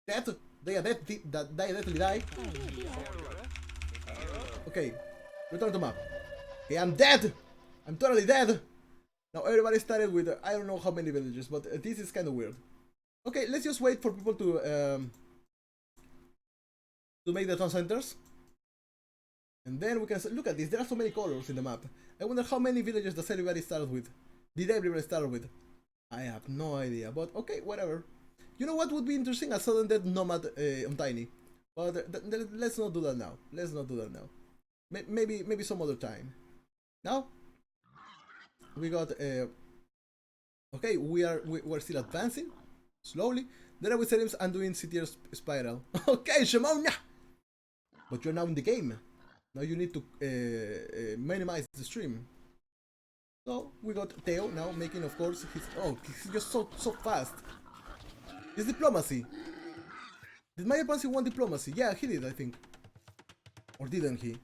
Dead? They are dead. They definitely die. Okay, return to map. Okay, I'm dead. I'm totally dead. Now everybody started with I don't know how many villages, but this is kind of weird. Okay, let's just wait for people to make the town centers. And then we can look at this. There are so many colors in the map. I wonder how many villages does everybody start with? Did everybody start with? I have no idea. But okay, whatever. You know what would be interesting? A sudden dead nomad on Tiny. But let's not do that now. Let's not do that now. Maybe some other time. Now we got okay. We're still advancing slowly. Then I will set him and doing CTR spiral. Okay, Shemon-AH! But you're now in the game. Now you need to minimize the stream. So we got Theo now making, of course, his. Oh, he's just so fast. His diplomacy. Did Mayor Pansy want diplomacy? Yeah, he did, I think. Or didn't he?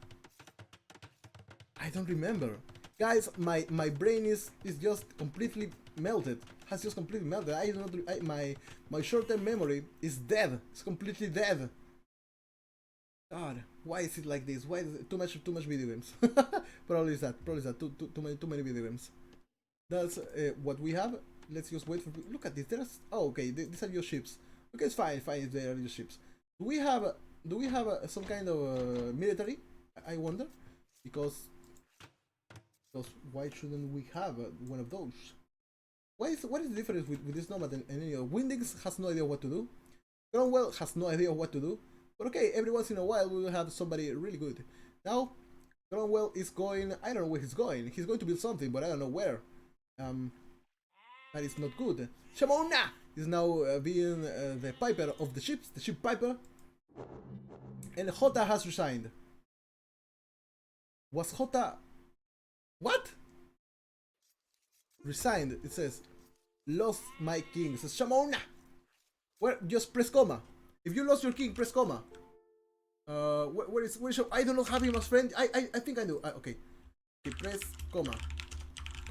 I don't remember. Guys, my brain is just completely melted. Has just completely melted. I don't. My short-term memory is dead. It's completely dead. God, why is it like this? Why is it too much video games? Probably is that. Too many video games. That's what we have. Let's just wait for. Look at this. There's. Oh, okay. These are your ships. Okay, it's fine. Fine if they are your ships. Do we have some kind of military? I wonder, because why shouldn't we have one of those? What is the difference with this nomad and any other? Windings has no idea what to do. Cromwell has no idea what to do. But okay, every once in a while we will have somebody really good. Now, Cromwell is going. I don't know where he's going. He's going to build something, but I don't know where. That is not good. Shemon-AH is now being the piper of the ships, the ship piper. And Jota has resigned. Was Jota... What? Resigned, it says. Lost my king. It says Shemon-AH. Where? Just press comma. If you lost your king, press comma. Where is I do not have him as friend. I think I do. Okay. Okay, press comma.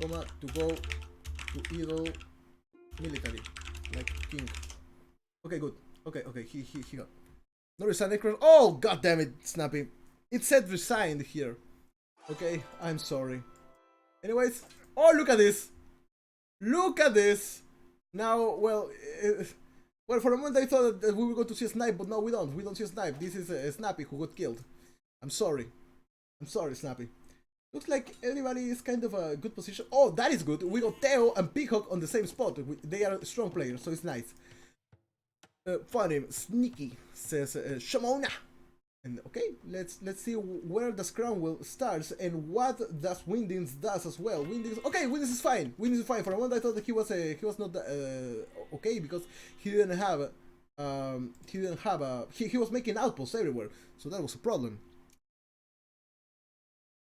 Comma to go to idle military. Like king. Okay, good. Okay, he got. No resigned. Oh, god damn it, Snappy. It said resigned here. Okay, I'm sorry. Anyways, oh, look at this. Look at this. Now, well, for a moment I thought that we were going to see a snipe, but no, we don't. We don't see a snipe. This is a Snappy who got killed. I'm sorry. I'm sorry, Snappy. Looks like everybody is kind of a good position. Oh, that is good. We got Theo and Peacock on the same spot. They are strong players, so it's nice. Funny, sneaky, says Shemon-AH. And okay, let's see where does Cromwell starts and what does Windings does as well. Windings, okay, Windings is fine. Windings is fine. For a moment I thought that he was not okay, because he didn't have he was making outposts everywhere, so that was a problem.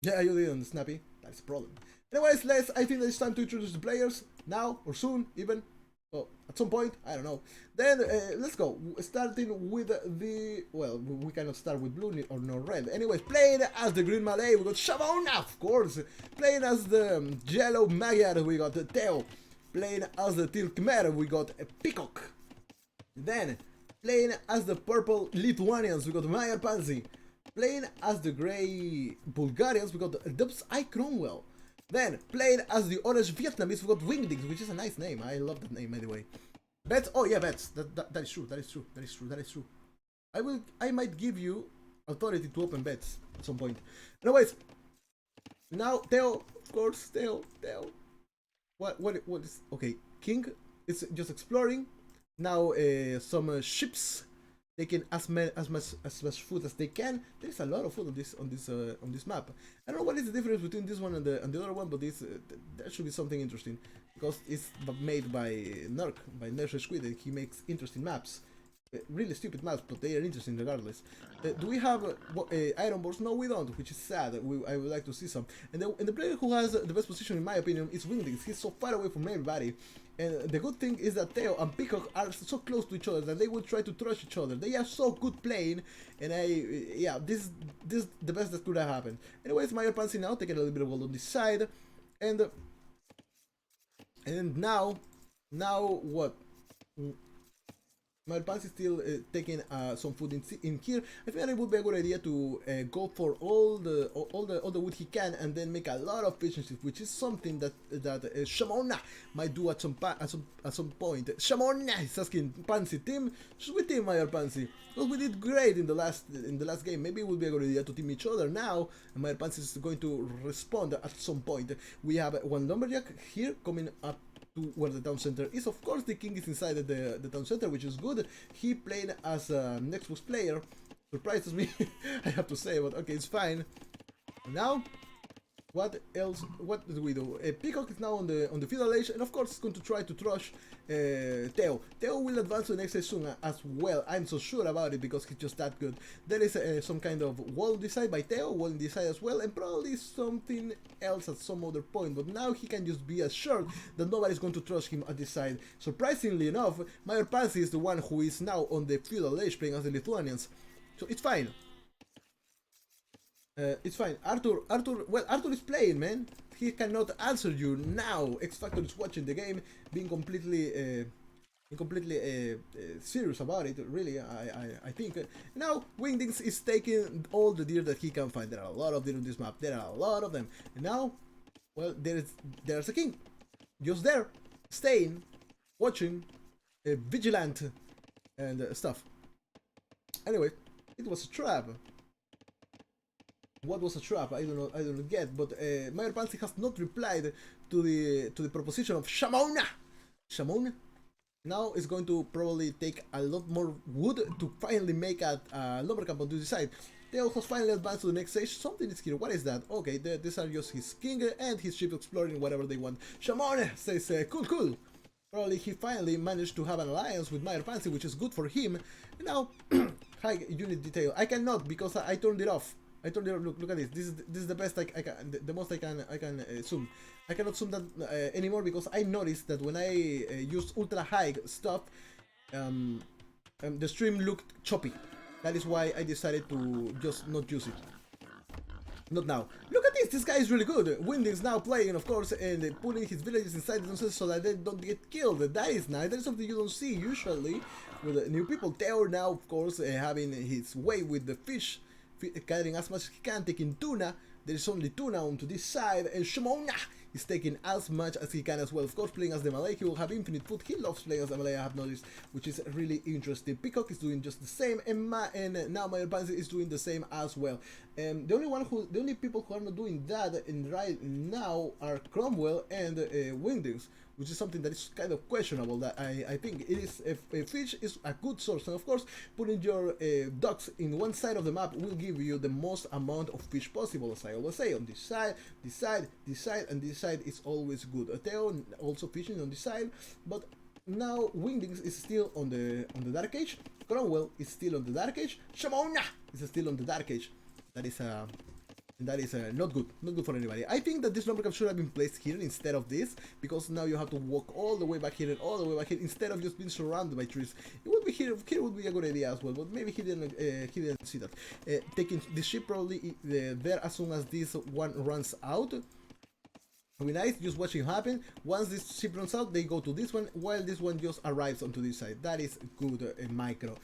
Yeah, you didn't, Snappy. That's a problem. Anyways, I think that it's time to introduce the players now or soon, even. Well, at some point, I don't know. Then let's go. Starting with the we cannot start with blue or no red. Anyways, playing as the green Malay, we got Shemon-AH, of course. Playing as the yellow Magyar, we got Theo. Playing as the teal Khmer, we got Peacock. Then playing as the purple Lithuanians, we got Mayor Pansy. Playing as the grey Bulgarians, we got Dubs I Cromwell. Then, playing as the orange Vietnamese, we got Wingdings, which is a nice name. I love that name, anyway. Bets, oh yeah, Bets. That is true, that is true, that is true, that is true. I might give you authority to open bets at some point. Anyways, now, Theo, of course, Theo. What is, okay, King is just exploring. Now, some ships. Taking as much food as they can. There is a lot of food on this map. I don't know what is the difference between this one and the other one, but this that should be something interesting, because it's made by Nerk, by Nersh Squid, and he makes interesting maps. Really stupid maps, but they are interesting regardless. Do we have iron bars? No, we don't, which is sad. I would like to see some. And the player who has the best position, in my opinion, is Wingdings. He's so far away from everybody. And the good thing is that Theo and Peacock are so close to each other that they will try to trash each other. They are so good playing, and yeah, this is the best that could have happened. Anyways, Mayor Pansy now taking a little bit of gold on this side, and now what? My pants is still taking some food in here. I think that it would be a good idea to go for all the wood he can, and then make a lot of efficiency, which is something that Shemon-AH might do at some point. Shemon-AH is asking Pansy, team, should we team my Pansy? Well, we did great in the last game. Maybe it would be a good idea to team each other now. And my Pansy is going to respond at some point. We have one lumberjack here coming up to where the town center is. Of course, the king is inside the town center, which is good. He played as a Xbox player. Surprises me, I have to say, but okay, it's fine. Now, what else? What do we do? Peacock is now on the feudal age, and of course, it's going to try to trash Theo. Theo will advance to the next stage soon as well. I'm so sure about it because he's just that good. There is some kind of wall decided by Theo, wall in this side as well, and probably something else at some other point. But now he can just be assured that nobody's going to trust him at this side. Surprisingly enough, Mayor Pansy is the one who is now on the feudal age playing as the Lithuanians. So it's fine. It's fine. Arthur is playing, man. He cannot answer you now. X Factor is watching the game, being completely serious about it. Really, I think. Now, Wingdings is taking all the deer that he can find. There are a lot of deer on this map. There are a lot of them. And now, well, there's a king, just there, staying, watching, vigilant, and stuff. Anyway, it was a trap. What was a trap? I don't get. But Mayor Pansy has not replied to the proposition of Shemon-AH. Shemon now is going to probably take a lot more wood to finally make a lumber camp on this side. Theo has finally advanced to the next stage. Something is here. What is that? Okay, these are just his king and his ship exploring whatever they want. Shemon says, cool. Probably he finally managed to have an alliance with Mayor Pansy, which is good for him. And now, high unit detail. I cannot because I turned it off. I told you, look at this. This is the best I can, the most I can zoom. I cannot zoom that anymore because I noticed that when I used ultra high stuff, the stream looked choppy. That is why I decided to just not use it. Not now. Look at this. This guy is really good. Wingdings now playing, of course, and putting his villages inside themselves so that they don't get killed. That is nice. That is something you don't see usually with new people. Theo now, of course, having his way with the fish. Gathering as much as he can, taking tuna. There is only tuna onto this side, and Shemon-AH is taking as much as he can as well. Of course, playing as the Malay, he will have infinite food. He loves playing as the Malay, I have noticed, which is really interesting. Peacock is doing just the same, and now Mayor Pansy is doing the same as well. The only people who are not doing that right now are Cromwell and Wingdings, which is something that is kind of questionable. That I think it is a fish is a good source, and of course, putting your ducks in one side of the map will give you the most amount of fish possible. As I always say, on this side, this side, this side, and this side is always good. Theo also fishing on this side, but now Wingdings is still on the dark age. Cromwell is still on the dark age. Shemon-AH is still on the dark age. That is not good for anybody. I think that this lumber camp should have been placed here instead of this, because now you have to walk all the way back here and all the way back here instead of just being surrounded by trees. It would be here would be a good idea as well, but maybe he didn't see that. Taking the ship probably there as soon as this one runs out. Be nice, just watching it happen. Once this ship runs out, they go to this one, while this one just arrives onto this side. That is good micro.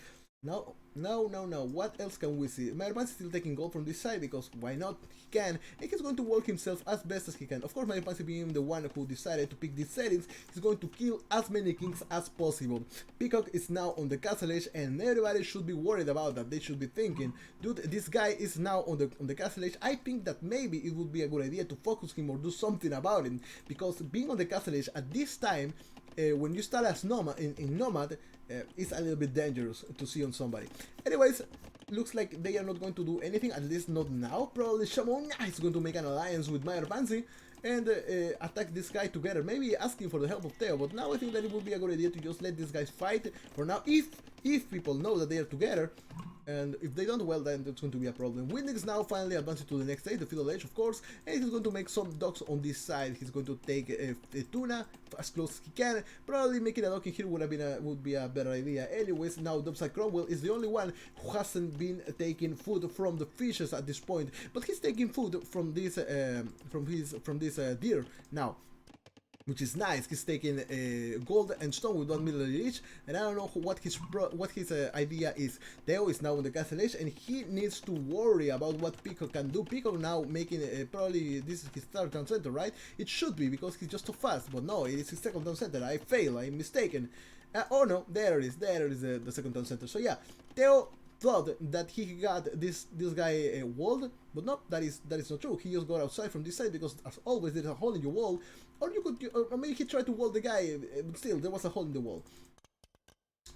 No. What else can we see? Mayor Pansy is still taking gold from this side because why not? He can, and he's going to work himself as best as he can. Of course, Mayor Pansy being the one who decided to pick these settings, he's going to kill as many kings as possible. Peacock is now on the castle age, and everybody should be worried about that. They should be thinking, dude, this guy is now on the castle age. I think that maybe it would be a good idea to focus him or do something about him, because being on the castle age at this time, when you start as Nomad, in Nomad, it's a little bit dangerous to see on somebody. Anyways, looks like they are not going to do anything, at least not now. Probably Shemon-AH is going to make an alliance with Mayor Pansy and attack this guy together, maybe asking for the help of Theo, but now I think that it would be a good idea to just let these guys fight for now, if people know that they are together. And if they don't, well, then it's going to be a problem. Wingdings now finally advancing to the next stage, the feudal age, of course, and he's going to make some docks on this side. He's going to take a tuna as close as he can. Probably making a dock in here would be a better idea. Anyways, now Dubside Cromwell is the only one who hasn't been taking food from the fishes at this point, but he's taking food from this deer now. which is nice. He's taking gold and stone with 1 million each, and I don't know what his idea is. Theo is now on the castle edge, and he needs to worry about what Peacock can do. Peacock now making probably this is his third town center, right? It should be because he's just too fast, but no, it is his second town center. I fail. I'm mistaken. Oh no, there it is. There is the second town center. So yeah, Theo thought that he got this guy walled, but no, that is not true. He just got outside from this side because, as always, there's a hole in your wall, or you could, or maybe he tried to wall the guy, but still there was a hole in the wall.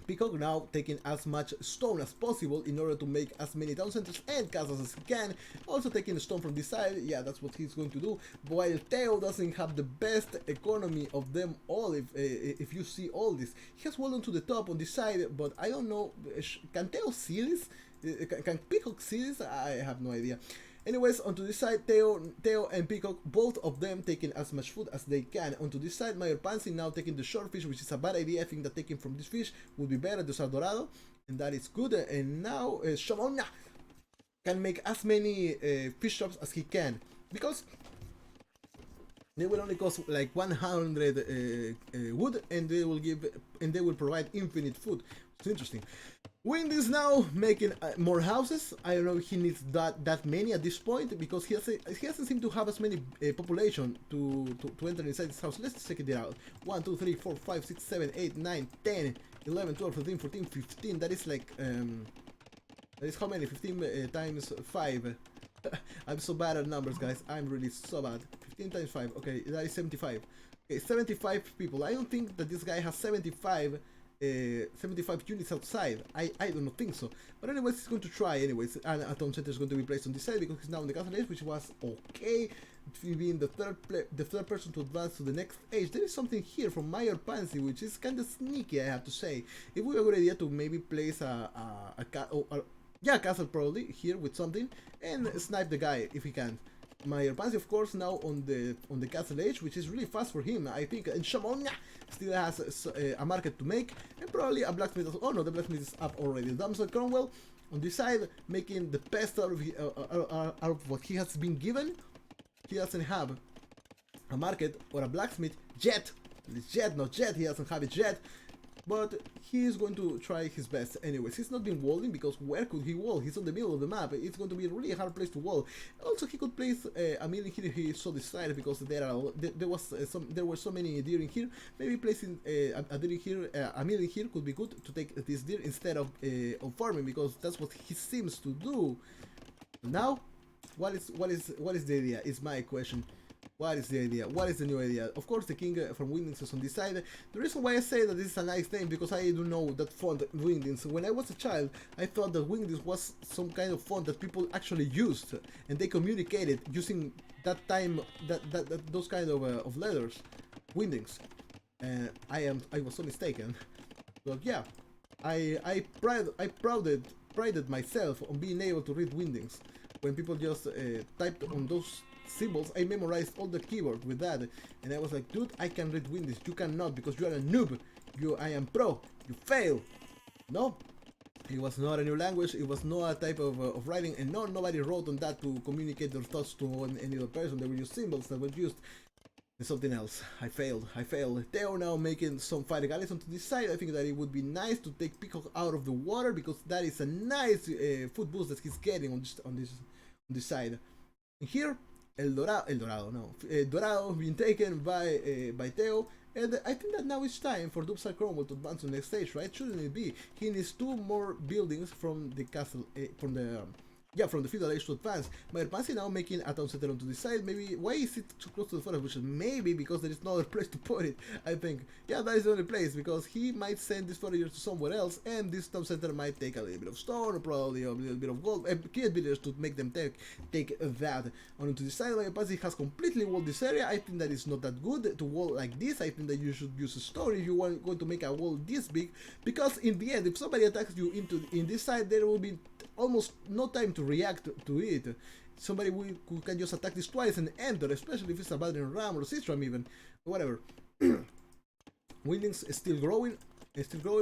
Peacock now taking as much stone as possible in order to make as many town centers and castles as he can. Also taking stone from this side, yeah, that's what he's going to do. While Theo doesn't have the best economy of them all, if you see all this. He has wall on to the top on this side, but I don't know, can Theo see this? Can Peacock see this? I have no idea. Anyways, onto this side, Theo and Peacock, both of them taking as much food as they can. Onto this side, Mayor Pansy now taking the short fish, which is a bad idea. I think that taking from this fish would be better. Those are dorado, and that is good. And now Shemon-AH can make as many fish shops as he can, because they will only cost like 100 wood, and they will provide infinite food. It's interesting. Wind is now making more houses. I don't know if he needs that many at this point, because he doesn't seem to have as many population to enter inside this house. Let's check it out. 1, 2, 3, 4, 5, 6, 7, 8, 9, 10, 11, 12, 13, 14, 15. That is like that is how many? 15 times 5. I'm so bad at numbers, guys. I'm really so bad. 15 times 5. Okay, that is 75. Okay, 75 people. I don't think that this guy has 75 units outside. I don't think so. But anyways, he's going to try anyways. And a town center is going to be placed on this side because he's now on the castle age, which was okay. Being the third person to advance to the next age. There is something here from Mayor Pansy, which is kind of sneaky, I have to say. It would be a good idea to maybe place a castle probably here with something and snipe the guy if he can. Mayor Pansy, of course, now on the castle age, which is really fast for him, I think. And Shemon-AH still has a market to make, and probably a blacksmith. Oh no, the blacksmith is up already. Damsel Cromwell on this side, making the best out of what he has been given. He doesn't have a market or a blacksmith yet. It's yet, not yet. He doesn't have it yet. But he is going to try his best anyways. He's not been walling because where could he wall? He's on the middle of the map. It's going to be a really hard place to wall. Also, he could place a mill in here if he so decided, because there were so many deer in here. Maybe placing a deer here, a mill in here could be good to take this deer instead of farming, because that's what he seems to do. Now, what is the idea? Is my question. What is the idea? What is the new idea? Of course, the king from Wingdings is on this side. The reason why I say that this is a nice name, because I do know that font Wingdings. When I was a child, I thought that Wingdings was some kind of font that people actually used, and they communicated using that time those kind of letters, Wingdings. And I was so mistaken. But yeah, I prided myself on being able to read Wingdings. When people just typed on those symbols, I memorized all the keyboard with that, and I was like, dude, I can read Windows, you cannot, because you are a noob. I am pro, you fail. No, it was not a new language, it was not a type of writing, and nobody wrote on that to communicate their thoughts to any other person. They were just symbols that were used in something else. I failed. They are now making some fighting galleys onto this side. I think that it would be nice to take Peacock out of the water, because that is a nice foot boost that he's getting on this side. And here, Dorado being taken by Theo, and I think that now it's time for Dubsar Cromwell to advance to the next stage, right? Shouldn't it be? He needs 2 more buildings from the castle, from the feudal age to advance. Mayor Pansy now making a town center onto the side. Maybe, why is it too close to the forest bushes? Maybe because there is no other place to put it, I think. Yeah, that is the only place, because he might send this foragers to somewhere else, and this town center might take a little bit of stone, or probably a little bit of gold, and key villagers to make them take that onto the side. Mayor Pansy has completely walled this area. I think that is not that good to wall like this. I think that you should use a stone if you are going to make a wall this big, because in the end, if somebody attacks you in this side, there will be almost no time to react to it. Somebody who can just attack this twice and enter, especially if it's a battering ram or sistram even, whatever. Wingdings is still growing,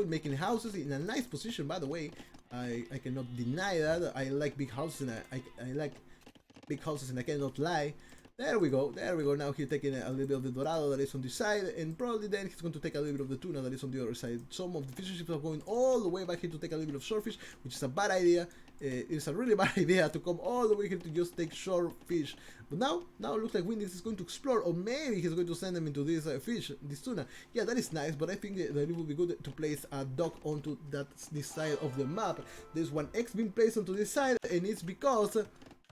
making houses in a nice position, by the way. I cannot deny that. I like big houses, and I like big houses, and I cannot lie. There we go, there we go. Now he's taking a little bit of the dorado that is on this side, and probably then he's going to take a little bit of the tuna that is on the other side. Some of the fishing ships are going all the way back here to take a little bit of swordfish, which is a bad idea. It's a really bad idea to come all the way here to just take swordfish. But now it looks like Windex is going to explore, or maybe he's going to send them into this fish, this tuna. Yeah, that is nice, but I think that it would be good to place a dock onto this side of the map. There's one X being placed onto this side, and it's because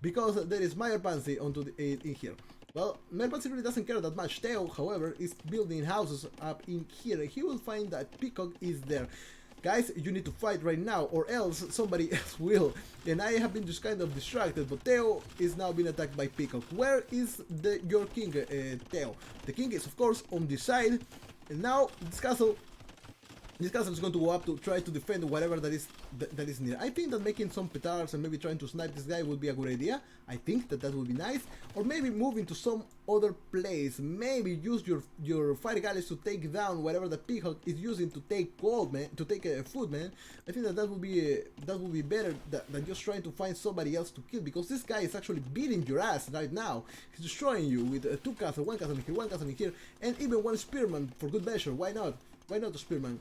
there is Meyer Pansy onto in here. Well, Meyer Pansy really doesn't care that much. Theo, however, is building houses up in here. He will find that Peacock is there. Guys, you need to fight right now, or else somebody else will. And I have been just kind of distracted, but Theo is now being attacked by Peacock. Where is your king, Theo? The king is, of course, on this side. And now, this castle is going to go up to try to defend whatever that is near. I think that making some petards and maybe trying to snipe this guy would be a good idea. I think that would be nice. Or maybe moving to some other place. Maybe use your fire galleys to take down whatever the Peacock is using to take gold, man. To take food, man. I think that would be better than just trying to find somebody else to kill, because this guy is actually beating your ass right now. He's destroying you with two castles, one castle in here, one castle in here, and even one spearman for good measure. Why not? Why not a spearman?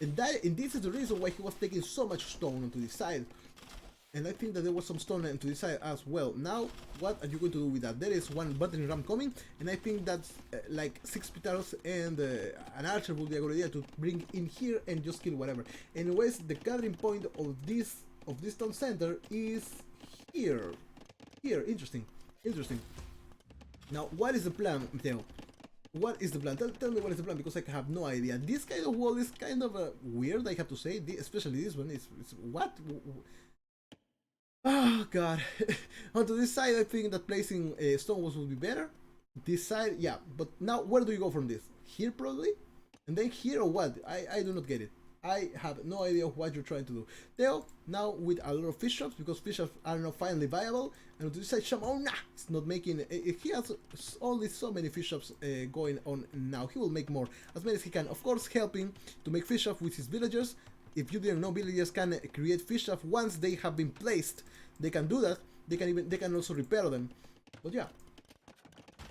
And this is the reason why he was taking so much stone onto this side. And I think that there was some stone onto this side as well. Now, what are you going to do with that? There is one battering ram coming, and I think that's like 6 petards and an archer would be a good idea to bring in here and just kill whatever. Anyways, the gathering point of this town center is here. Here, interesting. Now, what is the plan, Theo? What is the plan? Tell me what is the plan, because I have no idea. This kind of wall is kind of weird, I have to say. Especially this one. It's what? Oh god. Onto this side, I think that placing stone walls would be better. This side, yeah. But now, where do you go from this? Here probably? And then here or what? I do not get it. I have no idea what you're trying to do. Theo, now with a lot of fish shops, because fish shops are now finally viable. And to this side, Shemon-AH is not making. He has only so many fish shops going on now. He will make more, as many as he can. Of course, helping to make fish shops with his villagers. If you didn't know, villagers can create fish shops once they have been placed. They can do that. They can also repair them. But yeah.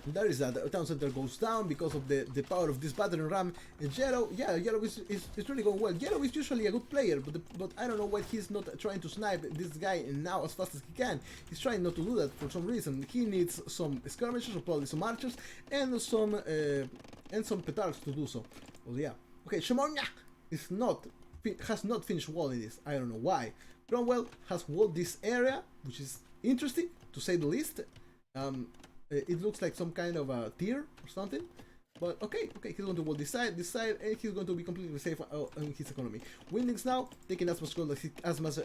There is that. The town center goes down because of the power of this battering ram. And Yellow, yeah, Yellow is really going well. Yellow is usually a good player, but I don't know why he's not trying to snipe this guy now as fast as he can. He's trying not to do that for some reason. He needs some skirmishers, or probably some archers, and some petards to do so. Oh yeah. Okay, Shemon-AH has not finished walling this. I don't know why. Cromwell has walled this area, which is interesting to say the least. It looks like some kind of a tier or something, but okay, he's going to wall this side, and he's going to be completely safe on his economy. Windex now taking as much gold as much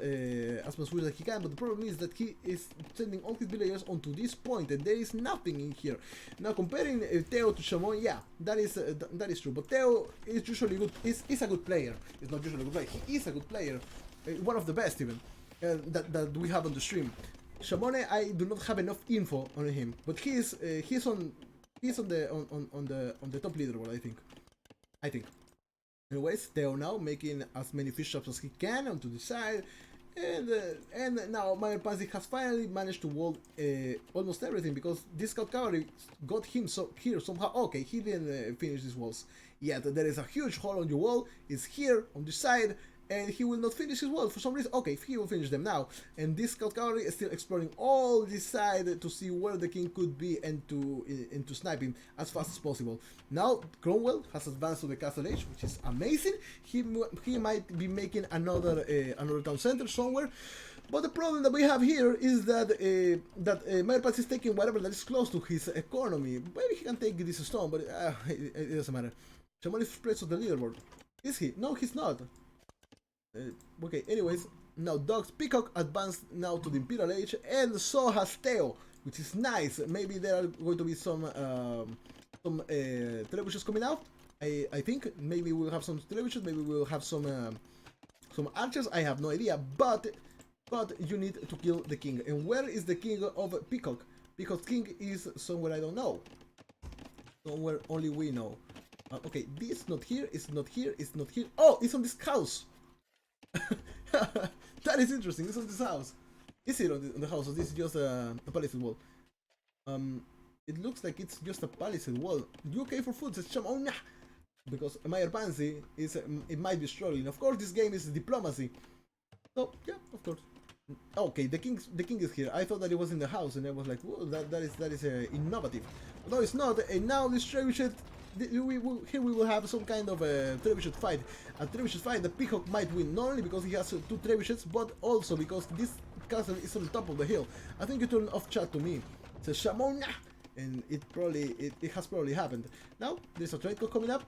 wood as he can, but the problem is that he is sending all his villagers onto this point, and there is nothing in here. Now comparing Theo to Shemon, yeah, that is true. But Theo is usually good. Is a good player. It's not usually a good player. He is a good player, one of the best even that we have on the stream. Shemon-AH, I do not have enough info on him, but he's on the top leaderboard, I think. Anyways, Theo now making as many fish shops as he can onto the side, and now Meyer Pansy has finally managed to wall almost everything, because this scout cavalry got him here somehow. Okay, he didn't finish these walls yet. There is a huge hole on your wall. It's here on the side. And he will not finish his wall for some reason. Okay, he will finish them now. And this scout cavalry is still exploring all this side to see where the king could be and to snipe him as fast as possible. Now Cromwell has advanced to the castle age, which is amazing. He might be making another town center somewhere. But the problem that we have here is that Meyer Pansy is taking whatever that is close to his economy. Maybe he can take this stone, but it doesn't matter. Shemon is placed on the leaderboard. Is he? No, he's not. Okay, anyways, now Dogs Peacock advanced now to the Imperial Age, and so has Theo, which is nice. Maybe there are going to be some trebuchets coming out. I think maybe we'll have some trebuchets, maybe we'll have some archers. I have no idea, but you need to kill the king. And where is the king of Peacock? Because king is somewhere I don't know, somewhere only we know. Okay, this not here. It's not here. It's not here. Oh, it's on this house. That is interesting. This is this house. Is it on the house, or this is just a palisade wall? It looks like it's just a palisade wall. You okay for food? Says Shemon-AH. Because Mayor Pansy is, it might be struggling. Of course, this game is diplomacy. So, yeah, of course. Okay, the king is here. I thought that it was in the house, and I was like, whoa, that is innovative. No, it's not. And now this trebuchet, here we will have some kind of a trebuchet fight. A trebuchet fight. The Peacock might win, not only because he has 2 trebuchets, but also because this castle is on top of the hill. I think you turn off chat to me. It says Shemon-AH, and it has probably happened. Now there's a trade code coming up.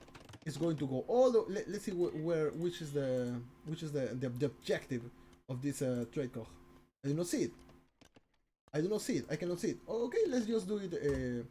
It's going to go all the. Let's see which is the objective of this trade code. I do not see it. I do not see it. I cannot see it. Oh, okay, let's just do it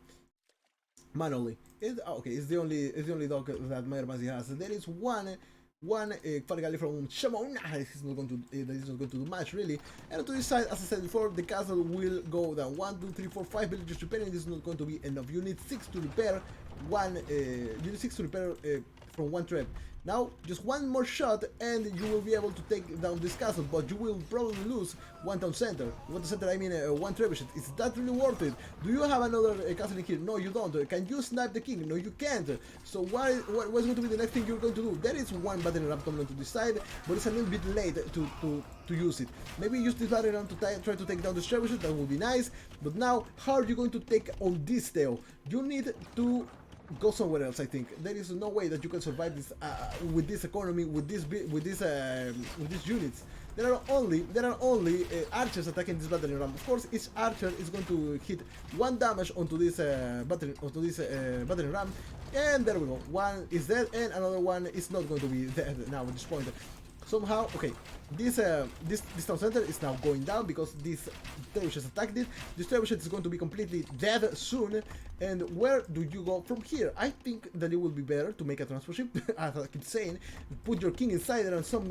manually. Okay, it's the only dog that Mayor Pansy has. There is one Fargali from Shemon-AH. He's not going to do much really. And to this side, as I said before, the castle will go down. 1, 2, 3, 4, 5 villagers repairing. This is not going to be enough. You need 6 to repair one. You need 6 to repair from 1 trap. Now, just one more shot and you will be able to take down this castle, but you will probably lose one town center. One town center, I mean 1 trebuchet. Is that really worth it? Do you have another castle in here? No, you don't. Can you snipe the king? No, you can't. So what's going to be the next thing you're going to do? There is one battering ram coming to this side, but it's a little bit late to use it. Maybe use this battering ram to try to take down the trebuchet. That would be nice. But now, how are you going to take on this tail? You need to go somewhere else. I think there is no way that you can survive this with this economy, with these units. There are only archers attacking this battering ram. Of course, each archer is going to hit 1 damage onto this battering ram, and there we go. One is dead, and another one is not going to be dead now at this point. Somehow, okay, this town center is now going down because this trebuchet attacked it. This trebuchet is going to be completely dead soon. And where do you go from here? I think that it would be better to make a transport ship, as I keep saying, put your king inside there and some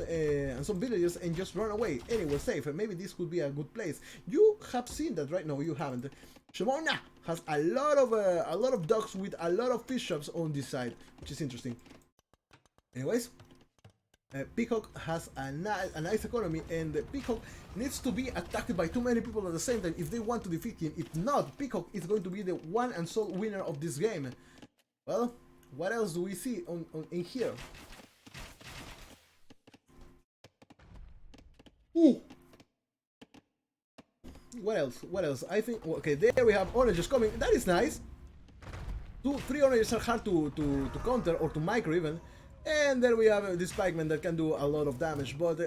villagers and just run away anywhere safe. Maybe this could be a good place. You have seen that, right? No, you haven't. Shemon-AH has a lot of docks with a lot of fish shops on this side, which is interesting. Anyways. Peacock has a nice economy, and Peacock needs to be attacked by too many people at the same time if they want to defeat him. If not, Peacock is going to be the one and sole winner of this game. Well, what else do we see in here? Ooh. What else? What else? I think, okay, there we have oranges coming. That is nice. 2, 3 oranges are hard to counter or to micro even. And then we have this pikeman that can do a lot of damage, but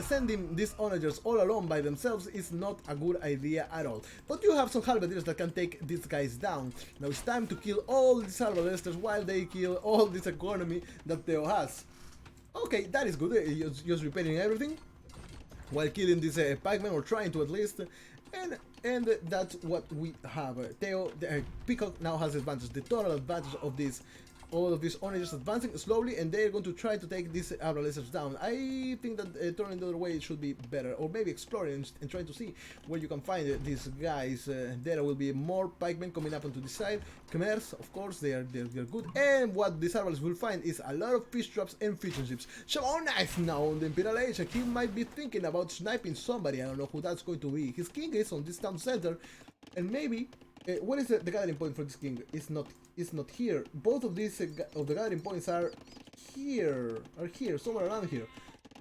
sending these onagers all alone by themselves is not a good idea at all. But you have some halberdiers that can take these guys down. Now it's time to kill all these halberdiers while they kill all this economy that Theo has. Okay, that is good, just repairing everything while killing this pikeman, or trying to at least. And that's what we have. Theo, Peacock now has advantage, the total advantage of this. All of these onagers advancing slowly, and they're going to try to take these Abra lasers down. I think that turning the other way should be better, or maybe exploring and trying to see where you can find these guys. There will be more pikemen coming up onto this side. Khmers, of course, they're good. And what these Arbals will find is a lot of fish traps and fishing ships. Shemon-AH is now on the Imperial Age, and he might be thinking about sniping somebody. I don't know who that's going to be. His king is on this town center, and maybe. What is the gathering point for this king? It's not here. Both of these of the gathering points are here, somewhere around here.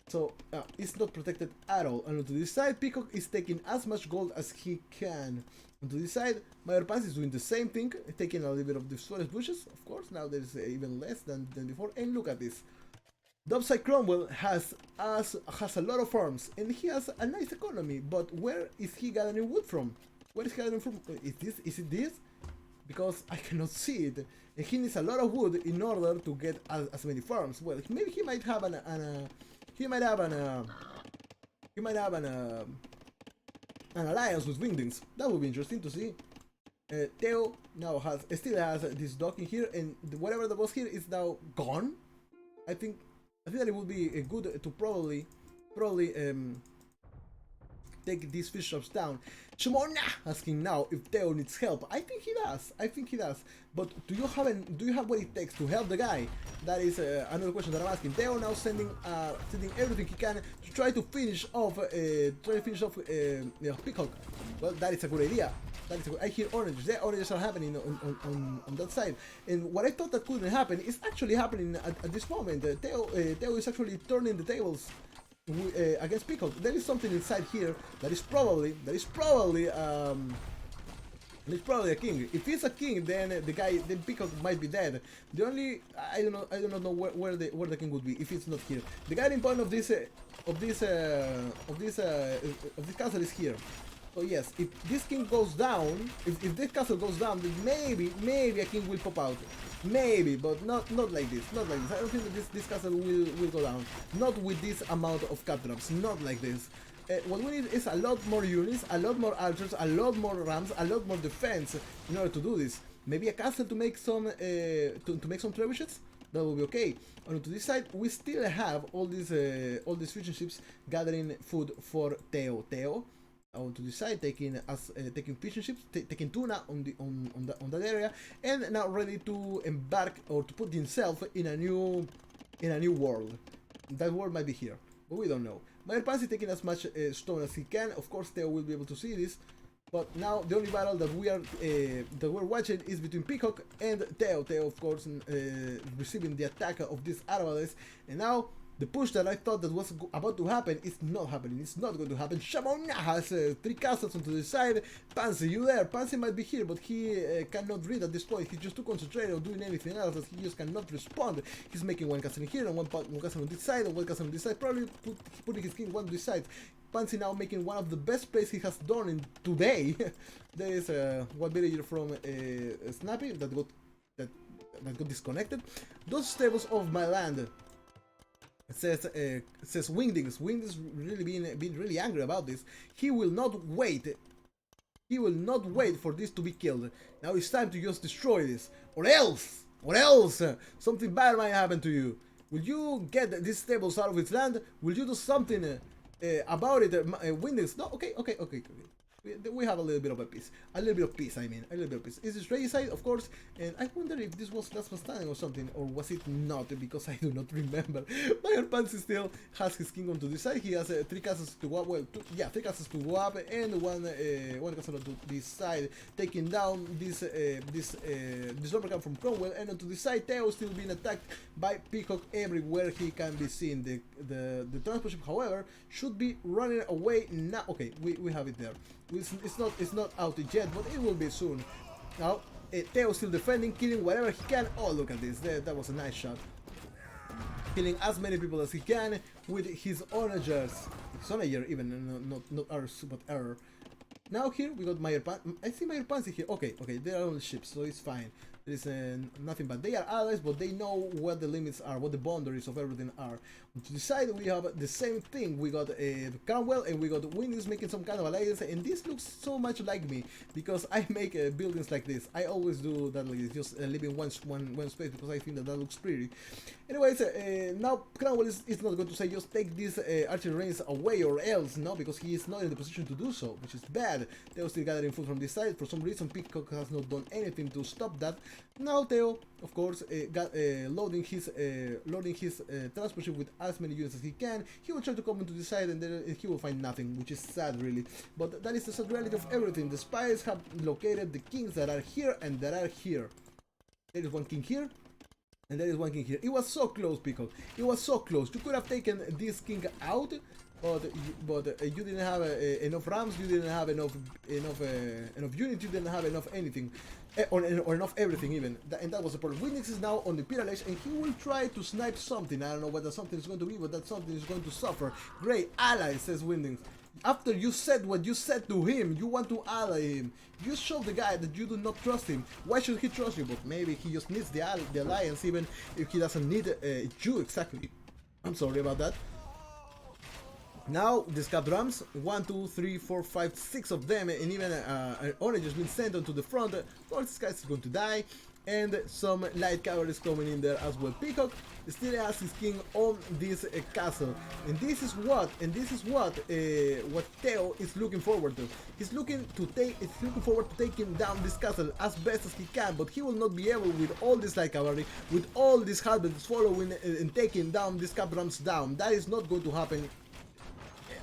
So it's not protected at all. And to this side, Peacock is taking as much gold as he can. And to this side, Mayor Pansy is doing the same thing, taking a little bit of the forest bushes. Of course, now there's even less than before. And look at this. Dubside Cromwell has a lot of farms, and he has a nice economy. But where is he gathering wood from? Where is he gathering from? Is it this? Because I cannot see it. And he needs a lot of wood in order to get as many farms. Well, maybe he might have an alliance with Wingdings. That would be interesting to see. Theo now still has this dock in here, and whatever that was here is now gone. I think that it would be good to probably take these fish shops down. Shemon-AH asking now if Theo needs help. I think he does. But do you have what it takes to help the guy? That is another question that I'm asking. Theo now sending everything he can to try to finish off Peacock. Well, that is a good idea. I hear oranges. Yeah, oranges are happening on that side. And what I thought that couldn't happen is actually happening at this moment. Teo is actually turning the tables against Peacock. There is something inside here that is probably it's probably a king. If he's a king, then then Peacock might be dead. The only I don't know where the king would be if it's not here. The guiding point of this castle is here. So yes, if this king goes down, if this castle goes down, then maybe a king will pop out. Maybe, but not like this. Not like this. I don't think that this castle will go down. Not with this amount of cap drops. Not like this. What we need is a lot more units, a lot more archers, a lot more rams, a lot more defense in order to do this. Maybe a castle to make some trebuchets. That will be okay. On to this side, we still have all these fusion ships gathering food for Teo. On to this side, taking fishing ships, taking tuna on that area, and now ready to embark or to put himself in a new world. That world might be here, but we don't know. Mayorpansi taking as much stone as he can. Of course, Teo will be able to see this. But now the only battle that we're watching is between Peacock and Teo. Teo, of course, receiving the attack of these Arvades, and now the push that I thought that was about to happen is not happening. It's not going to happen. Shemon-AH has 3 castles onto the side. Pansy, you there? Pansy might be here, but he cannot read at this point. He's just too concentrated on doing anything else that he just cannot respond. He's making one castle in here and one castle on this side and one castle on this side. Probably putting his king one on this side. Pansy now making one of the best plays he has done in today. There is one villager from Snappy that got disconnected. Those stables of my land. It says Wingdings. Wingdings really being really angry about this. He will not wait. He will not wait for this to be killed. Now it's time to just destroy this, or else something bad might happen to you. Will you get these stables out of its land? Will you do something about it, Wingdings? No. Okay. We have a little bit of a peace. A little bit of peace, I mean. A little bit of peace. Is this regicide? Of course. And I wonder if this was last man standing or something. Or was it not? Because I do not remember. Mayorpansi still has his king onto this side. He has 3 castles to go up. Well, 3 castles to go up. And one castle to this side. Taking down this lumber camp from Cromwell. And onto this side, Teo still being attacked by Peacock everywhere he can be seen. The transport ship, however, should be running away now. Okay, we have it there. It's not out yet, but it will be soon. Now, Teo still defending, killing whatever he can. Oh, look at this. That was a nice shot. Killing as many people as he can with his onagers. His onager even, not ours, but error. Now here we got Mayorpansi. I see Mayorpansi here. Okay, they are on the ships, so it's fine. There is nothing bad. They are allies, but they know what the limits are, what the boundaries of everything are. To the side, we have the same thing. We got Cromwell and we got Wingdings making some kind of alliance, and this looks so much like me because I make buildings like this. I always do that like this, just leaving one space because I think that looks pretty. Anyways, now Cromwell is not going to say just take these archery range away or else, no, because he is not in the position to do so, which is bad. Teo still gathering food from this side. For some reason, Peacock has not done anything to stop that. Now Teo, of course, loading his transport ship with as many units as he can. He will try to come into the side and then he will find nothing, which is sad really. But that is the sad reality of everything. The spies have located the kings that are here and that are here. There is one king here. And there is one king here. It was so close, Peacock. It was so close. You could have taken this king out, but you didn't have enough rams. You didn't have enough units. You didn't have enough anything, or enough everything even. And that was the problem. Wingdings is now on the Pyramid Edge, and he will try to snipe something. I don't know what that something is going to be, but that something is going to suffer. Great ally, says Wingdings. After you said what you said to him, you want to ally him. You show the guy that you do not trust him. Why should he trust you? But maybe he just needs the alliance, even if he doesn't need you exactly. I'm sorry about that. Now the scab drums, 1, 2, 3, 4, 5, 6 of them, and even an orange has been sent onto the front. Of course, this guy is going to die. And some light cavalry is coming in there as well. Peacock still has his king on this castle, and this is what Teo is looking forward to. He's looking forward to taking down this castle as best as he can, but he will not be able with all this light cavalry, with all these halberds following and taking down these cap drums down. That is not going to happen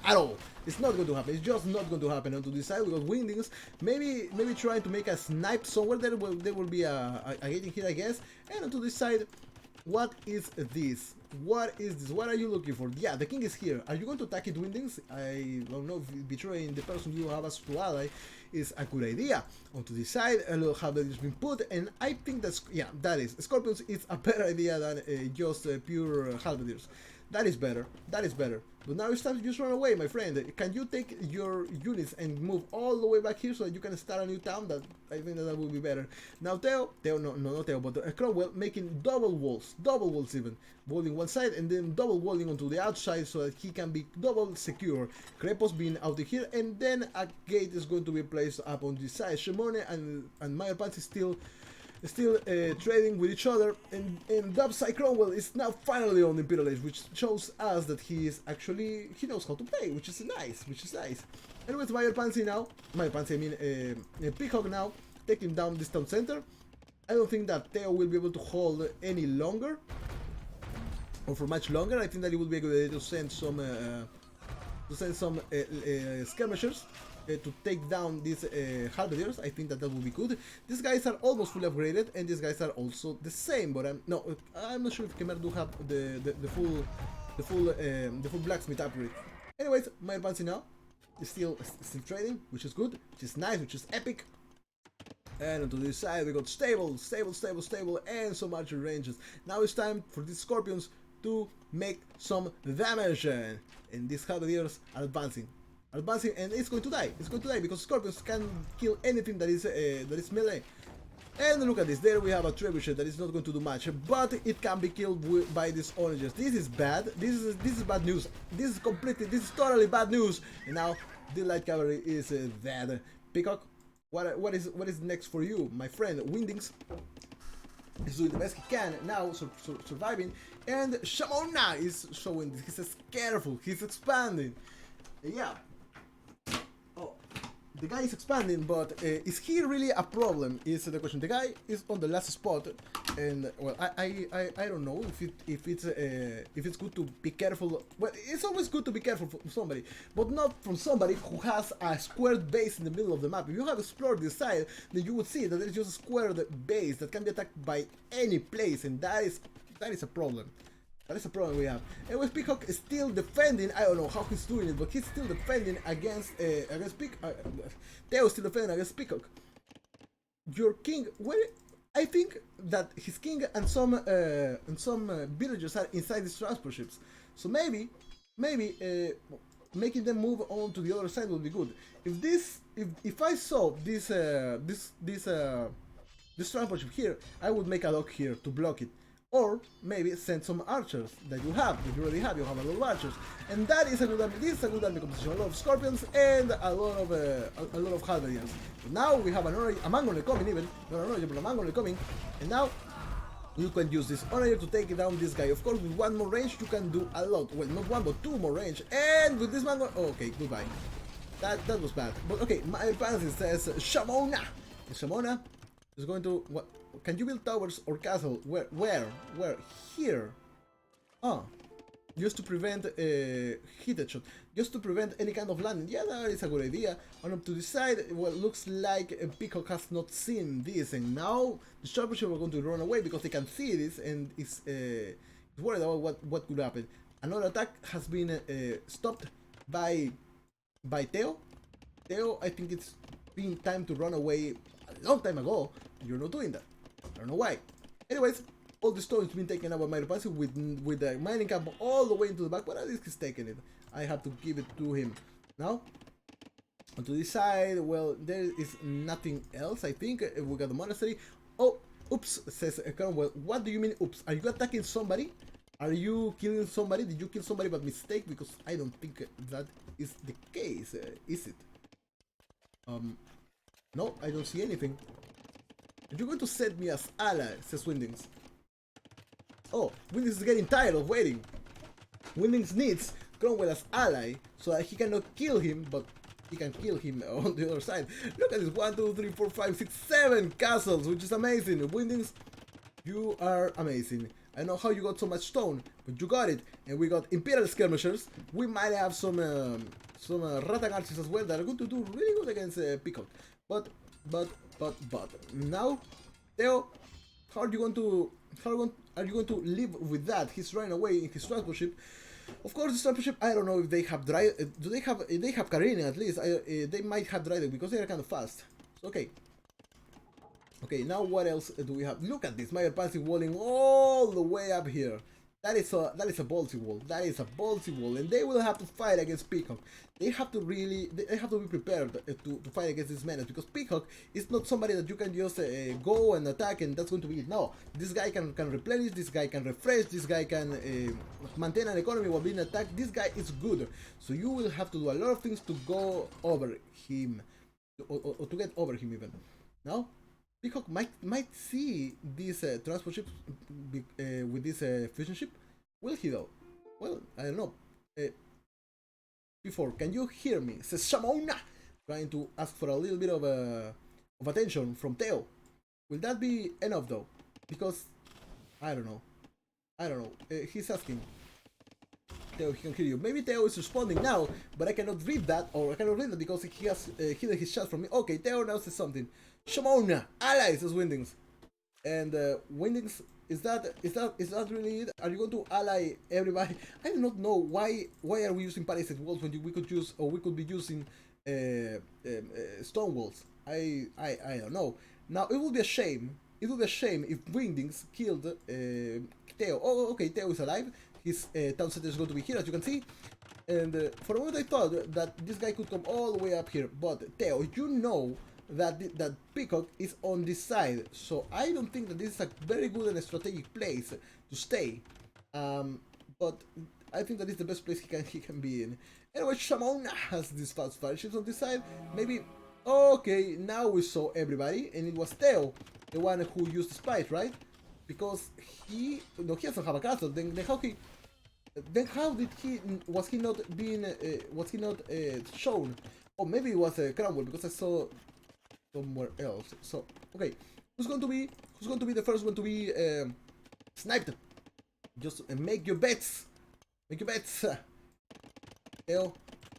at all. It's not going to happen. It's just not going to happen. And to this side, we got Wingdings. Maybe trying to make a snipe somewhere. There will be a gating here, I guess. And onto this side, what is this? What is this? What are you looking for? Yeah, the king is here. Are you going to attack it, Wingdings? I don't know if betraying the person you have as to ally is a good idea. Onto this side, a little halberdiers been put, and I think that's, yeah, that is. Scorpions is a better idea than just pure halberdiers. That is better. That is better. But now it's time to just run away, my friend. Can you take your units and move all the way back here so that you can start a new town? That I think that would be better. Now Theo, no, not Theo, but Cromwell making double walls even, walling one side and then double walling onto the outside so that he can be double secure. Krepos being out here, and then a gate is going to be placed up on this side. Shemon-AH and Meyer Pants is still trading with each other, and Dubside Cromwell is now finally on the Imperial Age, which shows us that he knows how to play, which is nice, Anyways, Meyer Pansy now, I mean Peacock now, taking down this town center. I don't think that Theo will be able to hold any longer, or for much longer. I think that it would be a good idea to send some skirmishers to take down these halberdiers. I think that would be good. These guys are almost fully upgraded, and these guys are also the same. But I'm not sure if Khmer do have the full blacksmith upgrade. Anyways, my advancing now is still trading, which is good, which is nice, which is epic. And onto this side we got stable, and some archer ranges. Now it's time for these scorpions to make some damage, and these halberdiers are advancing, and it's going to die. Because scorpions can kill anything that is melee. And look at this, there we have a trebuchet that is not going to do much, but it can be killed by these oranges. This is bad. This is bad news. This is totally bad news. And now the light cavalry is dead. Peacock, what is next for you, my friend? Wingdings is doing the best he can now, surviving, and Shemon-AH is showing this. He's careful. He's expanding. Yeah. The guy is expanding, but is he really a problem? Is the question. The guy is on the last spot, and well, I don't know if it's good to be careful. Well, it's always good to be careful from somebody, but not from somebody who has a squared base in the middle of the map. If you have explored this side, then you would see that there's just a squared base that can be attacked by any place, and that is a problem. That is a problem we have. And with Peacock is still defending. I don't know how he's doing it, but he's still defending against Peacock. Theo's still defending against Peacock. Your king, well, I think that his king and some villagers are inside these transport ships. So maybe making them move on to the other side would be good. If I saw this transport ship here, I would make a dock here to block it. Or maybe send some archers that you already have. You have a lot of archers, and that is a good army. This is a good army composition. A lot of scorpions and a lot of halberdiers. But now we have a Mangolin coming, even not an but a Mangolin coming, and now you can use this honor to take down this guy. Of course, with one more range, you can do a lot. Well, not one, but two more range. And with this Mangolin, okay, goodbye. That was bad. But okay, my fancy says Shemon-AH. Shemon-AH is going to what? Can you build towers or castle? Where? Here. Ah, just to prevent heated shot, just to prevent any kind of landing. Yeah, that is a good idea. And up to the side, well, looks like Peacock has not seen this, and now the sharpshooter are going to run away because they can see this and is worried about what could happen. Another attack has been stopped by Theo. Theo, I think it's been time to run away a long time ago. You're not doing that. I don't know why. Anyways, all the stone has been taken out by my Pansy with the mining camp all the way into the back, but at least he's taking it. I have to give it to him. Now, onto this side, well, there is nothing else, I think. We got the monastery. Oh, oops, says Cromwell. What do you mean, oops? Are you attacking somebody? Are you killing somebody? Did you kill somebody by mistake? Because I don't think that is the case, is it? No, I don't see anything. You're going to set me as ally, says Wingdings. Oh, Wingdings is getting tired of waiting. Wingdings needs Cromwell as ally so that he cannot kill him, but he can kill him on the other side. Look at this, 1, 2, 3, 4, 5, 6, 7 castles, which is amazing. Wingdings, you are amazing. I know how you got so much stone, but you got it. And we got Imperial skirmishers. We might have some some Rattan archers as well that are going to do really good against Peacock. But now, Theo, how are you going to live with that? He's running away in his transport ship. Of course, the transport ship. I don't know if they have dry. Do they have? They have careening at least. They might have dry because they are kind of fast. So, okay. Okay, now what else do we have? Look at this, my passive walling all the way up here. That is a ballsy wall. That is a ballsy wall, and they will have to fight against Peacock. They have to be prepared to fight against this menace, because Peacock is not somebody that you can just go and attack and that's going to be it. No, this guy can replenish, this guy can refresh, this guy can maintain an economy while being attacked. This guy is good, so you will have to do a lot of things to go over him, or to get over him even. Now, Peacock might see this transport ship with this fusion ship. Will he though? Well, I don't know. Before, can you hear me? Says Shemon-AH, trying to ask for a little bit of attention from Theo. Will that be enough though? Because I don't know. He's asking. Theo, he can hear you. Maybe Theo is responding now, but I cannot read that, or I cannot read that because he has hidden his chat from me. Okay, Theo now says something. Shemon-AH, allies, says Windings. And Windings, is that really it? Are you going to ally everybody? I do not know why are we using palisade walls when we could use, or we could be using stone walls. I don't know. Now it would be a shame. It would be a shame if Windings killed Theo. Oh, okay, Theo is alive. His town center is going to be here, as you can see. And for a moment I thought that this guy could come all the way up here. But Theo, you know that Peacock is on this side, so I don't think that this is a very good and strategic place to stay. But I think that is the best place he can be in. Anyway, Shemon-AH has this fast fire ships on this side. Maybe. Okay, now we saw everybody, and it was Theo, the one who used the spice, right? Because he doesn't have a castle. Then how did he? Was he not shown? Or maybe it was a Cromwell, because I saw somewhere else. So okay, who's going to be the first one to be sniped? Just make your bets. Theo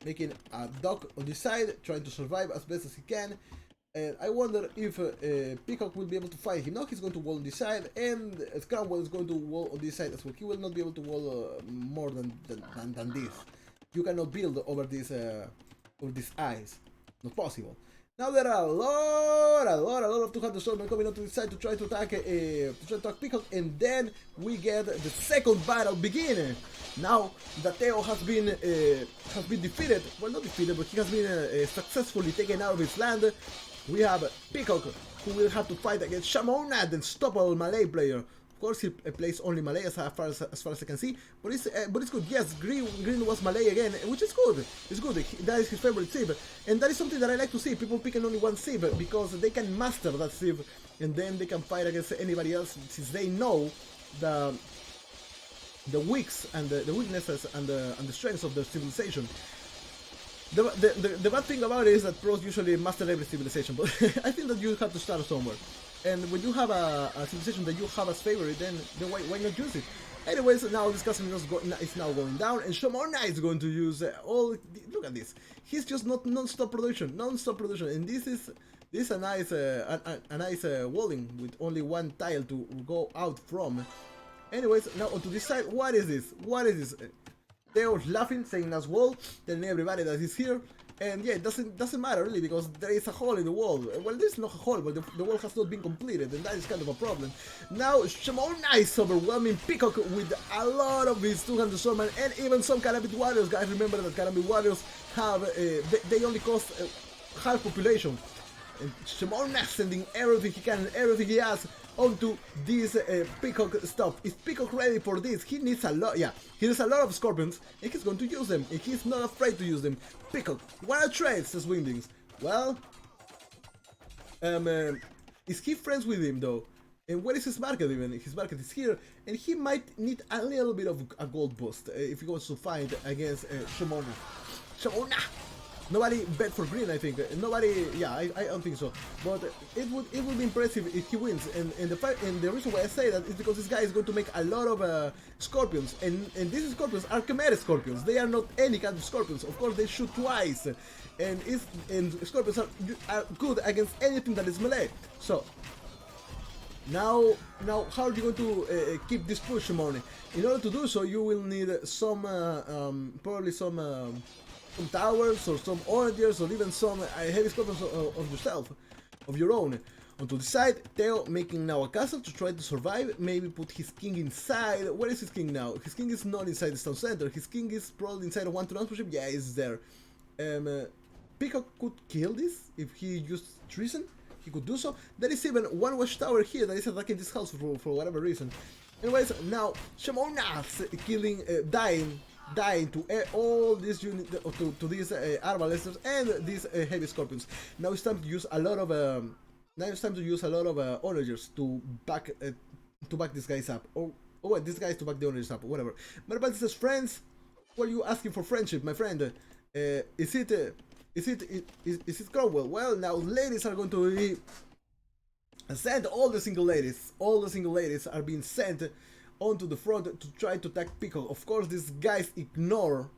making a duck on this side, trying to survive as best as he can. And I wonder if Peacock will be able to fight him. Now he's going to wall on this side, and Cromwell is going to wall on this side as well. He will not be able to wall more than this. You cannot build over this ice. Not possible. Now there are a lot of 200 swordsmen coming onto this side to try to attack Peacock, and then we get the second battle begin. Now that Theo has been defeated, well, not defeated, but he has been successfully taken out of his land. We have Peacock, who will have to fight against Shemon-AH, the unstoppable Malay player. Of course, he plays only Malay as far as I can see, but it's good. Yes, Green was Malay again, which is good. It's good. That is his favorite civ, and that is something that I like to see. People picking only one civ because they can master that civ, and then they can fight against anybody else since they know the weaks and the weaknesses and the strengths of their civilization. The bad thing about it is that pros usually master every civilization, but I think that you have to start somewhere. And when you have a civilization that you have as favorite, then why not use it? Anyways, now this castle is now going down, and Shemon-AH is going to use all. Look at this. He's just not non-stop production, and this is a nice walling with only one tile to go out from. Anyways, now onto this side. What is this? Theo's laughing, saying that's wall, telling everybody that he's here. And yeah, it doesn't matter really, because there is a hole in the wall. Well, there's not a hole, but the wall has not been completed, and that is kind of a problem. Now, Shemon-AH is overwhelming Peacock with a lot of his 200 swordsmen, and even some Karambit warriors. Guys, remember that Karambit warriors have they only cost half population. And Shemon-AH sending everything he can and everything he has onto this Peacock stuff. Is Peacock ready for this? He needs a lot. Yeah, he needs a lot of scorpions, and he's going to use them, and he's not afraid to use them. Peacock, what a trade, says Windings. Well, is he friends with him though? And where is his market even? His market is here, and he might need a little bit of a gold boost if he wants to fight against Shemon-AH. Shemon-AH! Nobody bet for green, I think. Nobody, yeah, I don't think so. But it would be impressive if he wins. And the reason why I say that is because this guy is going to make a lot of scorpions, and these scorpions are chimera scorpions. They are not any kind of scorpions. Of course, they shoot twice, and scorpions are good against anything that is melee. So. Now, how are you going to keep this push, Shemon? In order to do so, you will need some, probably some towers or some origers or even some heavy scorpions of yourself, of your own. Onto the side, Theo making now a castle to try to survive, maybe put his king inside. Where is his king now? His king is not inside the town center, his king is probably inside a 1-2 ship. Yeah, he's there. Peacock could kill this if he used treason. He could do so. There is even one watchtower here that is attacking this house for whatever reason. Anyways, now Shemon-AH killing, dying to all these units, to these arbalesters and these heavy scorpions. Now it's time to use a lot of onagers to back these guys up, or wait, these guys to back the onagers up, whatever. But says, friends, what are you asking for friendship, my friend? Is it Cromwell? Well, now ladies are going to be sent. All the single ladies are being sent onto the front to try to attack Peacock. Of course, these guys ignore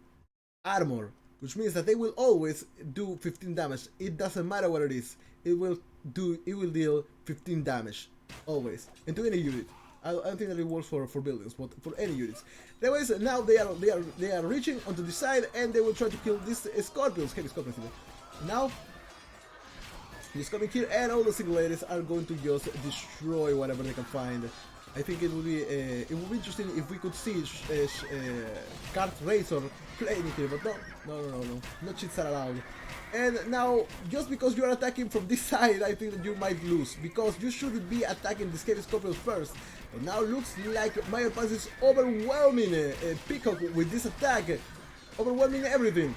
armor, which means that they will always do 15 damage. It doesn't matter what it is. It will deal 15 damage always, and to any unit. I don't think that it works for buildings, but for any units. Anyways, now they are reaching onto the side, and they will try to kill these scorpions, heavy scorpions. Now, he's coming here, and all the single ladies are going to just destroy whatever they can find. I think it would be interesting if we could see Kart Razor playing here, but no cheats are allowed. And now, just because you are attacking from this side, I think that you might lose, because you should be attacking the heavy scorpions first. But now looks like Mayor Pants is overwhelming Peacock with this attack, overwhelming everything,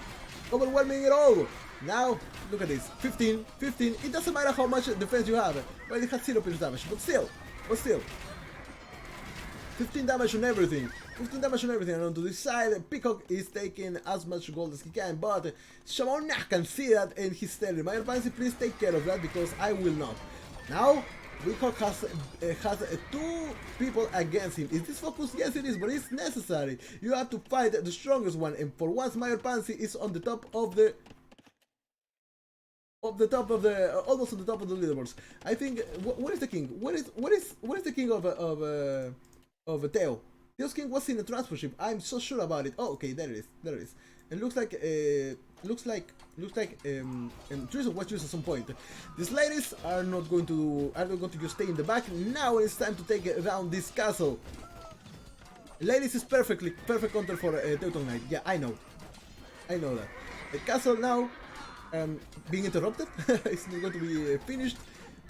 overwhelming it all. Now, look at this, 15, it doesn't matter how much defense you have, well, it has 0 pierce damage, but still, 15 damage on everything, and onto this side, Peacock is taking as much gold as he can, but Shemon-AH can see that, and he's telling Mayor Pansy, please take care of that, because I will not. Now, Peacock has 2 people against him. Is this focus? Yes, it is, but it's necessary. You have to fight the strongest one, and for once, Mayor Pansy is on the top of the almost on the top of the leaderboards. I think. What is the king? What is the king of Theo? Theo's king was in a transport ship. I'm so sure about it. Oh, okay, there it is. It looks like Tristan was used at some point. These ladies are not going to just stay in the back. Now it's time to take down this castle. Ladies is perfect counter for Teuton Knight. Yeah, I know that. The castle now being interrupted. It's not going to be finished.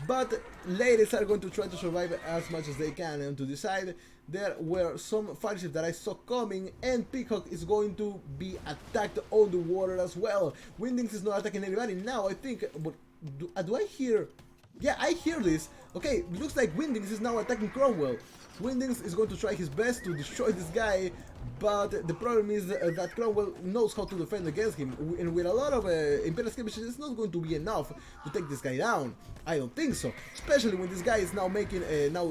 But ladies are going to try to survive as much as they can, and to decide there were some fireships that I saw coming, and Peacock is going to be attacked on the water as well. Windings is not attacking anybody now, I think, but do I hear? Yeah, I hear this. Okay, it looks like Windings is now attacking Cromwell. Windings is going to try his best to destroy this guy, but the problem is that Cromwell knows how to defend against him, and with a lot of Imperial skirmishes, it's not going to be enough to take this guy down. I don't think so, especially when this guy is now making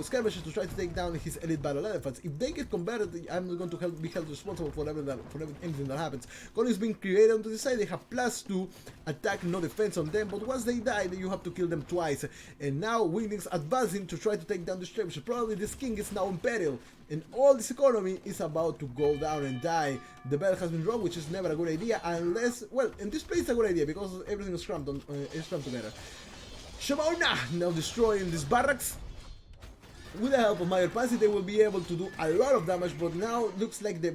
skirmishes to try to take down his elite battle elephants. If they get converted, I'm not going to be held responsible for anything that happens. Colonies being created onto the side, they have +2 attack, no defense on them, but once they die, you have to kill them twice. And now Windings advancing to try to take down the skirmishes. Probably this king is now in peril, and all this economy is about to go down and die. The bell has been wrong, which is never a good idea, unless, well, in this place it's a good idea because everything is crammed together. Shemon-AH now destroying these barracks. With the help of Mayor Pansy, they will be able to do a lot of damage, but now looks like the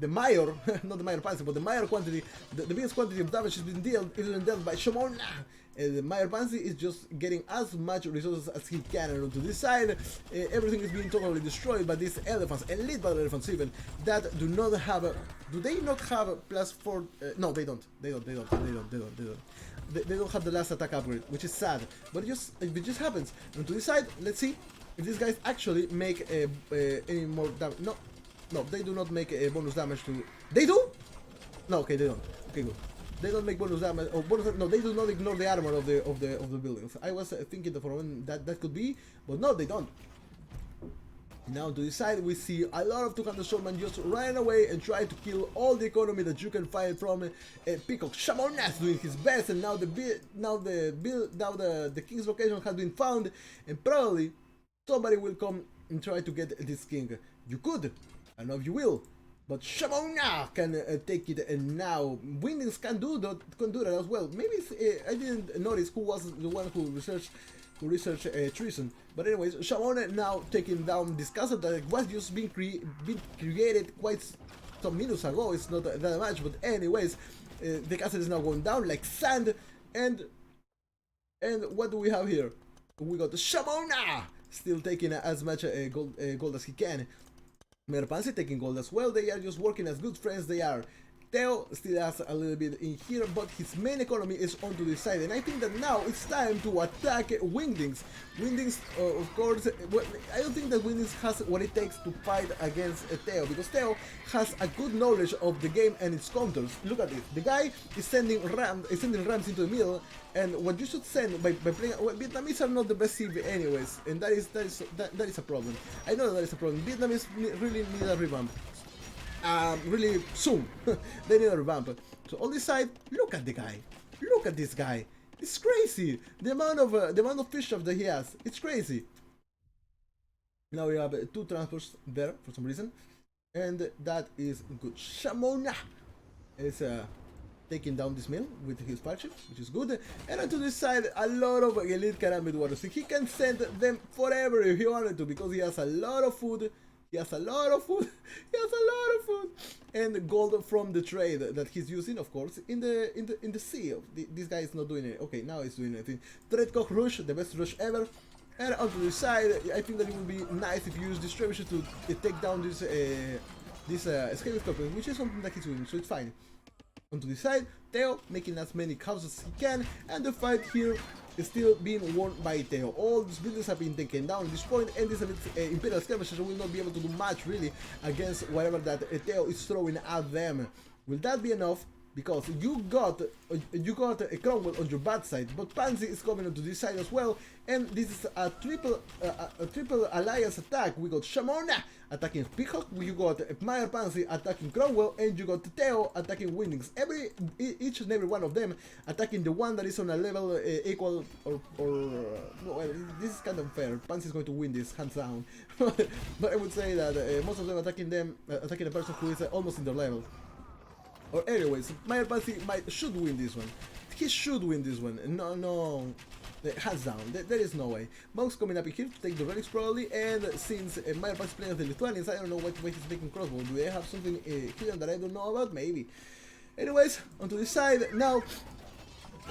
Mayor, not the Mayor Pansy, but the Mayor quantity, the biggest quantity of damage has been dealt by Shemon-AH. The Mayor Pansy is just getting as much resources as he can, and onto this side, everything is being totally destroyed by these elephants, elite battle elephants even, that do not have a, do they not have a +4, no, they don't. They don't have the last attack upgrade, which is sad, but it just happens. And to this side, let's see if these guys actually make any more damage. No, they do not make a bonus damage to. They do? No, okay, they don't. Okay, good. they don't make bonus damage or bonus. No, they do not ignore the armor of the buildings. I was thinking for a moment that could be, but no, they don't. Now to the side we see a lot of 200 swordmen just running away and trying to kill all the economy that you can find from Peacock. Shemon-AH doing his best, and now the king's location has been found, and probably somebody will come and try to get this king. You could, I don't know if you will, but Shemon-AH can take it, and now Windings can do that as well. Maybe I didn't notice who was the one who researched treason. But anyways, Shemon-AH now taking down this castle that was just being created quite some minutes ago. It's not that much, but anyways, the castle is now going down like sand. And what do we have here? We got Shemon-AH still taking as much gold as he can. Mayor-Pansy taking gold as well. They are just working as good friends they are. Theo still has a little bit in here, but his main economy is onto the side, and I think that now it's time to attack Wingdings. Wingdings, of course, well, I don't think that Wingdings has what it takes to fight against Theo, because Theo has a good knowledge of the game and its counters. Look at this. The guy is sending rams into the middle, and what you should send by playing, well, Vietnamese are not the best CV anyways, and that is a problem. I know that is a problem. Vietnamese really need a revamp. Really soon. They need a revamp. So on this side, look at the guy. Look at this guy. It's crazy. The amount of fish shops that he has. It's crazy. Now we have 2 transports there for some reason, and that is good. Shemon-AH is taking down this mill with his flagship, which is good. And onto this side, a lot of elite Karambit warriors. He can send them forever if he wanted to, because he has a lot of food. He has a lot of food. He has a lot of food, and gold from the trade that he's using, of course, in the sea. This guy is not doing it. Okay, now he's doing anything. Threadcock rush, the best rush ever. And onto the side, I think that it would be nice if you use distribution to take down this escape scorpion, which is something that he's doing, so it's fine. Onto the side, Theo making as many houses as he can, and the fight here is still being won by Theo. All these buildings have been taken down at this point, and this Imperial Skirmishers will not be able to do much really against whatever that Theo is throwing at them. Will that be enough? Because you got a Cromwell on your bad side, but Pansy is coming onto this side as well, and this is a triple alliance attack. We got Shemon-AH attacking Peacock, you got Mayor-Pansy attacking Cromwell, and you got Theo attacking Windings. Each and every one of them attacking the one that is on a level equal or well, this is kind of unfair. Pansy is going to win this hands down, but I would say that most of them attacking a person who is almost in their level. Or anyways, Mayor-Pansy should win this one. He should win this one. No, hands down. There is no way. Monk's coming up here to take the relics probably, and since Mayor-Pansy playing the Lithuanians, I don't know what way he's making crossbow. Do they have something hidden that I don't know about? Maybe. Anyways, onto this side now.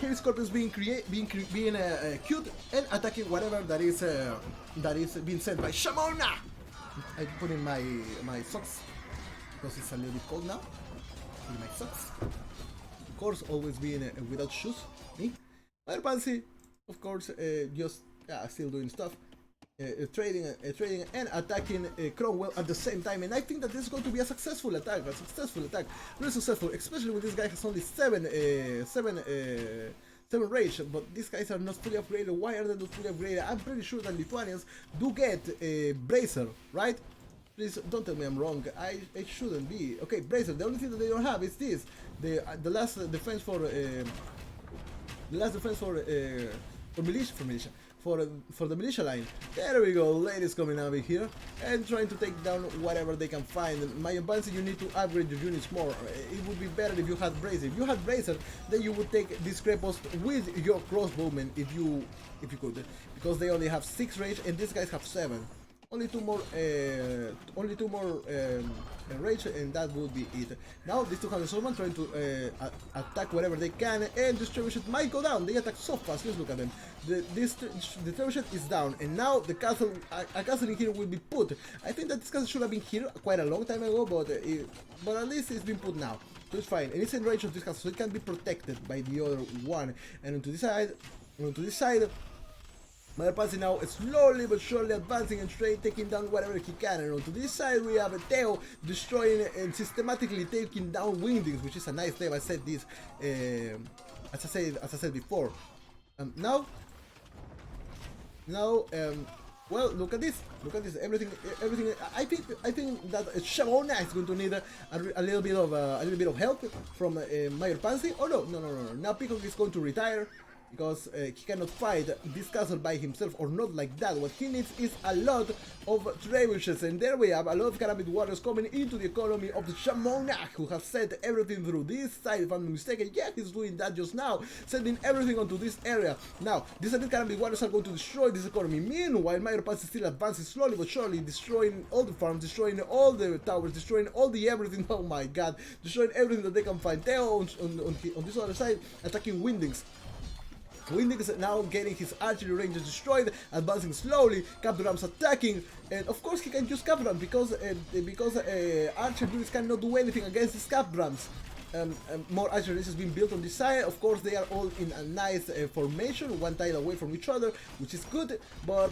Here Scorpions being cute and attacking whatever that is being sent by Shemon-AH. I put in my socks because it's a little bit cold now. My socks. Of course, always being without shoes. Me. Mayor-Pansy, of course, just still doing stuff, trading and attacking Cromwell at the same time. And I think that this is going to be a successful attack. Really successful, especially when this guy has only 7 rage. But these guys are not fully upgraded. Why are they not fully upgraded? I'm pretty sure that Lithuanians do get a bracer, right? Please don't tell me I'm wrong. I shouldn't be. Okay, bracer. The only thing that they don't have is this. The last defense for the militia line. There we go. Ladies coming over here and trying to take down whatever they can find. Mayor-Pansy, you need to upgrade your units more. It would be better if you had bracer. If you had bracer, then you would take this Crepos with your crossbowmen if you could, because they only have 6 rage and these guys have 7. Only two more rage, and that would be it. Now these 200 swordsmen trying to attack whatever they can, and this trebuchet might go down. They attack so fast. Let's look at them. The trebuchet is down, and now the castle, a castle in here will be put. I think that this castle should have been here quite a long time ago, but at least it's been put now. So it's fine, and it's in range of this castle, so it can be protected by the other one. And onto this side, Mayor Pansy now is slowly but surely advancing and straight taking down whatever he can. And on to this side we have Theo destroying and systematically taking down Wingdings, which is a nice name. I said this as I said before. Now, well, look at this. Look at this. Everything. I think that Shemon-AH is going to need a little bit of help from Mayor Pansy. Oh no. Now Peacock is going to retire because he cannot fight this castle by himself, or not like that. What he needs is a lot of trebuchets, and there we have a lot of Karambit warriors coming into the economy of the Shemon-AH, who has sent everything through this side, if I'm not mistaken. Yeah, he's doing that just now, sending everything onto this area. Now, these Karambit warriors are going to destroy this economy. Meanwhile, Mayor Pansy still advances slowly but surely, destroying all the farms, destroying all the towers, destroying all the everything. Oh my god, destroying everything that they can find. Theo on this other side, attacking Wingdings. Wingdings now getting his archery ranges destroyed, advancing slowly, Captain Rams attacking, and of course he can use Captain Rams because archer units cannot do anything against his Captain Rams. More archer races being built on this side. Of course they are all in a nice formation, one tile away from each other, which is good, but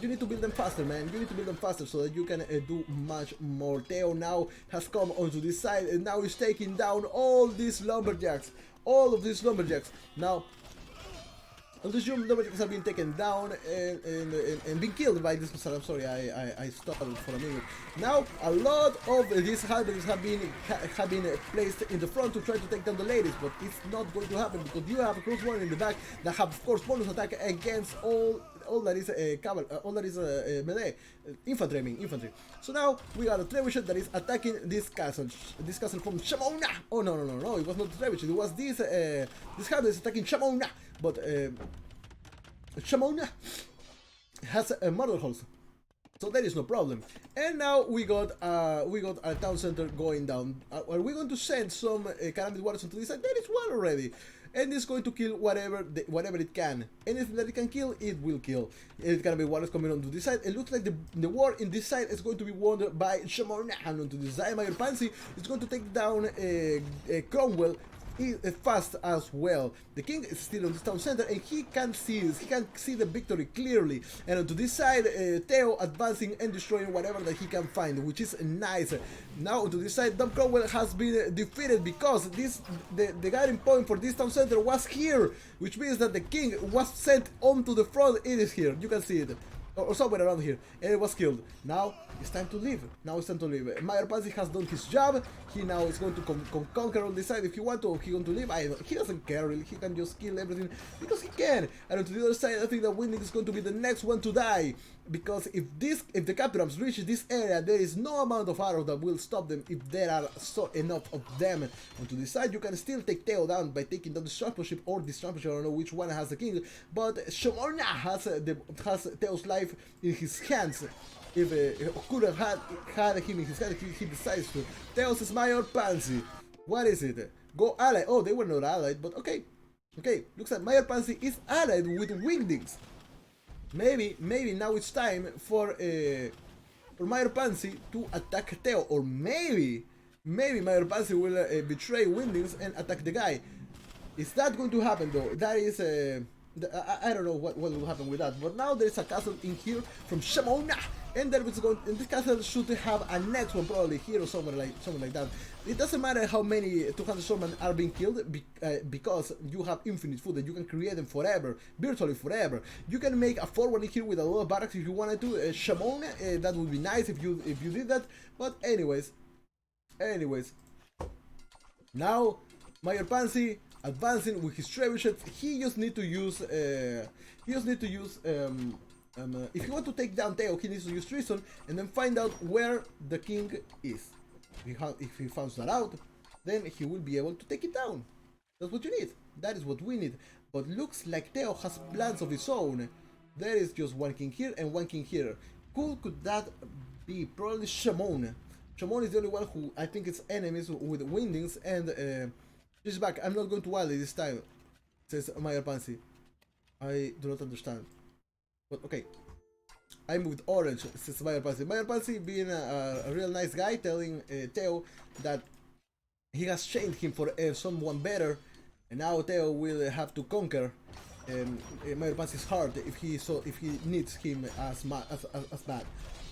you need to build them faster, man. You need to build them faster so that you can do much more. Theo now has come onto this side and now he's taking down all these lumberjacks, now. All these lumberjacks have been taken down and been killed by this. I'm sorry, I stopped for a minute. Now a lot of these halberds have been placed in the front to try to take down the ladies, but it's not going to happen because you have a crossbow in the back that have, of course, bonus attack against all that is melee infantry. So now we got a trebuchet that is attacking this castle from Shemon-AH. Oh no, it was not the trebuchet, it was this halberd is attacking Shemon-AH, but Shemon-AH has a murder holes, so there is no problem. And now we got a town center going down. Are we going to send some Karambit warriors onto this side? There is one already, and it's going to kill whatever it can. Anything that it can kill, it will kill. It's gonna be warriors coming onto this side. It looks like the war in this side is going to be won by Shemon-AH. Onto this side, Mayor Pansy is going to take down Cromwell fast as well. The king is still on this town center and he can see this. He can see the victory clearly. And onto this side, Theo advancing and destroying whatever that he can find, which is nice. Now onto this side, Dom Cromwell has been defeated because the guiding point for this town center was here, which means that the king was sent onto the front. It is here. You can see it. Or somewhere around here, and it was killed. Now it's time to leave. Mayor Pansy has done his job. He now is going to conquer on this side if he wants to. Or he going to leave. He doesn't care really. He can just kill everything because he can. And on to the other side, I think that Wingdings is going to be the next one to die, because if the Capturams reach this area, there is no amount of arrows that will stop them if there are enough of them. Onto this side, you can still take Theo down by taking down the transport ship or this transport ship. I don't know which one has the king, but Shemon-AH has Theo's life in his hands. If could have had him in his hand, he decides to. Theo says, Mayor Pansy, what is it? Go ally. Oh, they were not allied, but okay. Looks like Mayor Pansy is allied with Wingdings. Maybe now it's time for Mayor Pansy to attack Theo, or maybe Mayor Pansy will betray Wingdings and attack the guy. Is that going to happen though? That is I don't know what will happen with that. But now there is a castle in here from Shemon-AH, and this castle should have a next one probably here or something like that. It doesn't matter how many 200 swordmen are being killed because you have infinite food and you can create them forever, virtually forever. You can make a forward in here with a lot of barracks if you wanted to. Shemon, that would be nice if you did that. But anyways, now Mayor Pansy advancing with his trebuchets. He just need to use if you want to take down Theo, he needs to use treason and then find out where the king is. If he finds that out, then he will be able to take it down. That's what you need. That is what we need. But looks like Theo has plans of his own. There is just one king here and one king here. Who could that be? Probably Shemon. Shemon is the only one who I think is enemies with Wingdings, and she's back. I'm not going to ally this time, says Mayor Pansy. I do not understand. But okay. I moved orange, says Mayor Pansy. Mayor Pansy being a real nice guy, telling Theo that he has changed him for someone better, and now Theo will have to conquer Mayor Pansy's heart if he needs him as bad,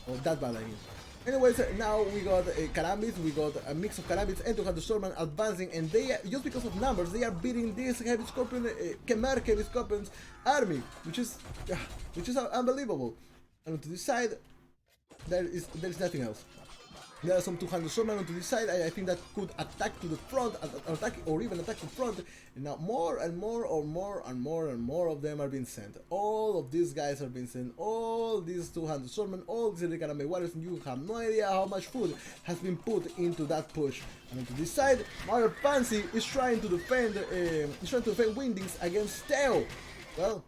or that bad I mean. Anyways, now we got Karambits, we got a mix of Karambits and 200 Stormman advancing, and they, just because of numbers, they are beating this Heavy Scorpion, Khmer Heavy Scorpion's army, which is unbelievable. And to this side, there is nothing else. There are some 200 Stormmen onto this side. I think that could attack to the front, or even attack to the front. And now more and more of them are being sent. All of these guys are being sent. All these 200 Stormmen, all these Karambit warriors, and you have no idea how much food has been put into that push. And onto this side, Mayor Pansy is trying to defend Wingdings against Teo. Well,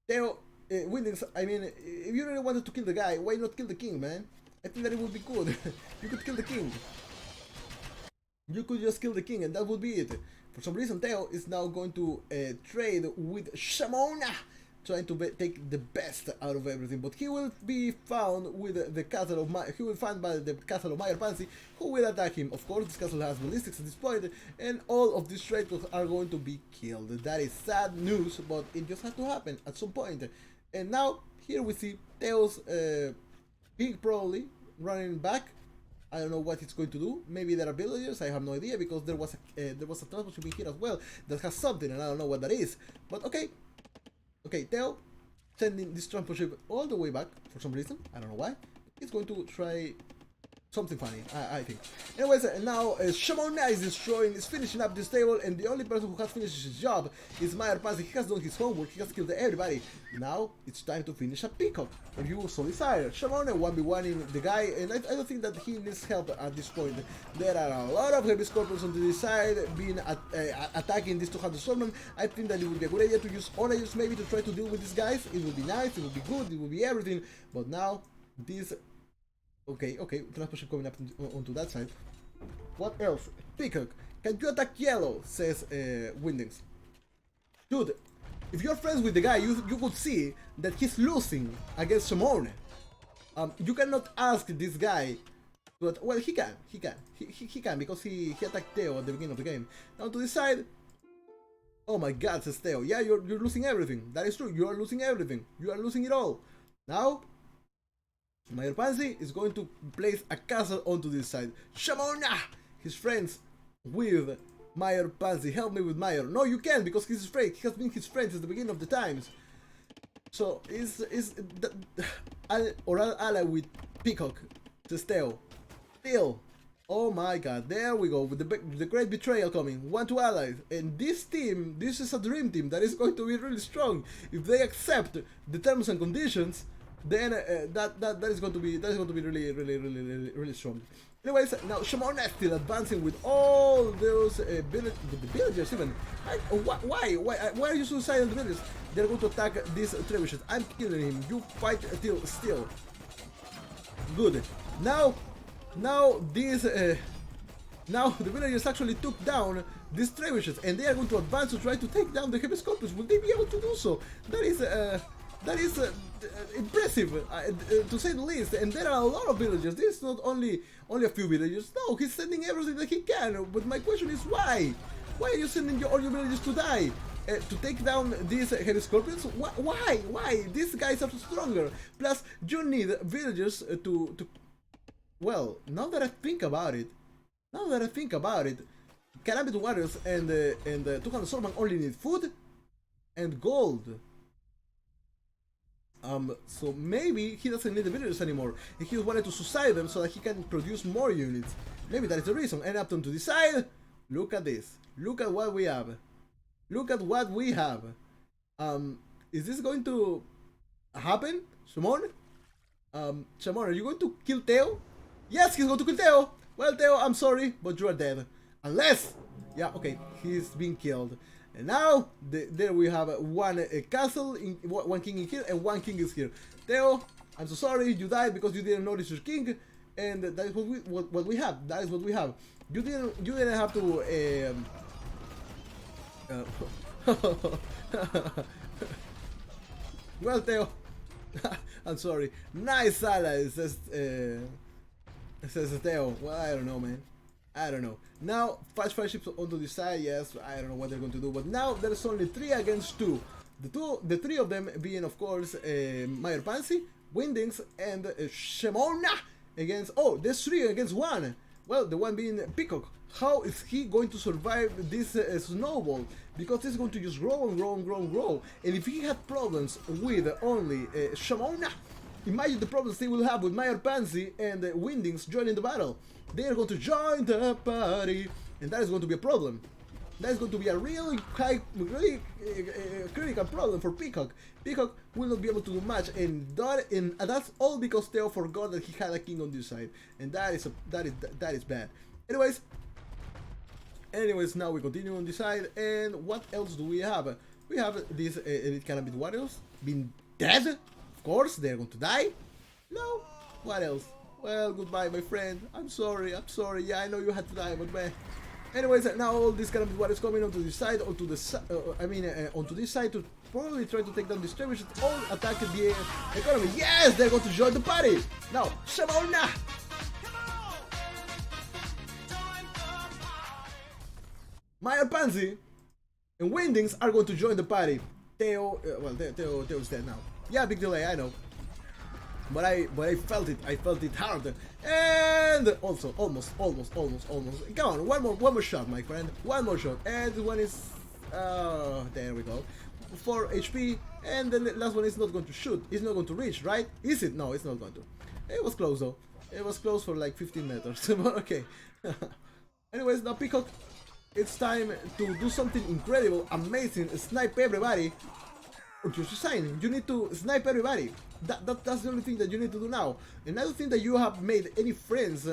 Teo, Wingdings, I mean, if you really wanted to kill the guy, why not kill the king, man? I think that it would be good. You could kill the king. You could just kill the king and that would be it. For some reason, Teo is now going to trade with Shemon-AH, trying to take the best out of everything. But he will be found with the castle of he will find by the castle of Mayor Pansy, who will attack him. Of course, this castle has ballistics at this point, and all of these traders are going to be killed. That is sad news, but it just had to happen at some point. And now here we see Teo's Pig probably running back. I don't know what it's going to do. Maybe there are villagers. I have no idea, because there was a transport ship here as well that has something, and I don't know what that is. But okay, Teo sending this transport ship all the way back for some reason. I don't know why. He's going to try something funny, I think. Anyways, now Shemon-AH is finishing up this table, and the only person who has finished his job is Mayor Pansy. He has done his homework, he has killed everybody. Now it's time to finish a peacock. And you saw desire. Shemon-AH 1v1ing the guy, and I don't think that he needs help at this point. There are a lot of heavy scorpions on this side being attacking these 200 swordsmen. I think that it would be a good idea to use Onagers maybe to try to deal with these guys. It would be nice, it would be good, it would be everything. But now this. Okay, transport ship coming up onto that side. What else? Peacock, can you attack yellow? Says Wingdings. Dude, if you're friends with the guy, you could see that he's losing against Shemon-AH. You cannot ask this guy, but well, he can because he attacked Teo at the beginning of the game. Now to this side. Oh my God, says Teo. Yeah, you're losing everything. That is true. You are losing everything. You are losing it all. Now. Mayor Pansy is going to place a castle onto this side. Shemon-AH! He's friends with Mayor Pansy. Help me with Mayor. No, you can't, because he's his friend. He has been his friend since the beginning of the times. So, ally with Peacock, says Teo. Still. Oh my God, there we go, with the great betrayal coming. 1-2 allies. And this team, this is a dream team that is going to be really strong. If they accept the terms and conditions, then that is going to be really strong. Anyways, now Shemon-AH still advancing with all those villagers even. Why are you suicidal the villagers? They're going to attack these trebuchets. I'm killing him. You fight till still. Good. Now the villagers actually took down these trebuchets, and they are going to advance to try to take down the heavy scorpions. Will they be able to do so? That is impressive, to say the least. And there are a lot of villagers. This is not only a few villagers. No, he's sending everything that he can. But my question is why? Why are you sending all your villagers to die? To take down these heavy scorpions? Why? These guys are stronger. Plus, you need villagers to. Well, now that I think about it, Karambit warriors and 200 swordsmen only need food and gold. So maybe he doesn't need the villagers anymore. He just wanted to suicide them so that he can produce more units. Maybe that is the reason. And up to decide. Look at this. Look at what we have. Is this going to happen? Shemon? Shemon, are you going to kill Teo? Yes, he's going to kill Teo. Well, Teo, I'm sorry, but you are dead. Unless, yeah, okay, he's being killed. And now, there we have one castle, one king in here, and one king is here. Teo, I'm so sorry, you died because you didn't notice your king, and that is what we have. That is what we have. You didn't have to. Well, Teo, I'm sorry. Nice ally, says Teo. Well, I don't know, man. I don't know. Now, fast ships onto the side, yes, I don't know what they're going to do, but now there's only 3 against 2. The three of them being, of course, Meyer Pansy, Windings, and Shemon-AH against. Oh, there's three against one. Well, the one being Peacock. How is he going to survive this snowball? Because it's going to just grow and grow and grow and grow. And if he had problems with only Shemon-AH, imagine the problems they will have with Meyer Pansy and Windings joining the battle. They are going to join the party, and that is going to be a problem. That is going to be a really critical problem for Peacock. Peacock will not be able to do much, and that's all because Theo forgot that he had a king on this side, and that is bad. Anyways, now we continue on this side, and what else do we have? We have these Elite Cannabis Warriors being dead. Of course, they're going to die. No, what else? Well, goodbye, my friend. I'm sorry. Yeah, I know you had to die, but man. Anyways, now all this kind of what is coming onto this side, onto this side to probably try to take down the skirmishes, all attack the economy. Yes, they're going to join the party. Now, Shemon-AH. Meyer Pansy and Windings are going to join the party. Theo is dead now. Yeah, big delay, I know. But I felt it. I felt it hard. And also, almost. Come on, one more shot, my friend. One more shot. And this one is, there we go. 4 HP. And the last one is not going to shoot. It's not going to reach, right? Is it? No, it's not going to. It was close though. It was close for like 15 meters. But okay. Anyways, now Peacock, it's time to do something incredible, amazing. Snipe everybody. Or just resign. You need to snipe everybody. That's the only thing that you need to do now. And I don't think that you have made any friends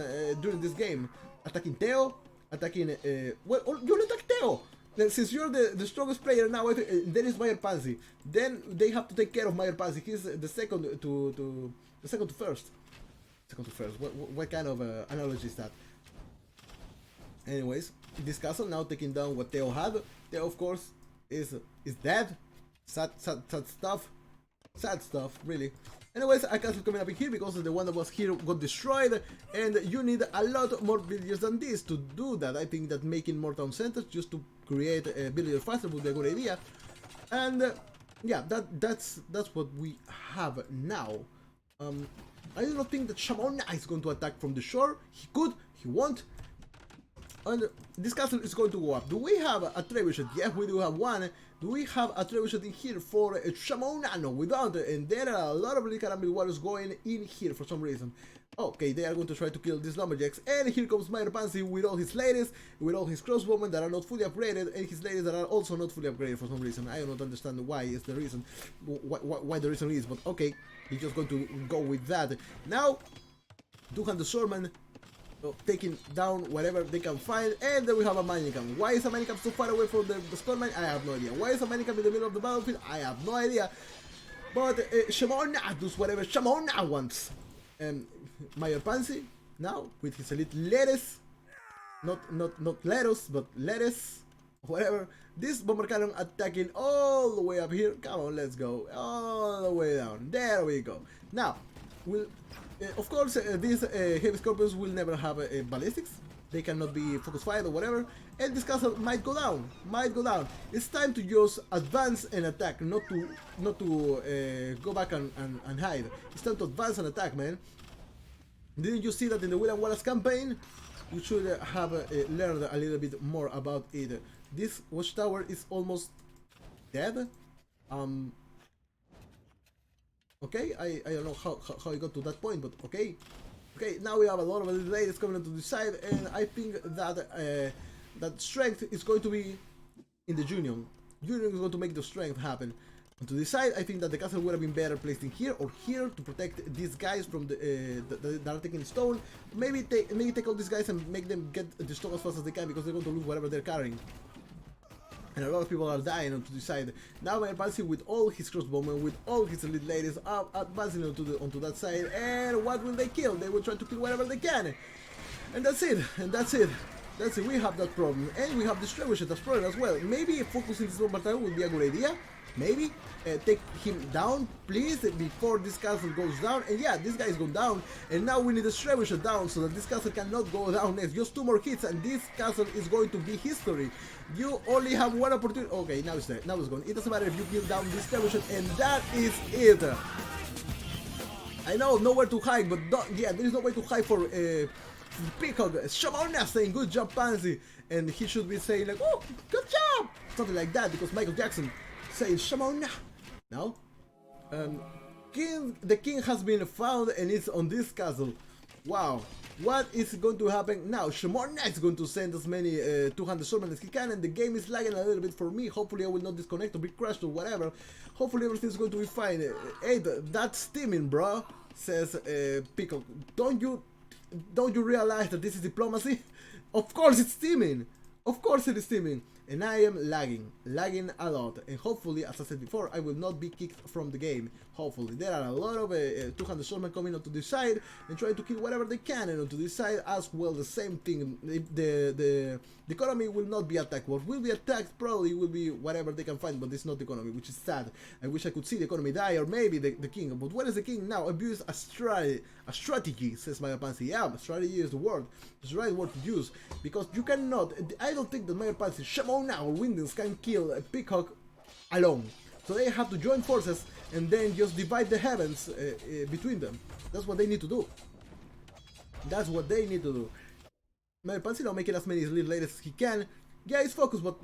during this game. Attacking Theo, attacking. Well, you attack Theo. Then, since you're the strongest player now, there is Meyer Pansy. Then they have to take care of Meyer Pansy. He's the second to first. Second to first. What kind of analogy is that? Anyways, this castle now taking down what Theo had. Theo, of course, is dead. Sad stuff. Sad stuff, really. Anyways, a castle coming up in here because the one that was here got destroyed, and you need a lot more villagers than this to do that. I think that making more town centers just to create villagers faster would be a good idea. And yeah, that's what we have now. I do not think that Shemon-AH is going to attack from the shore. He could, he won't. And this castle is going to go up. Do we have a trebuchet? Yes, we do have one. Do we have a trebuchet in here for Shemon-AH? No, we don't. And there are a lot of little caramel waters going in here for some reason. Okay, they are going to try to kill these lumberjacks. And here comes Meyer Pansy with all his ladies, with all his crossbowmen that are not fully upgraded, and his ladies that are also not fully upgraded for some reason. I do not understand why is the reason, why the reason is, but okay, he's just going to go with that. Now, 200 swordmen. Taking down whatever they can find, and then we have a mining camp. Why is a mining camp so far away from the spawn mine? I have no idea. Why is a mining camp in the middle of the battlefield? I have no idea. But Shemon-AH does whatever Shemon-AH wants. Meyer Pansy now with his elite lettuce, not lettuce, but lettuce, whatever. This bomber cannon attacking all the way up here. Come on, let's go all the way down. There we go. Now we'll. Of course, these heavy scorpions will never have ballistics. They cannot be focus fire or whatever, and this castle might go down. It's time to just advance and attack, not to go back and hide. It's time to advance and attack, man. Didn't you see that in the Will and Wallace campaign? You should have learned a little bit more about it. This watchtower is almost dead. Okay, I don't know how I got to that point, but okay. Okay, now we have a lot of ladies coming onto the side, and I think that that strength is going to be in the Union. Union is going to make the strength happen. And to the side, I think that the castle would have been better placed in here or here to protect these guys from that are taking stone. Maybe take all these guys and make them get the stone as fast as they can, because they're going to lose whatever they're carrying. And a lot of people are dying onto the side. Now we're advancing with all his crossbowmen, with all his elite ladies, advancing onto that side. And what will they kill? They will try to kill whatever they can. And that's it. We have that problem. And we have this trebuchet as problem as well. Maybe focusing this bomb battalion would be a good idea. maybe take him down, please, before this castle goes down. And yeah, this guy is going down, and now we need a Trebuchet down so that this castle cannot go down next. Just 2 more hits, and this castle is going to be history. You only have 1 opportunity. Okay, now it's there. Now it's gone. It doesn't matter if you kill down this Trebuchet, and that is it. I know nowhere to hide, but yeah, there is no way to hide for Peacock. Shemon-AH saying good job, Pansy, and he should be saying like, oh, good job, something like that, because Michael Jackson saying Shemon-AH. Now, the king has been found and it's on this castle. Wow, what is going to happen now? Shemon-AH is going to send as many 200 swordsmen as he can, and the game is lagging a little bit for me. Hopefully I will not disconnect or be crashed or whatever. Hopefully everything's going to be fine. Hey, that's steaming, bro, says Peacock. Don't you realize that this is diplomacy? Of course it's steaming. Of course it is steaming. And I am lagging a lot, and hopefully, as I said before, I will not be kicked from the game. Hopefully, there are a lot of 200 swordsmen coming onto this side and trying to kill whatever they can, and onto this side as well, the same thing. The economy will not be attacked. What will be attacked probably will be whatever they can find, but it's not the economy, which is sad. I wish I could see the economy die, or maybe the king. But what is the king now? Abuse a strategy, says Mayor Pansy. Yeah, strategy is the word. It's the right word to use, because you cannot. I don't think that Mayor Pansy, Shemon-AH or Windings can kill a Peacock alone. So they have to join forces and then just divide the heavens between them. That's what they need to do. That's what they need to do. Mayor Pansy now making as many lead ladies as he can. Yeah, he's focused, but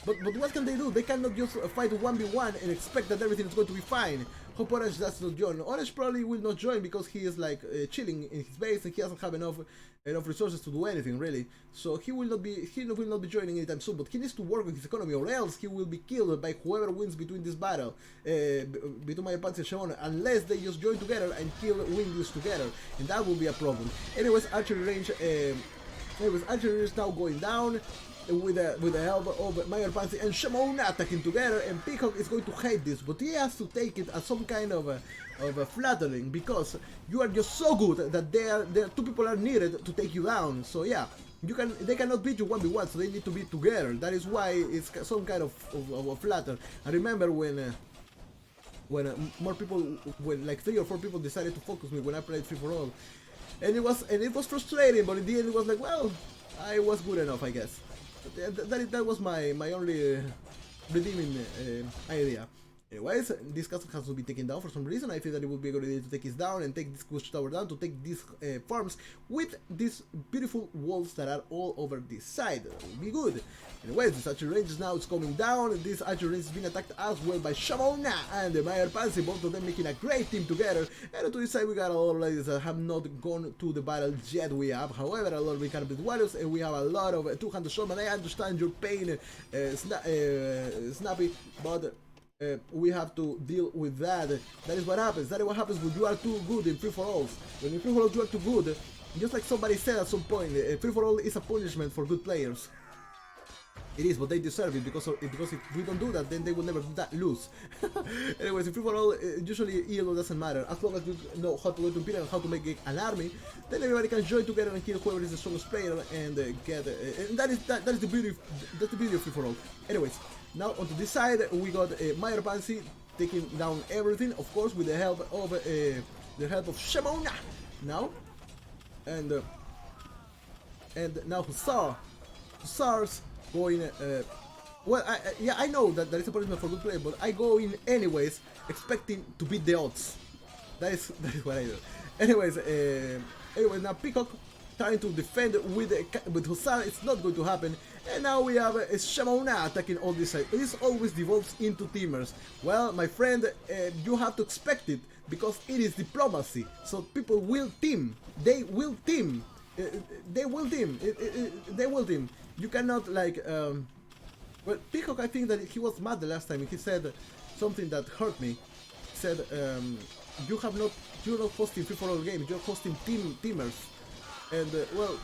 what can they do? They cannot just fight 1v1 and expect that everything is going to be fine. Hope Orange does not join. Orange probably will not join because he is like chilling in his base and he doesn't have enough resources to do anything really. So he will not be joining anytime soon. But he needs to work with his economy, or else he will be killed by whoever wins between this battle, between Mayor Pansy and Shemon, unless they just join together and kill Windus together, and that will be a problem. Anyways, archery range. Archery is now going down, with the help of Mayor Pansy and Shemon-AH attacking together, and Peacock is going to hate this, but he has to take it as some kind of a flattering, because you are just so good that there 2 people are needed to take you down. So yeah, they cannot beat you 1v1, so they need to be together. That is why it's some kind of flatter. I remember when more people, when like 3 or 4 people decided to focus me when I played free for all, and it was frustrating, but in the end it was like, well, I was good enough, I guess. That was my only redeeming idea. Anyways, this castle has to be taken down for some reason. I think that it would be a good idea to take it down and take this Kush tower down, to take these farms with these beautiful walls that are all over this side. That will be good. Anyways, this archery range now is coming down. This archery range is being attacked as well by Shemon-AH and the Mayor Pansy, both of them making a great team together. And to this side we got a lot of ladies that have not gone to the battle yet. We have, however, a lot of incarnate warriors, and we have a lot of 200 swordsmen. I understand your pain, Snappy, but we have to deal with that. That is what happens. That is what happens when you are too good in free-for-alls. When in free-for-alls you are too good, just like somebody said at some point, free-for-all is a punishment for good players. It is, but they deserve it, because if we don't do that, then they will never lose. Anyways, in free-for-all, usually ELO doesn't matter. As long as you know how to go to Imperial and how to make an army, then everybody can join together and kill whoever is the strongest player and get. And that is the beauty. That's the beauty of free-for-all. Anyways. Now onto this side we got Mayor Pansy taking down everything, of course, with the help of Shemon-AH now, and now Hussars going. Well, I know that there is a punishment for good play, but I go in anyways, expecting to beat the odds. That is what I do. Anyways, now Peacock trying to defend with Hussar. It's not going to happen. And now we have Shemon-AH attacking all this side. This always devolves into teamers. Well, my friend, you have to expect it, because it is diplomacy. So people will team. They will team. They will team. They will team. You cannot like. Well, Peacock, I think that he was mad the last time. He said something that hurt me. He said, you're not hosting free-for-all games. You're hosting teamers. And well.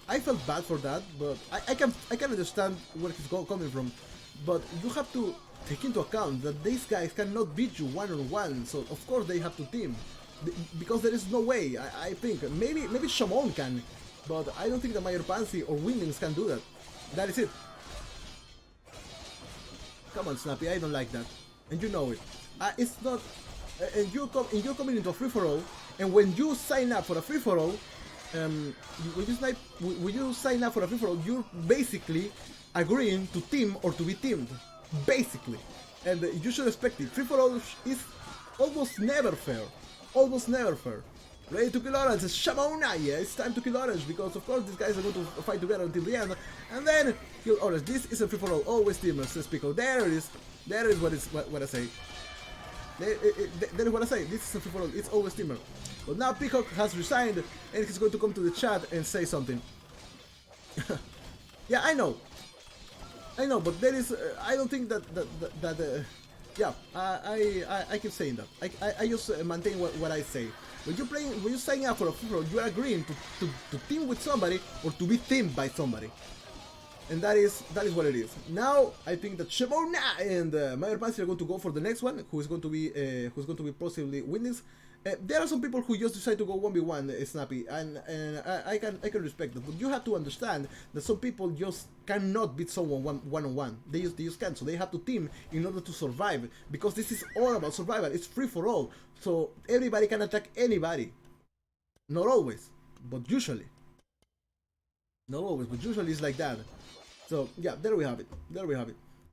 I felt bad for that, but I can understand where he's coming from. But you have to take into account that these guys cannot beat you one-on-one, so of course they have to team, because there is no way. I think maybe Shemon can, but I don't think that Mayor Pansy or Windings can do that. That is it. Come on, Snappy, I don't like that, and you know it. It's not, and you're coming into a free for all, and when you sign up for a free for all, when you sign up for a free for all, you're basically agreeing to team or to be teamed, basically, and you should expect it. Free for all is almost never fair, almost never fair. Ready to kill Orange, Shemon-AH, yeah, it's time to kill Orange, because of course these guys are going to fight together until the end, and then kill Orange. This is a free for all, always teamers, says Pico. There it is what I say. That is what I say, this is a free for all, it's always teamer. But now Peacock has resigned, and he's going to come to the chat and say something. Yeah, I know, but there is, I don't think that yeah, I keep saying that. I just maintain what I say. When you sign up for a free for all, you are agreeing to team with somebody or to be teamed by somebody, and that is what it is. Now I think that Shemon-AH and Mayor Pansy are going to go for the next one, who's going to be possibly winning. There are some people who just decide to go 1v1, Snappy, and I can respect that, but you have to understand that some people just cannot beat someone one-on-one. They just can't, so they have to team in order to survive, because this is all about survival. It's free for all, so everybody can attack anybody. Not always, but usually. Not always, but usually it's like that. So yeah, there we have it.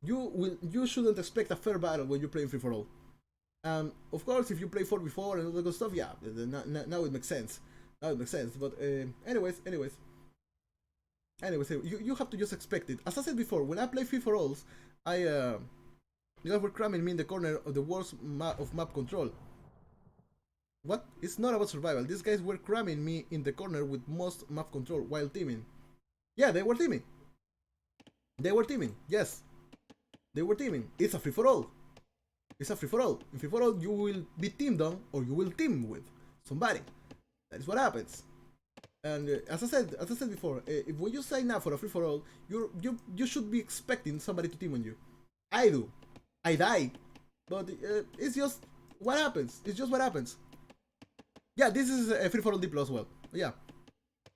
You shouldn't expect a fair battle when you're playing free for all. Of course, if you play 4v4 and all that good stuff, yeah, now it makes sense. But anyways, you have to just expect it. As I said before, when I play free for alls, you guys were cramming me in the corner of the worst of map control. What? It's not about survival. These guys were cramming me in the corner with most map control while teaming. Yeah, they were teaming. Yes, they were teaming. It's a free for all. It's a free for all. In free for all, you will be teamed on, or you will team with somebody. That is what happens. And as I said before, if when you sign up for a free for all, you should be expecting somebody to team on you. I do. I die, but it's just what happens. It's just what happens. Yeah, this is a free for all diplo as well. Yeah,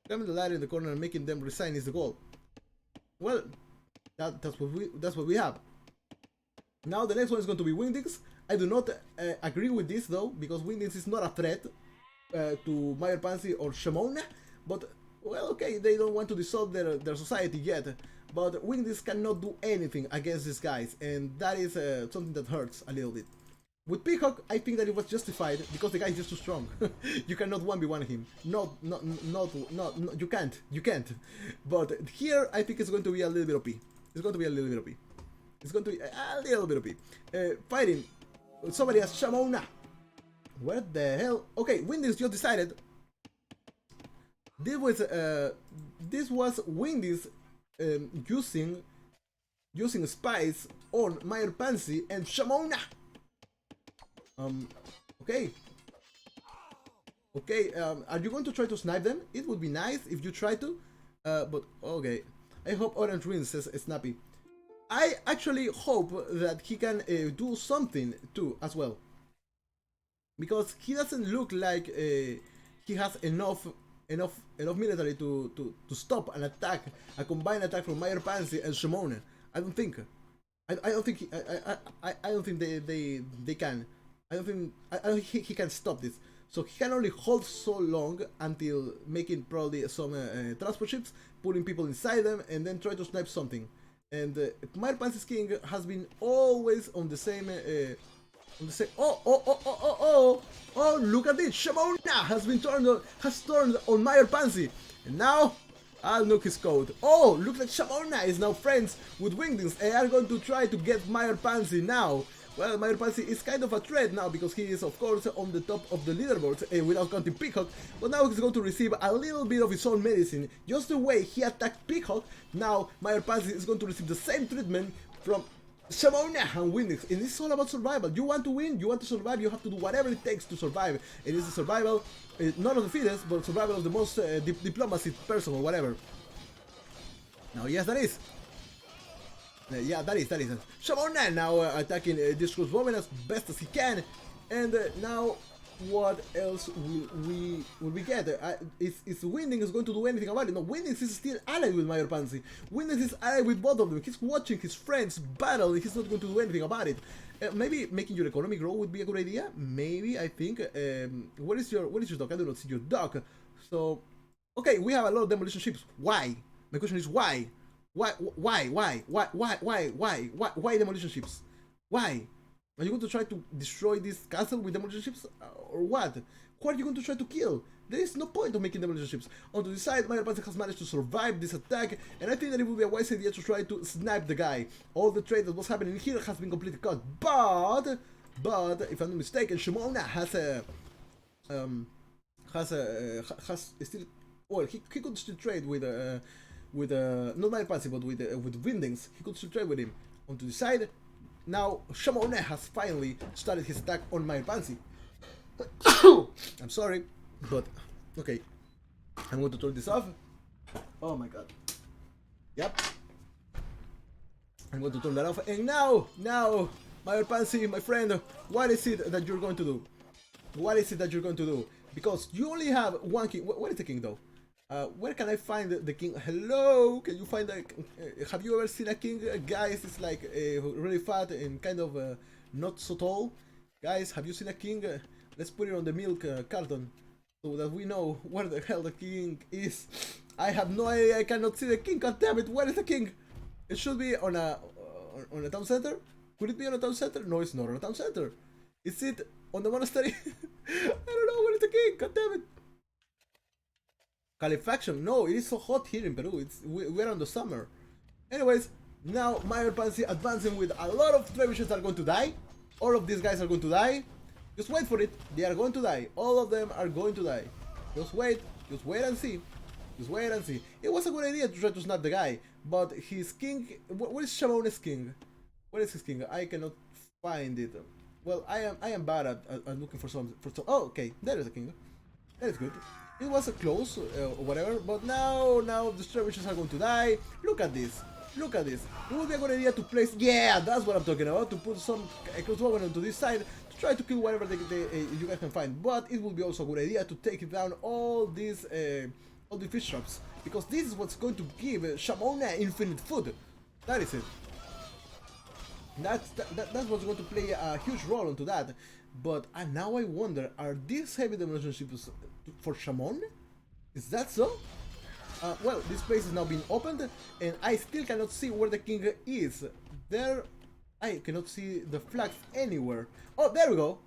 coming the ladder in the corner and making them resign is the goal. Well, that's what we have. Now the next one is going to be Wingdings. I do not agree with this though, because Wingdings is not a threat to Mayor Pansy or Shemon-AH, but well, okay, they don't want to dissolve their society yet, but Wingdings cannot do anything against these guys, and that is something that hurts a little bit. With Peacock, I think that it was justified because the guy is just too strong. You cannot 1v1 him. No, you can't. But here, I think it's going to be a little bit OP. It's going to be a little bit OP. Fighting somebody as Shemon-AH. What the hell? Okay, Wingdings just decided. This was Wingdings using spies on Mayor Pansy and Shemon-AH. Okay, are you going to try to snipe them? It would be nice if you try to, but okay. I hope Orange wins, says Snappy. I actually hope that he can do something too, as well. Because he doesn't look like he has enough military to stop an attack, a combined attack from Mayor Pansy and Shemon-AH. I don't think they can. I don't think he can stop this. So he can only hold so long until making probably some transport ships, putting people inside them, and then try to snipe something. And Mayor Pansy's king has been always on the same. Oh! Look at this! Shemon-AH has turned on Mayor Pansy, and now I'll nuke his code. Oh, looks like Shemon-AH is now friends with Wingdings and are going to try to get Mayor Pansy now. Well, Mayor Pansy is kind of a threat now because he is, of course, on the top of the leaderboard without counting Peacock, but now he's going to receive a little bit of his own medicine. Just the way he attacked Peacock, now Mayor Pansy is going to receive the same treatment from Shemon-AH and Wingdings. And it's all about survival. You want to win, you want to survive, you have to do whatever it takes to survive. It is a survival, not of the fittest, but survival of the most diplomacy person or whatever. Now, yes, that is. Yeah, that is. Shemon-AH now attacking Discourse Woman as best as he can, and now what else will we get? Is Winding is going to do anything about it? No, Winding is still allied with Mayor Pansy. Winding is allied with both of them. He's watching his friends battle. He's not going to do anything about it. Maybe making your economy grow would be a good idea. Maybe, I think. What is your dock? I do not see your dock. So, okay, we have a lot of demolition ships. Why? My question is why? Why demolition ships? Why? Are you going to try to destroy this castle with demolition ships? Or what? Who are you going to try to kill? There is no point of making demolition ships. On the side, Mayor Pansy has managed to survive this attack, and I think that it would be a wise idea to try to snipe the guy. All the trade that was happening here has been completely cut. But if I'm not mistaken, Shemon-AH has still, well, he could still trade with not Mayor Pansy, but with Windings. He could still trade with him. On the side, now Shemon-AH has finally started his attack on Mayor Pansy. I'm sorry, but okay. I'm going to turn this off. Oh my god. Yep. I'm going to turn that off. And now, Mayor Pansy, my friend, what is it that you're going to do? What is it that you're going to do? Because you only have one king. Where is the king though? Where can I find the king? Hello, can you find a? Have you ever seen a king? Guys, it's like really fat and kind of not so tall. Guys, have you seen a king? Let's put it on the milk carton so that we know where the hell the king is. I have no idea. I cannot see the king. God damn it! Where is the king? It should be on a town center. Could it be on a town center? No, it's not on a town center. Is it on the monastery? I don't know. Where is the king? God damn it! Califaction. No, it is so hot here in Peru. We're on the summer. Anyways, now Mayor Pansy advancing with a lot of trebuchets that are going to die. All of these guys are going to die. Just wait for it. They are going to die. All of them are going to die. Just wait and see. Just wait and see. It was a good idea to try to snap the guy, but his king. Where is Shemon-AH's king? Where is his king? I cannot find it. Well, I am bad at looking for some. Oh, okay. There is a king. That is good. It was a close or whatever, but now the trebuchets are going to die. Look at this. Look at this. It would be a good idea to place. Yeah, that's what I'm talking about. To put some crossbowmen onto this side. Try to kill whatever you guys can find, but it will be also a good idea to take down all these fish traps, because this is what's going to give Shemon-AH infinite food. That is it. That's what's going to play a huge role into that. But now I wonder, are these heavy demolition ships for Shemon? Is that so? Well, this place is now being opened, and I still cannot see where the king is. There. I cannot see the flags anywhere. Oh, there we go.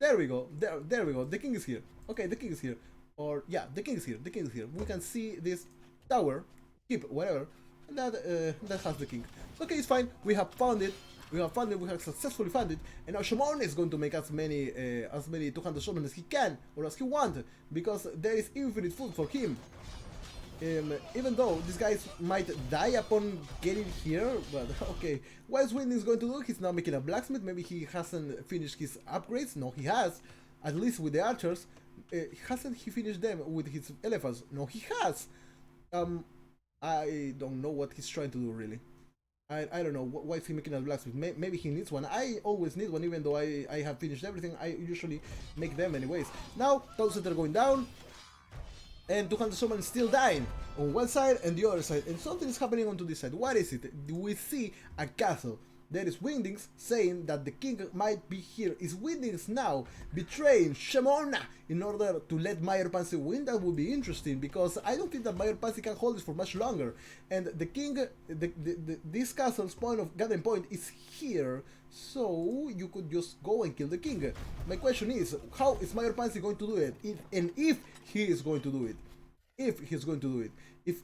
There we go. There we go. The king is here. Okay, the king is here. Or, yeah, the king is here. The king is here. We can see this tower, keep, whatever, and that has the king. Okay, it's fine. We have found it. We have successfully found it. And now Shemon is going to make as many 200 swordsmen as he can, or as he wants, because there is infinite food for him. Even though these guys might die upon getting here, but okay. What is Winding going to do? He's now making a blacksmith. Maybe he hasn't finished his upgrades. No, he has. At least with the archers. Hasn't he finished them with his elephants? No, he has. I don't know what he's trying to do really. I don't know. Why is he making a blacksmith? Maybe he needs one. I always need one, even though I have finished everything. I usually make them anyways. Now, those that are going down. And 200 swordsmen still dying on one side and the other side, and something is happening onto this side. What is it? Do we see a castle? There is Windings saying that the king might be here. Is Windings now betraying Shemon-AH in order to let Mayor Pansy win? That would be interesting, because I don't think that Mayor Pansy can hold this for much longer. And the king, this castle's point of gathering point is here, so you could just go and kill the king. My question is, how is Mayor Pansy going to do it? If he is going to do it. If he's going to do it.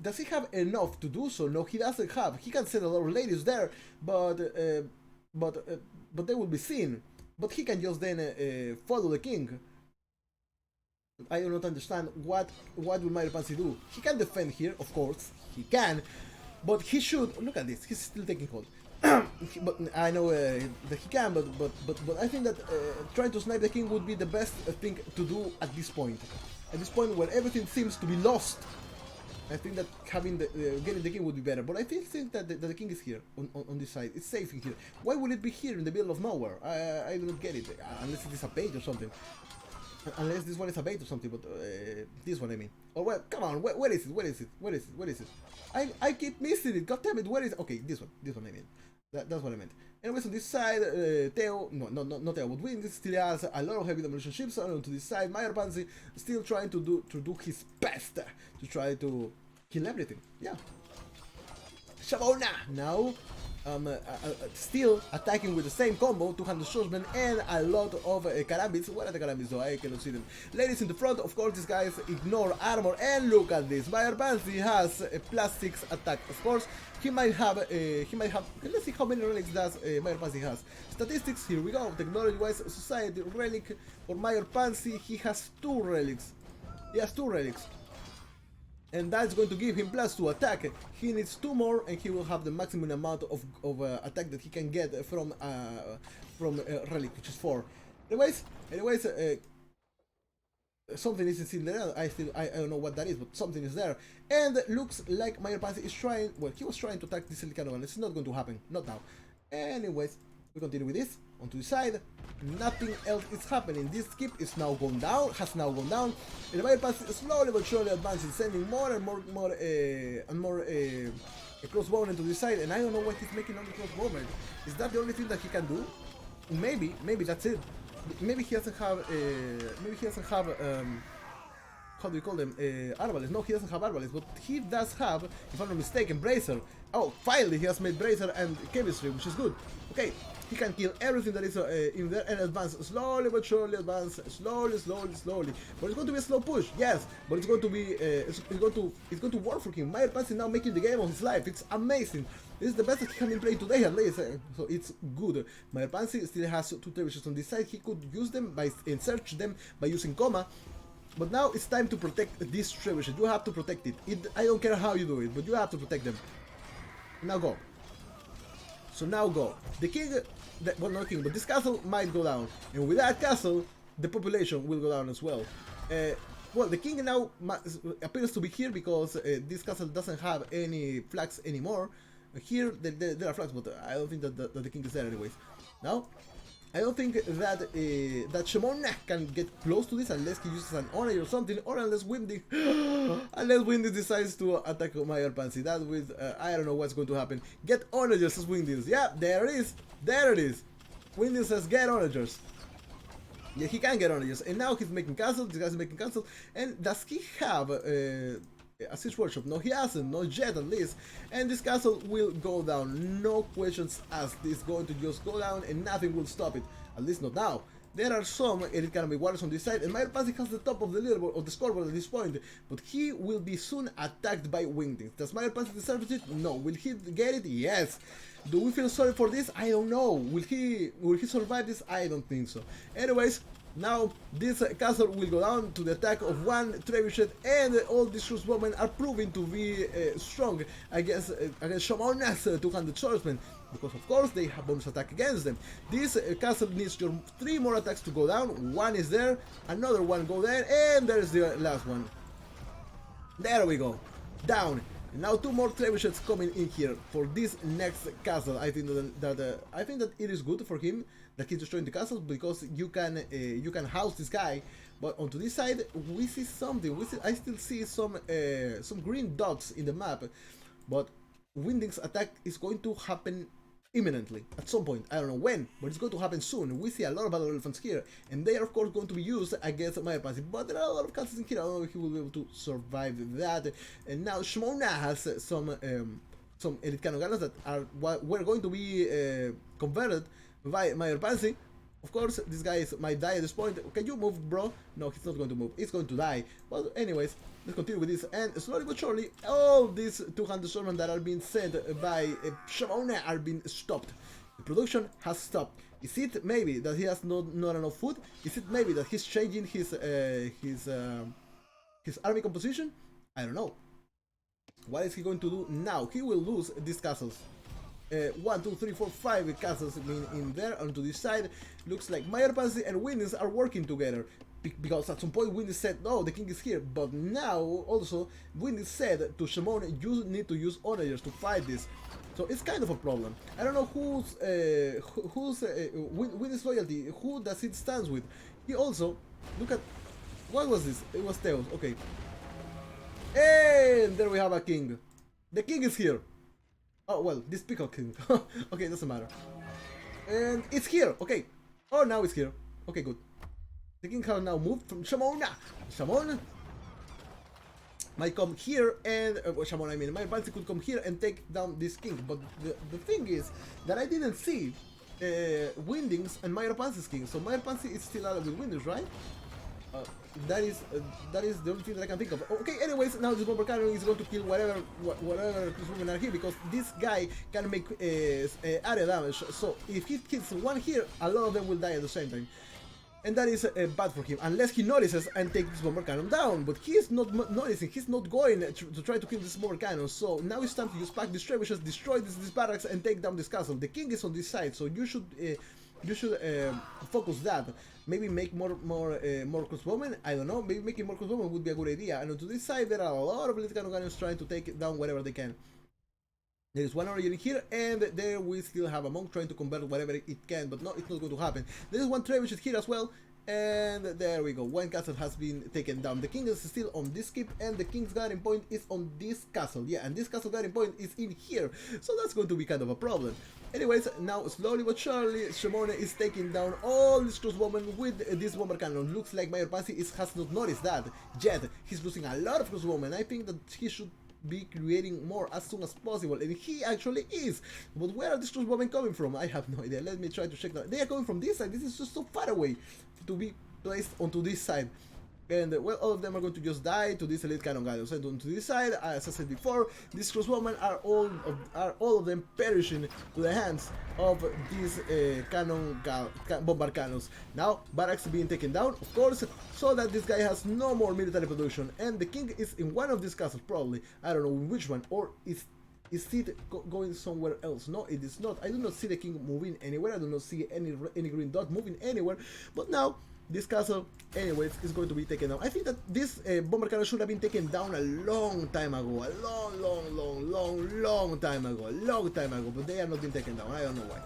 Does he have enough to do so? No, he doesn't have. He can send a lot of ladies there, but they will be seen. But he can just then follow the king. I do not understand what will Mayor Pansy do. He can defend here, of course, he can, but he should. Look at this. He's still taking hold. But I know that he can, but I think that trying to snipe the king would be the best thing to do at this point. At this point where everything seems to be lost, I think that having getting the king would be better. But I still think that the king is here on this side. It's safe in here. Why would it be here in the middle of nowhere? I do not get it, unless it is a page or something. Unless this one is a bait or something, but this one I mean. Or well, come on, where is it? Where is it? Where is it? Where is it? I keep missing it. God damn it! Where is it? Okay, this one I mean. That's what I meant. Anyways, on this side, Theo, no, not Theo, but Wind still has a lot of heavy demolition ships. And on to this side, Meyer Pansy still trying to do his best to try to kill everything. Yeah. Shemon-AH now. Still attacking with the same combo, 200 swordsmen and a lot of karambits. Where are the karambits though? I cannot see them. Ladies in the front, of course, these guys ignore armor, and look at this. Meyer Pansy has a +6 attack. Of course, he might have, let's see how many relics does Meyer Pansy has. Statistics, here we go. Technology-wise, society, relic for Meyer Pansy, he has 2 relics. He has 2 relics. And that's going to give him +2 attack. He needs 2 more, and he will have the maximum amount of attack that he can get from relic, which is 4. Anyways, something is in there. I don't know what that is, but something is there. And looks like Meyer Pansy is trying. Well, he was trying to attack this Elcano, and it's not going to happen. Not now. Anyways, we continue with this. Onto the side, nothing else is happening. This skip is now gone down, has now gone down. And the Meyer Pansy slowly but surely advancing, sending more and more crossbowmen into the side. And I don't know why he's making only crossbowmen. Is that the only thing that he can do? Maybe that's it. Maybe he doesn't have. How do you call them? Arbales. No, he doesn't have Arbales, but he does have, if I'm not mistaken, Bracer. Oh, finally he has made Bracer and Chemistry, which is good. Okay, he can kill everything that is in there and advance slowly but surely, advance slowly. But it's going to be a slow push, yes, but it's going to be it's going to work for him. Meyer Pansy now making the game of his life. It's amazing. This is the best that he can be playing today at least, so it's good. Meyer Pansy still has 2 trebuchets on this side. He could use them by and search them by using Coma. But now it's time to protect this trebuchet. You have to protect it. I don't care how you do it, but you have to protect them. Now go. So now go. The king, well, not king, but this castle might go down. And with that castle, the population will go down as well. Well, the king now appears to be here because this castle doesn't have any flags anymore. Here, there are flags, but I don't think that the king is there anyways. Now, I don't think that that Shemon-AH can get close to this unless he uses an honor or something, or unless Windy decides to attack Meyer Pansy. That with I don't know what's going to happen. Get onagers, says Windy. Yeah, there it is. Windy says get onagers. Yeah, he can get onagers, and now he's making castles. This guy's making castles, and does he have a siege workshop? No, he hasn't, not yet at least. And this castle will go down, no questions asked. It's going to just go down and nothing will stop it, at least not now. There are some elite canopy warriors on this side, and Meyer Pansy has the top of the leaderboard, of the scoreboard at this point, but he will be soon attacked by wingdings. Does Meyer Pansy deserve it? No. Will he get it? Yes. Do we feel sorry for this? I don't know. Will he survive this? I don't think so. Anyways, now this castle will go down to the attack of 1 trebuchet, and all these crossbowmen are proving to be strong against Shemon-AH's 200 swordsmen, because of course they have bonus attack against them. This castle needs your 3 more attacks to go down. 1 is there, another 1 go there, and there's the last one. There we go, down. Now 2 more trebuchets coming in here for this next castle. I think that it is good for him that he's destroying the castle, because you can house this guy. But onto this side we see something. I still see some green dots in the map, but Winding's attack is going to happen imminently at some point. I don't know when, but it's going to happen soon. We see a lot of battle elephants here, and they are of course going to be used against Meyer Pansy. But there are a lot of castles in here. I don't know if he will be able to survive that. And now Shemon-AH has some elite cannon gunners that were going to be converted by Meyer Pansy. Of course, these guys might die at this point. Can you move, bro? No, he's not going to move. He's going to die. Well, anyways, let's continue with this. And slowly but surely, all these 200 swordsmen that are being sent by Shemon-AH are being stopped. The production has stopped. Is it maybe that he has not enough food? Is it maybe that he's changing his army composition? I don't know. What is he going to do now? He will lose these castles. 1, 2, 3, 4, 5 castles in there. Onto this side, looks like Meyer Pansy and Windings are working together, because at some point Windings said, "No, the king is here." But now also Windings said to Shemon, "You need to use onagers to fight this." So it's kind of a problem. I don't know with his loyalty, who does it stands with. He also, look at, what was this? It was Theos, okay. And there we have a king. The king is here. Oh, well, this pickle king. Okay, doesn't matter. And it's here, okay. Oh, now it's here. Okay, good. The king has now moved from Shemon-AH. Shemon might come here and Shemon, I mean, my Pansy could come here and take down this king. But the thing is that I didn't see Windings and Mayor Pansy's king. So Mayor Pansy is still out with Windings, right? That is the only thing that I can think of. Okay, anyways, now this bomber cannon is going to kill whatever women are here, because this guy can make area damage. So if he hits one here, a lot of them will die at the same time. And that is bad for him, unless he notices and takes this bomber cannon down. But he is not noticing, he's not going to try to kill this bomber cannon. So now it's time to use pack these trebuchets, destroy this barracks, and take down this castle. The king is on this side, so you should focus that. Maybe make more crossbowmen. I don't know. Maybe making more crossbowmen would be a good idea. And to this side, there are a lot of little cannons trying to take down whatever they can. There is one origin here, and there we still have a monk trying to convert whatever it can, but no, it's not going to happen. There is one trebuchet here as well, and there we go. One castle has been taken down. The king is still on this keep, and the king's guarding point is on this castle. Yeah, and this castle guarding point is in here, so that's going to be kind of a problem. Anyways, now slowly but surely, Shemon-AH is taking down all these crossbowmen with this bomber cannon. Looks like Mayor Pansy has not noticed that yet. He's losing a lot of crossbowmen. I think that he should be creating more as soon as possible, and he actually is. But where are these crossbowmen coming from? I have no idea. Let me try to check that. They are coming from this side. This is just so far away to be placed onto this side. And well, all of them are going to just die to this elite cannon guy. So onto this side, as I said before, these crossbowmen are all of them perishing to the hands of these bomber cannons. Now barracks being taken down, of course, so that this guy has no more military production. And the king is in one of these castles, probably. I don't know which one, or is it going somewhere else? No, it is not. I do not see the king moving anywhere. I do not see any green dot moving anywhere. But now this castle, anyways, is going to be taken down. I think that this bomber cannon should have been taken down a long time ago. A long time ago. But they are not being taken down. I don't know why.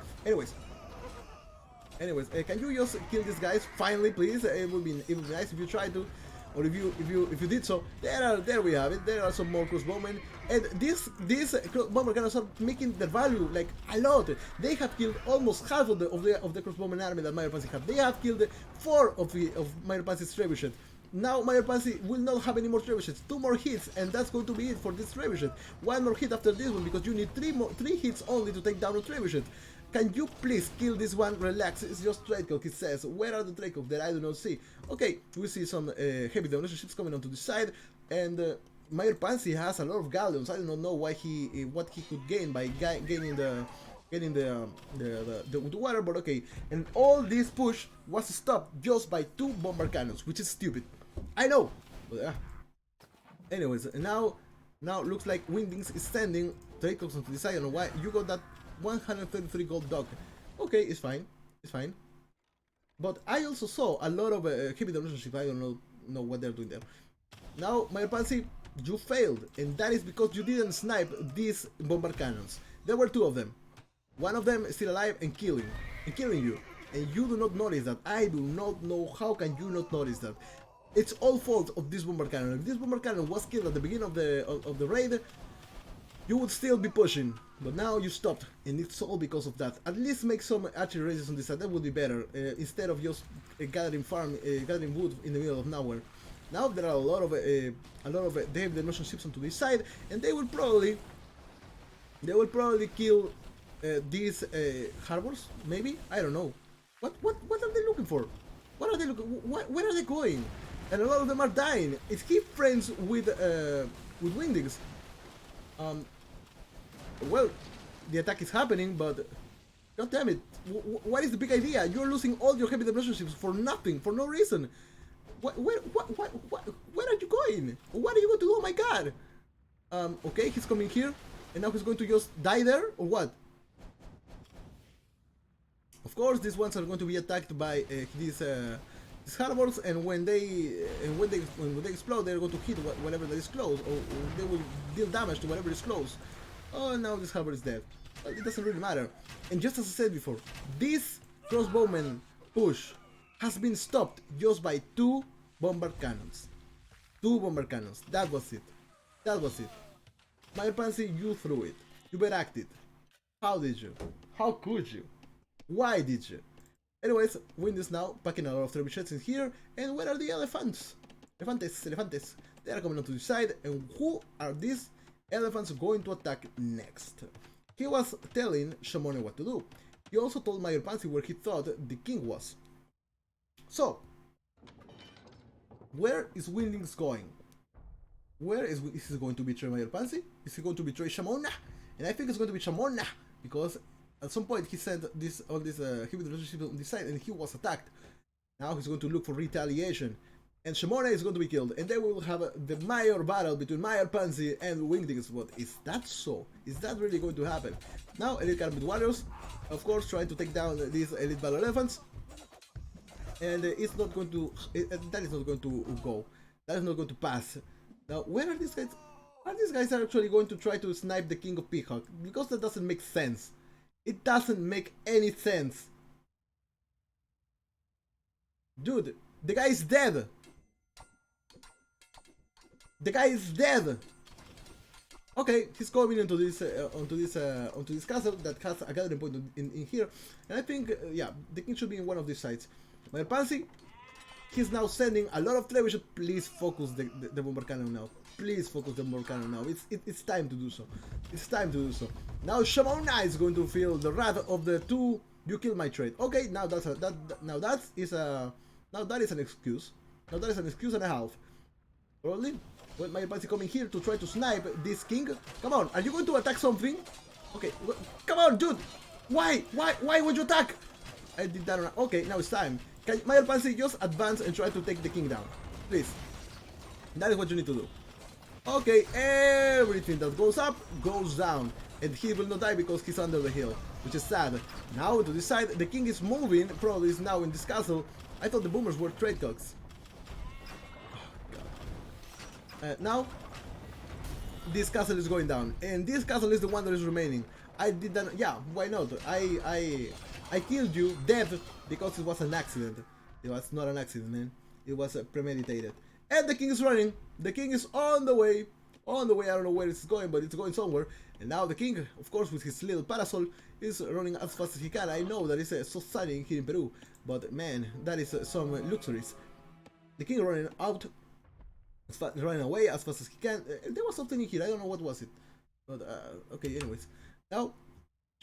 Anyways, can you just kill these guys finally, please? It would be nice if you try to, or if you did so. There we have it. There are some more crossbowmen, and these bomber cannons are making their value like a lot. They have killed almost half of the crossbowmen army that Mayor Pansy had. They have killed 4 of Mayor Pansy's trebuchet. Now Mayor Pansy will not have any more trebuchets. 2 more hits, and that's going to be it for this trebuchet. 1 more hit after this one, because you need 3 hits only to take down a trebuchet. Can you please kill this one? Relax, it's just trade cloak, he says. Where are the trade cloaks that I do not see? Okay, we see some heavy demolition ships coming onto the side, and Mayor Pansy has a lot of galleons. I do not know why what he could gain by gaining the water, but okay. And all this push was stopped just by 2 bomber cannons, which is stupid. I know, but anyways, now looks like Windings is sending trade cloaks onto the side. I don't know why. You got that 133 gold dog. Okay, it's fine. But I also saw a lot of heavy demolition ships. I don't know what they're doing there. Now, Mayor Pansy, you failed, and that is because you didn't snipe these bomber cannons. There were 2 of them. One of them is still alive and killing you, and you do not notice that. I do not know how can you not notice that. It's all fault of this bomber cannon. If this bomber cannon was killed at the beginning of the raid, you would still be pushing, but now you stopped, and it's all because of that. At least make some archery races on this side. That would be better, instead of just gathering wood in the middle of nowhere. Now there are a lot of they have the motion ships onto this side, and they will probably kill these harbors. Maybe, I don't know. What are they looking for? What are they looking? Where are they going? And a lot of them are dying. Is he friends with Windings? Well, the attack is happening, but god damn it! What is the big idea? You're losing all your heavy demolition ships for nothing, for no reason. Where are you going? What are you going to do? Oh my god! Okay, he's coming here, and now he's going to just die there, or what? Of course, these ones are going to be attacked by these harbors, and when they explode, they're going to hit whatever that is close, or they will deal damage to whatever is close. Oh, now this harbor is dead. Well, it doesn't really matter. And just as I said before, this crossbowman push has been stopped just by 2 bombard cannons. 2 bombard cannons. That was it. That was it. My Pansy, you threw it. You acted. How did you? How could you? Why did you? Anyways, win this now, packing a lot of trebuchets in here, and where are the elephants? Elefantes. They are coming onto the side, and who are these elephants going to attack next? He was telling Shemon-AH what to do. He also told Mayor Pansy where he thought the king was. So, where is Windings going? Where is he going to betray Mayor Pansy? Is he going to betray Shemon-AH? And I think it's going to be Shemon-AH, because at some point he sent all this heavy relationship on this side and he was attacked. Now he's going to look for retaliation. And Shemon-AH is going to be killed. And then we will have the Mayor battle between Mayor Pansy and Wingdings. But is that so? Is that really going to happen? Now Elite Cabinet Warriors, of course, trying to take down these Elite Battle Elephants. And it's not going to... that is not going to go. That is not going to pass. Now, where are these guys? Are these guys actually going to try to snipe the King of Peacock? Because that doesn't make sense. It doesn't make any sense. Dude, the guy is dead. The guy is dead. Okay, he's coming into this castle that has a gathering point in here, and I think yeah, the king should be in one of these sides. My Pansy, he's now sending a lot of trebuchet. Please focus the bomber cannon now. Please focus the bomber cannon now. It's time to do so. It's time to do so. Now Shemon-AH is going to feel the wrath of the 2. You killed my trade. Okay, now that is an excuse. Now that is an excuse and a half. Probably. Well, my Pansy coming here to try to snipe this king. Come on, are you going to attack something? Okay, come on, dude. Why would you attack? I did that. Okay, now it's time. Can my Pansy just advance and try to take the king down, please? That is what you need to do. Okay, everything that goes up goes down, and he will not die because he's under the hill, which is sad. Now to this side, the king is moving. Probably is now in this castle. I thought the boomers were trade cocks. Now, this castle is going down, and this castle is the one that is remaining. I did that. Yeah, why not? I killed you dead because it was an accident. It was not an accident, man. It was premeditated. And the king is running. The king is on the way. On the way. I don't know where it's going, but it's going somewhere. And now the king, of course, with his little parasol, is running as fast as he can. I know that it's so sunny here in Peru, but man, that is some luxuries. The king running out. Running away as fast as he can. There was something in here, I don't know what was it. But, okay, anyways. Now,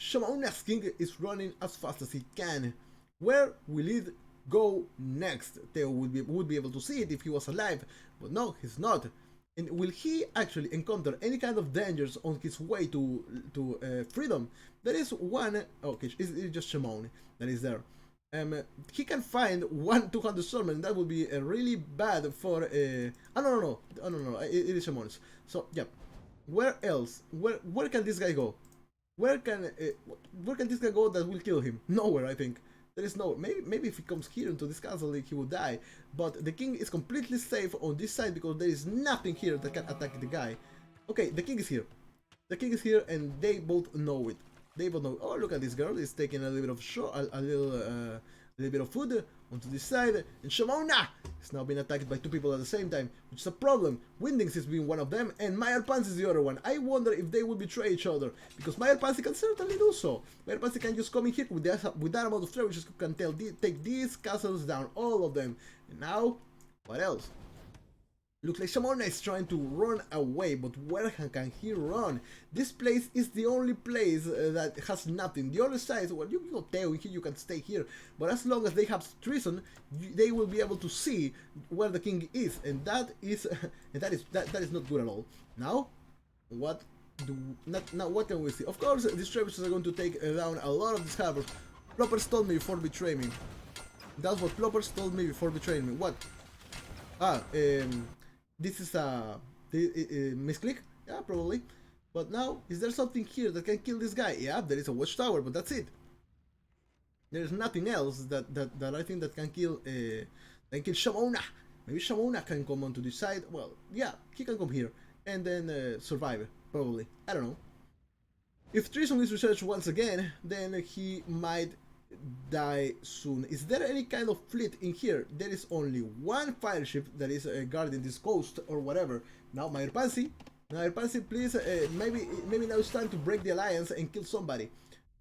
Shemon-AH's king is running as fast as he can. Where will it go next? Theo would be able to see it if he was alive. But no, he's not. And will he actually encounter any kind of dangers on his way to freedom? There is one... Okay, it's just Shemon that is there. He can find 1-200 swordmen, and that would be really bad for oh no, it is Shemon. So yeah, where else? Where can this guy go? Where can this guy go that will kill him? Nowhere, I think. There is no. Maybe if he comes here into this castle, he will die. But the king is completely safe on this side because there is nothing here that can attack the guy. Okay, the king is here. The king is here, and they both know it. They both know. Oh, look at this girl! Is taking a little bit of a little bit of food onto this side, and Shemon-AH is now being attacked by 2 people at the same time, which is a problem. Windings is being one of them, and Mayor Pansy is the other one. I wonder if they will betray each other, because Mayor Pansy can certainly do so. Mayor Pansy can just come in here with that amount of trade, which can take these castles down, all of them. And now, what else? Looks like Shemon-AH is trying to run away, but where can he run? This place is the only place that has nothing. The other side, well, you can tell here, you can stay here, but as long as they have treason, they will be able to see where the king is, and that is not good at all. Now, what can we see? Of course, these trebuchets are going to take down a lot of these harbors. Ploppers told me before betraying me. That's what Ploppers told me before betraying me. What? This is a misclick? Yeah, probably. But now, is there something here that can kill this guy? Yeah, there is a watchtower, but that's it. There is nothing else that I think that can kill Shemon-AH. Maybe Shemon-AH can come onto this side. Well, yeah, he can come here and then survive, probably. I don't know. If treason is researched once again, then he might die soon. Is there any kind of fleet in here? There is only one fire ship that is guarding this coast or whatever. Now, Mayor Pansy, please, maybe now it's time to break the alliance and kill somebody.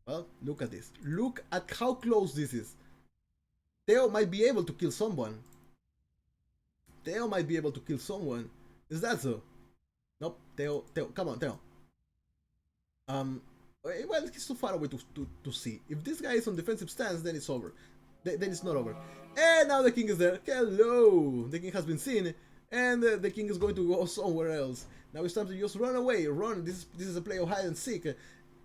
Well, look at this. Look at how close this is. Theo might be able to kill someone. Theo might be able to kill someone. Is that so? Nope. Theo, come on, Theo. Well, he's too far away to see. If this guy is on defensive stance, then it's over. Then it's not over. And now the king is there. Hello! The king has been seen, and the king is going to go somewhere else. Now it's time to just run away. Run. This is a play of hide and seek.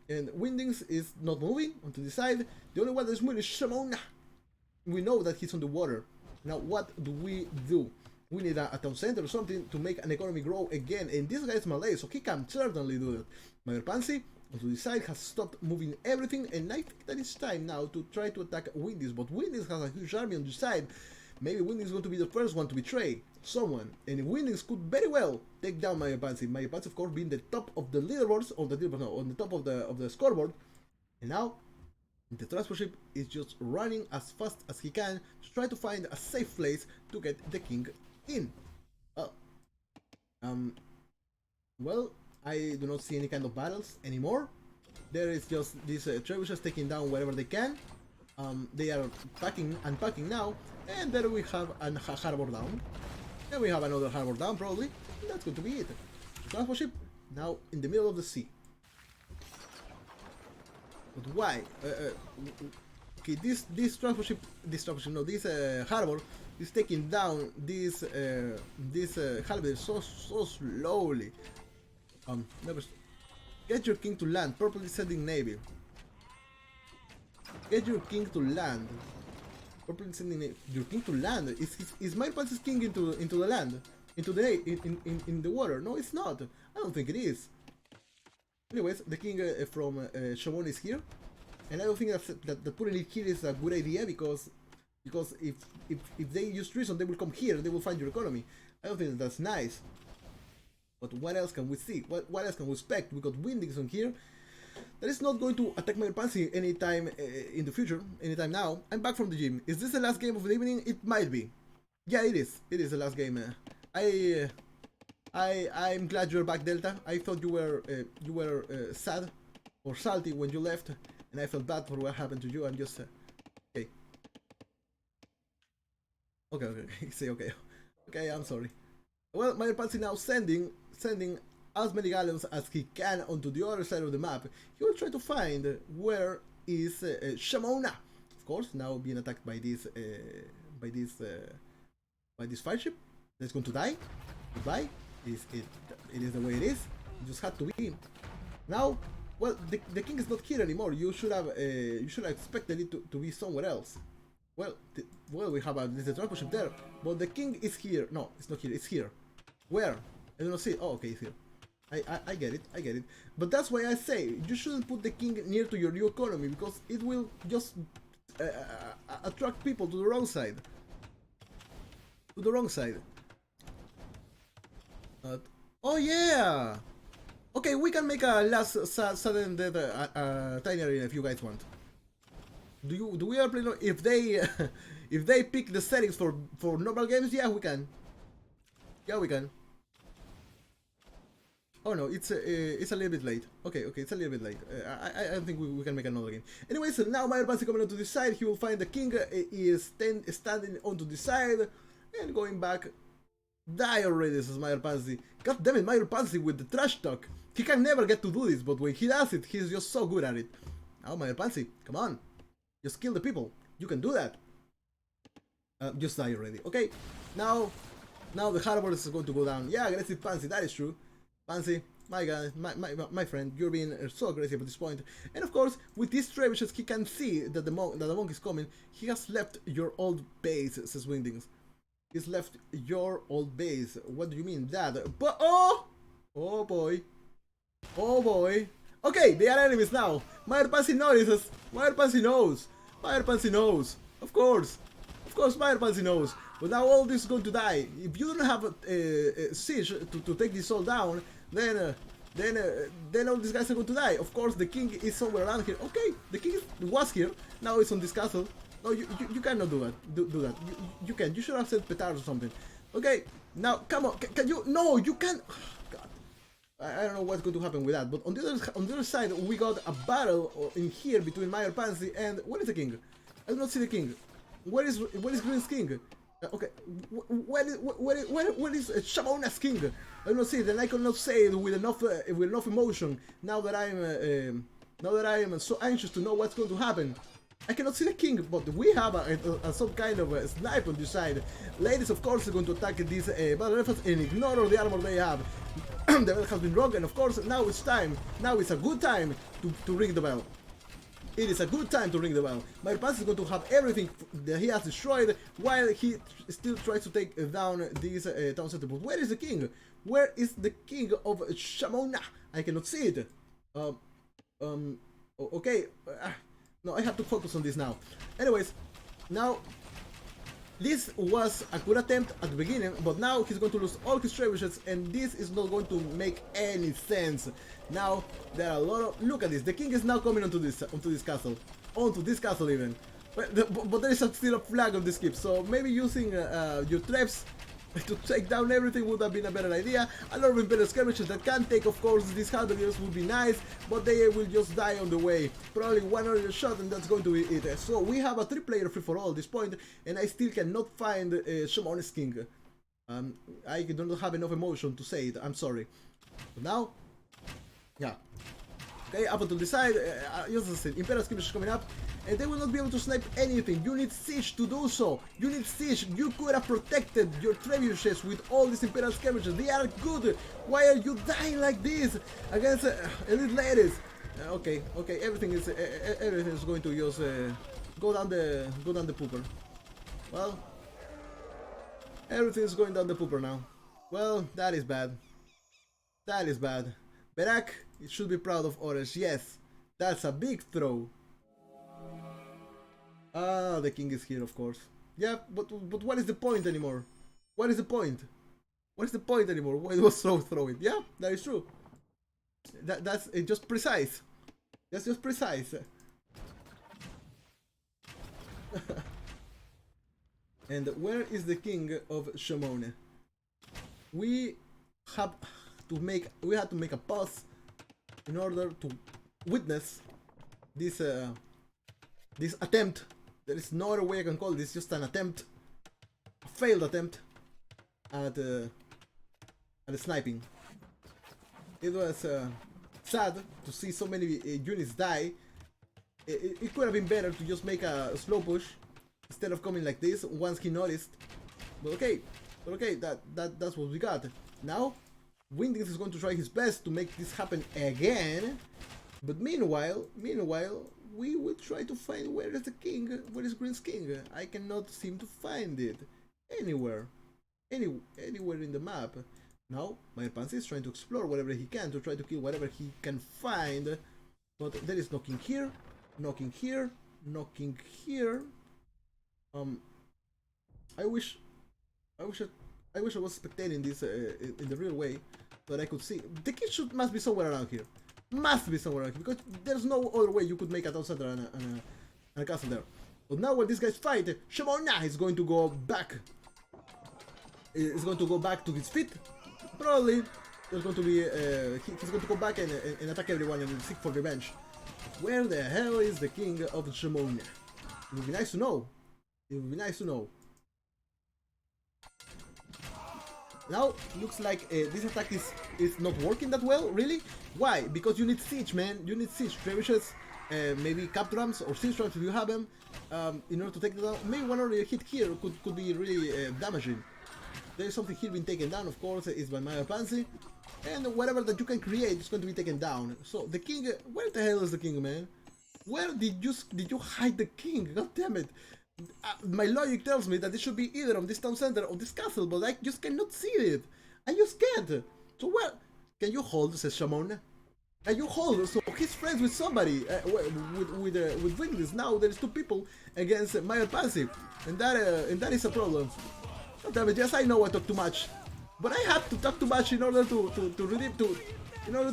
And Windings is not moving onto the side. The only one that is moving is Shemon-AH. We know that he's on the water. Now what do? We need a town center or something to make an economy grow again. And this guy is Malay, so he can certainly do that. Mayor Pansy, onto the side, has stopped moving everything, and I think that it's time now to try to attack Windings. But Windings has a huge army on the side. Maybe Windings is going to be the first one to betray someone. And Windings could very well take down Mayor Pansy. Mayor Pansy, of course, being the top of the leaderboards, on the top of the scoreboard. And now the transport ship is just running as fast as he can to try to find a safe place to get the king in. Well, I do not see any kind of battles anymore. There is just these trebuchets taking down wherever they can. They are unpacking now, and there we have a harbor down. And we have another harbor down probably. And that's going to be it. The transport ship now in the middle of the sea. But why? Okay, this harbor is taking down this halberd so slowly. Never. Get your king to land. Purple descending navy. Get your king to land. Purple descending navy. Your king to land. Is my Pansy's king into the land? Into the in the water? No, it's not. I don't think it is. Anyways, the king from Shemon is here, and I don't think that putting it here is a good idea because if they use treason, they will come here and they will find your economy. I don't think that's nice. But what else can we see? What else can we expect? We got Windings on here. That is not going to attack my Pansy anytime in the future, anytime now. I'm back from the gym. Is this the last game of the evening? It might be. Yeah, it is. It is the last game. I'm glad you're back, Delta. I thought you were sad or salty when you left, and I felt bad for what happened to you. I'm just okay. Okay. Say okay. Okay, I'm sorry. Well, Mayor Pansy now sending as many galleons as he can onto the other side of the map. He will try to find where is Shemon-AH. Of course, now being attacked by this fire ship. That's going to die. Goodbye. It is the way it is. It just had to be. Now, well, the king is not here anymore. You should have expected it to be somewhere else. Well, we have a transport ship there, but the king is here. No, it's not here. It's here. Where? I do not see it. Oh, okay, it's here. I get it. But that's why I say you shouldn't put the king near to your new economy because it will just attract people to the wrong side. Oh yeah. Okay, we can make a last sudden death tiny arena if you guys want. Do we ever play? If they if they pick the settings for normal games, yeah, we can. Yeah, we can. Oh no, it's a little bit late. Okay, it's a little bit late. I think we can make another game. Anyway, so now Mayor Pansy coming onto this side. He will find the king is standing onto the side and going back. Die already, says Mayor Pansy. God damn it, Mayor Pansy with the trash talk. He can never get to do this, but when he does it, he's just so good at it. Now, Mayor Pansy, come on. Just kill the people. You can do that. Just die already. Okay, now the harbor is going to go down. Yeah, aggressive Pansy, that is true. Pansy, my guy, my friend, you're being so aggressive at this point. And of course, with these trebuchets, he can see that the monk is coming. He has left your old base, says Windings. He's left your old base. What do you mean that? But oh boy. Okay, they are enemies now. Mayor Pansy notices. Mayor Pansy knows. Of course, Mayor Pansy knows. But now all this is going to die. If you don't have a siege to take this all down, then then all these guys are going to die. Of course, the king is somewhere around here. Okay, the king was here. Now it's on this castle. No, you cannot do that. Do that. You can. You should have said petards or something. Okay, now come on. Can you? No, you can't. God, I don't know what's going to happen with that. But on the other side, we got a battle in here between Mayor Pansy and where is the king? I do not see the king. Where is Green's king? Okay, where is Shemon-AH's king? I do not see it, and I cannot say it with enough emotion. Now that I am so anxious to know what's going to happen. I cannot see the king, but we have some kind of a snipe on this side. Ladies, of course, are going to attack these battle elephants and ignore all the armor they have. The bell has been broken, of course. Now it's time. Now it's a good time to ring the bell. It is a good time to ring the bell. My Pansy is going to have everything that he has destroyed while he still tries to take down this town center. But where is the king? Where is the king of Shemon-AH? I cannot see it. Okay. No, I have to focus on this now. Anyways, now this was a good attempt at the beginning, but now he's going to lose all his trebuchets, and this is not going to make any sense. Now there are a lot of look at this. The king is now coming onto this castle even. But there is still a flag on this keep, so maybe using your traps to take down everything would have been a better idea. A lot of Imperial skirmishers that can take, of course, these halberdiers would be nice, but they will just die on the way. Probably one other shot and that's going to be it. So we have a 3-player free-for-all at this point, and I still cannot find Shemon-AH's king. I don't have enough emotion to say it, I'm sorry. But now, yeah. Okay, up until the side, just as I said, Imperial skirmishers coming up, and they will not be able to snipe anything. You need siege to do so. You need siege. You could have protected your trebuchets with all these Imperial skirmishers. They are good. Why are you dying like this against elite ladies? Okay, everything is going to just go down the pooper. Well, everything is going down the pooper now. Well, that is bad. That is bad. Berak, it should be proud of Orange. Yes, that's a big throw. Ah, the king is here, of course. Yeah, but what is the point anymore? What is the point? What is the point anymore? Why it was so throwing? Yeah, that is true. That's just precise. That's just precise. And where is the king of Shemon-AH? We had to make a pause in order to witness this this attempt. There is no other way I can call this, just an attempt, a failed attempt at sniping. It was sad to see so many units die. It could have been better to just make a slow push instead of coming like this once he noticed. But okay, that's what we got. Now, Wingdings is going to try his best to make this happen again. But meanwhile, we will try to find where is the king, where is Green's king. I cannot seem to find it anywhere in the map. Now, my Pansy is trying to explore whatever he can to try to kill whatever he can find. But there is knocking here, knocking here, knocking here. I wish I was spectating this in the real way, so that I could see. The king must be somewhere around here. Must be somewhere around here, because there's no other way you could make a town center and a castle there. But now when these guys fight, Shemon-AH is going to go back. Is going to go back to his feet. Probably there's going to be he's going to go back and attack everyone and seek for revenge. Where the hell is the king of Shemon-AH? It would be nice to know. It would be nice to know. Now, looks like this attack is not working that well, really? Why? Because you need siege, man. You need siege. Trebuchets, maybe cap drums or siege drums if you have them, in order to take them down. Maybe one other hit here could be really damaging. There is something here being taken down, of course, is by Maya Pansy. And whatever that you can create is going to be taken down. So the king, where the hell is the king, man? Where did you hide the king? God damn it. My logic tells me that it should be either on this town center or this castle, but I just cannot see it. I just can't. So where? Can you hold, says Shemon? Can you hold? So he's friends with somebody, with Wingdings. Now there's two people against Maya Pansy, and that is a problem. God damn it, yes, I know I talk too much, but I have to talk too much in order to to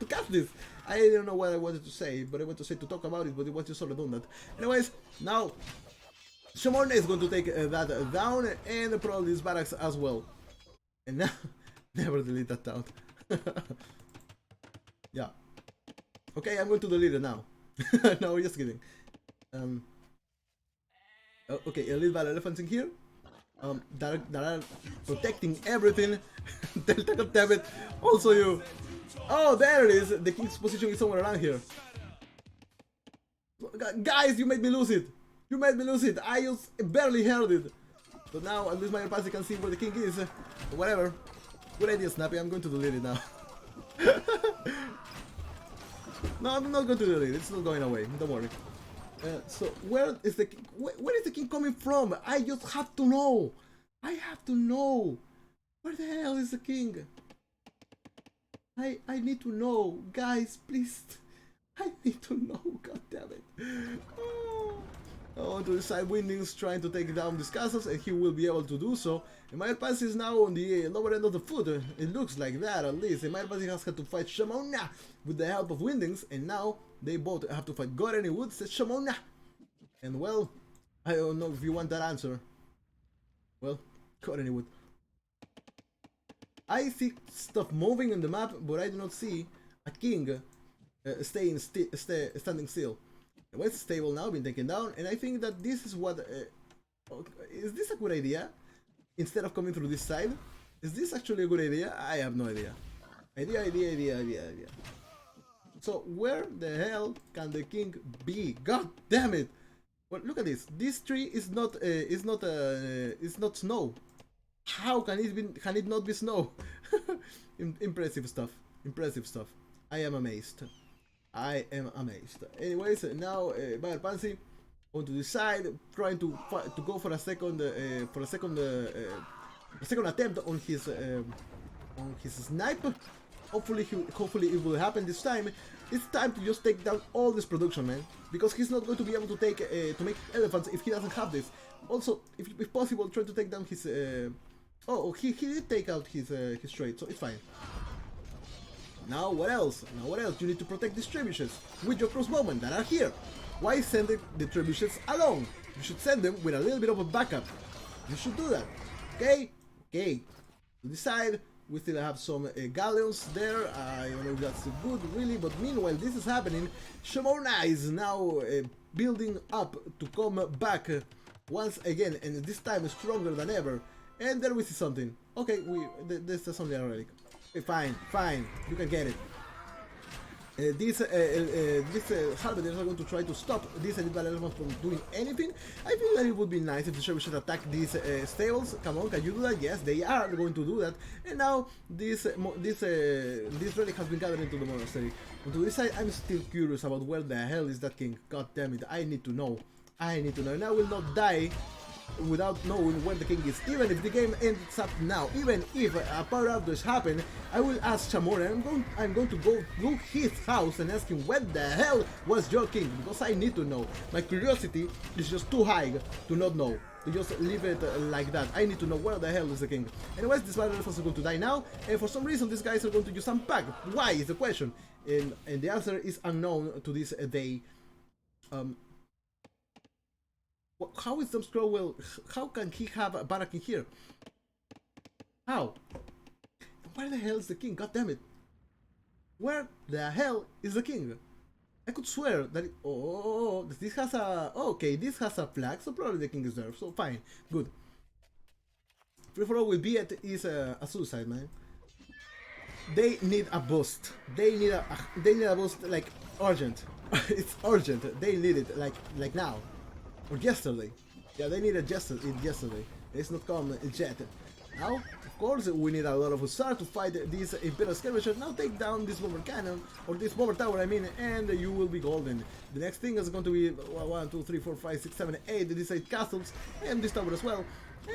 catch this. I don't know what I wanted to say, but I want to say to talk about it, but it was just so redundant. Anyways, now Shemon is going to take that down, and probably this barracks as well. And now, never delete that town. Yeah. Okay, I'm going to delete it now. No, just kidding. Okay, elite battle elephants in here. That are protecting everything. Delta, god damn it. Also you. Oh, there it is. The king's position is somewhere around here. Guys, you made me lose it. You made me lose it. I just barely heard it. But now at least my party can see where the king is. Whatever. Good idea, Snappy. I'm going to delete it now. No, I'm not going to delete it. It's not going away. Don't worry. So where is the king coming from? I just have to know. I have to know. Where the hell is the king? I need to know, guys. Please, I need to know. God damn it. Oh, to decide Windings trying to take down these castles, and he will be able to do so. And my pass is now on the lower end of the foot. It looks like that, at least. And my pass has had to fight Shemon-AH with the help of Windings, and now they both have to fight God and Wood, says Shemon-AH. And well, I don't know if you want that answer. Well, God and Wood. I see stuff moving on the map, but I do not see a king standing still. The West stable now been taken down, and I think that this is what. Is this a good idea? Instead of coming through this side, is this actually a good idea? I have no idea. Idea. So where the hell can the king be? God damn it! Well, look at this. This tree is not snow. How can it be? Can it not be snow? Impressive stuff. I am amazed. Anyways, now Bayer Pansy on to the side, trying to go for a second attempt on his snipe. Hopefully it will happen this time. It's time to just take down all this production, man, because he's not going to be able to take to make elephants if he doesn't have this. Also, if possible, try to take down his. He did take out his trade, so it's fine. Now what else? You need to protect these trebuchets with your crossbowmen that are here. Why send the trebuchets alone? You should send them with a little bit of a backup. You should do that. Okay. To decide, we still have some galleons there. I don't know if that's good, really, but meanwhile this is happening. Shemon-AH is now building up to come back once again, and this time stronger than ever. And there we see something. Okay, this is something already. Fine, you can get it. These halberdiers are going to try to stop these elite battle elephants from doing anything. I feel that it would be nice if the sheriff should attack these stables. Come on, can you do that? Yes, they are going to do that. And now this relic has been gathered into the monastery. On to this side, I'm still curious about where the hell is that king. God damn it, I need to know. And I will not die without knowing where the king is. Even if the game ends up now, even if a power outage happen, I will ask Shemon. I'm going to go to his house and ask him where the hell was your king, because I need to know. My curiosity is just too high to not know, to just leave it like that. I need to know where the hell is the king. Anyways, this battle elephants are going to die now, and for some reason these guys are going to use some pack. Why is the question, and the answer is unknown to this day. How is Dumb Scroll? How can he have a barrack in here? How? Where the hell is the king? God damn it! Where the hell is the king? I could swear that. This has a. Okay, this has a flag, so probably the king is there. So fine, good. Free for all with Beat is a suicide, man. They need a boost. They need a boost like urgent. It's urgent. They need it like now. Or yesterday. Yeah, they need it yesterday. It's not come yet. Now, of course, we need a lot of hussars to fight these Imperial skirmishers. Now take down this bomber cannon, or this bomber tower, I mean, and you will be golden. The next thing is going to be 1, 2, 3, 4, 5, 6, 7, 8, these 8 castles, and this tower as well.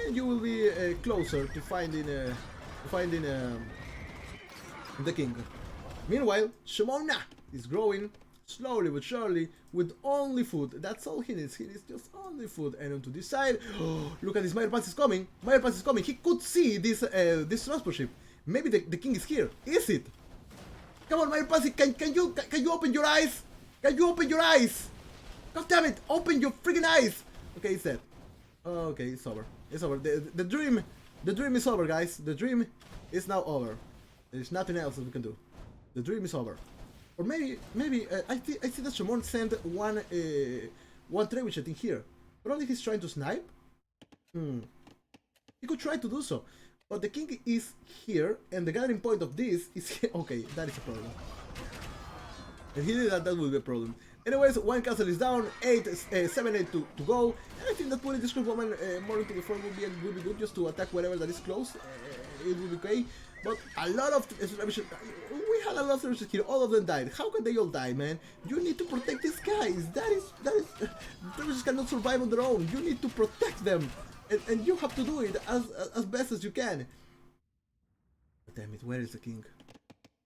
And you will be closer to finding the king. Meanwhile, Shemon-AH is growing slowly but surely with only food. That's all he needs. He needs just only food. And onto this side, look at this. Mayor Pants is coming. He could see this transport ship. Maybe the king is here. Is it? Come on, Mayor Pansy, can you open your eyes? Can you open your eyes? God damn it, open your freaking eyes! Okay, it's dead. Okay, it's over. It's over. The dream is over, guys. The dream is now over. There's nothing else that we can do. The dream is over. Or maybe I see that Shemon sent one trebuchet, I think, here. Probably he's trying to snipe. He could try to do so, but the king is here, and the gathering point of this is here. Okay, that is a problem. If he did that, that would be a problem. Anyways, one castle is down, 7, 8 to go. And I think that putting this group woman more into the front would be good, just to attack whatever that is close. It would be okay. But a lot of we had a lot of services here. All of them died. How can they all die, man? You need to protect these guys. That is services cannot survive on their own. You need to protect them, and you have to do it as best as you can. Damn it! Where is the king?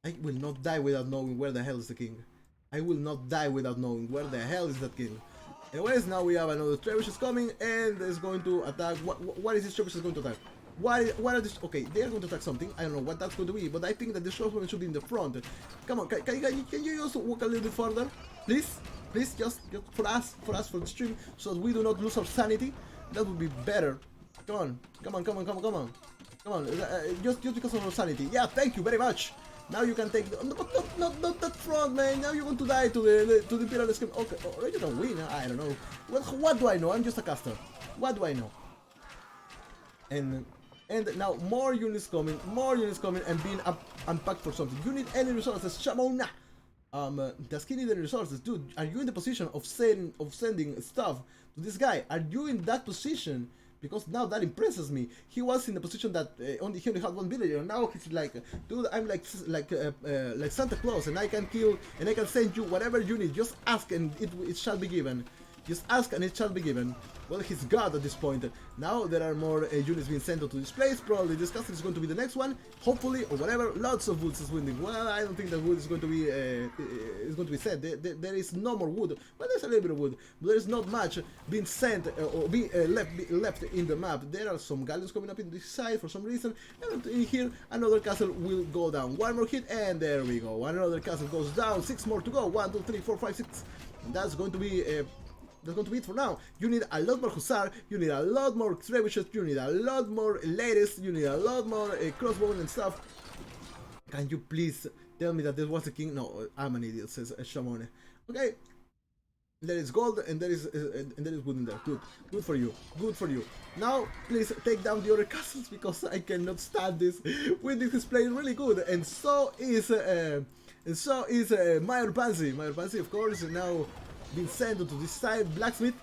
I will not die without knowing where the hell is the king. I will not die without knowing where the hell is that king. Anyways, now we have another trebuchet coming, and it's going to attack. What is this trebuchet going to attack? What are this? Okay, they are going to attack something. I don't know what that's going to be, but I think that the shotgun should be in the front. Come on, can you just walk a little bit further, please? Please, just for us for the stream, so that we do not lose our sanity. That would be better. Come on. Just because of our sanity. Yeah, thank you very much. Now you can take not that front, man. Now you're going to die to the Imperial Escape. Okay, or you can win. I don't know. What do I know? I'm just a caster. What do I know? And now more units coming, and being unpacked for something. You need any resources, Shemon-AH. Does he need any resources, dude? Are you in the position of sending stuff to this guy? Are you in that position? Because now that impresses me. He was in the position that he only had one villager. Now he's like, dude, I'm like Santa Claus, and I can kill and I can send you whatever you need. Just ask and it shall be given. Just ask and it shall be given. Well, he's God at this point. Now there are more units being sent to this place. Probably this castle is going to be the next one. Hopefully, or whatever. Lots of wood is winding. Well, I don't think that wood is going to be sent. There is no more wood. Well, there's a little bit of wood, but there is not much being sent or being left in the map. There are some galleons coming up in this side for some reason. And in here, another castle will go down. One more hit, and there we go. Another castle goes down. 6 more to go. 1, 2, 3, 4, 5, 6. And that's going to be it for now. You need a lot more hussar, you need a lot more trebuchets, you need a lot more ladies, you need a lot more crossbow and stuff. Can you please tell me that this was the king? No, I'm an idiot, says Shemon. Okay, there is gold and there is wood in there. Good for you. Good for you. Now, please take down the other castles because I cannot stand this. Winding is playing really good, and so is Mayor Pansy. Mayor Pansy, of course, now been sent to this side. Blacksmith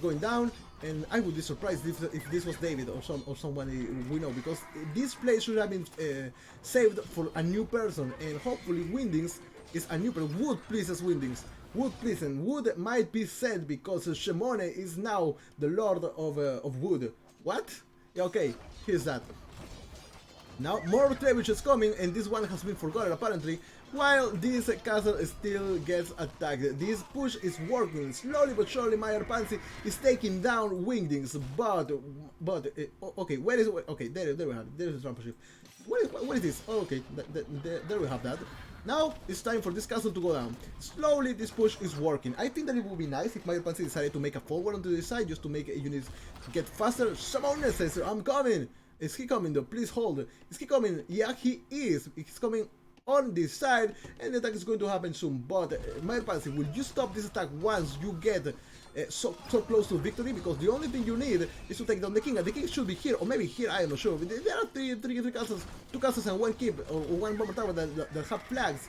going down, and I would be surprised if this was David or someone we know, because this place should have been saved for a new person, and hopefully Windings is a new person. Wood pleases Windings. Wood please, and wood might be sent because Shemon-AH is now the Lord of Wood. What? Yeah, okay, here's that. Now more trebuchets coming, and this one has been forgotten apparently. While this castle still gets attacked, this push is working. Slowly but surely, Mayor Pansy is taking down Wingdings, but okay, where is it? Okay, there we have it. There is the ramparship. What is this? Oh, okay, there we have that. Now it's time for this castle to go down. Slowly, this push is working. I think that it would be nice if Mayor Pansy decided to make a forward onto this side, just to make units get faster. Shemon-AH says, "I'm coming." Is he coming though? Please hold. Is he coming? Yeah, he is. He's coming on this side, and the attack is going to happen soon. But Mayor Pansy, will you stop this attack once you get so close to victory? Because the only thing you need is to take down the king, and the king should be here, or maybe here. I am not sure. There are three castles, 2 castles, and 1 keep or 1 bomber tower that have flags.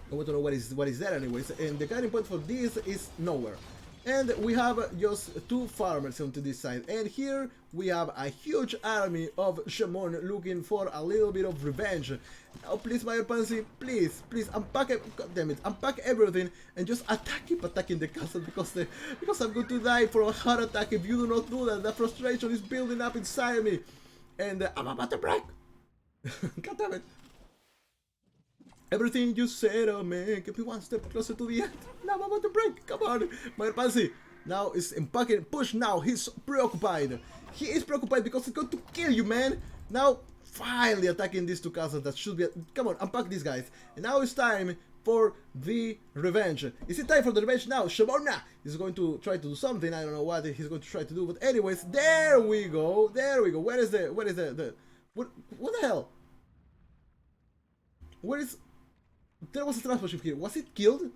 I want to know what is there, anyways. And the guiding point for this is nowhere. And we have just 2 farmers onto this side, and here we have a huge army of Shemon looking for a little bit of revenge. Now please, Mayor Pansy, please unpack it, God damn it, unpack everything and just keep attacking the castle, because I'm going to die for a heart attack if you do not do that. The frustration is building up inside me, and I'm about to break. God damn it. Everything you said, oh man, get me 1 step closer to the end. Now I'm about to break. Come on, Mayor Pansy. Now is unpacking. Push now. He's preoccupied. He is preoccupied because he's going to kill you, man. Now, finally attacking these two castles that should be... Come on, unpack these guys. And now it's time for the revenge. Is it time for the revenge now? Shemon-AH is going to try to do something. I don't know what he's going to try to do. But anyways, there we go. There we go. Where is the... What the hell? Where is... There was a transport ship here. Was it killed?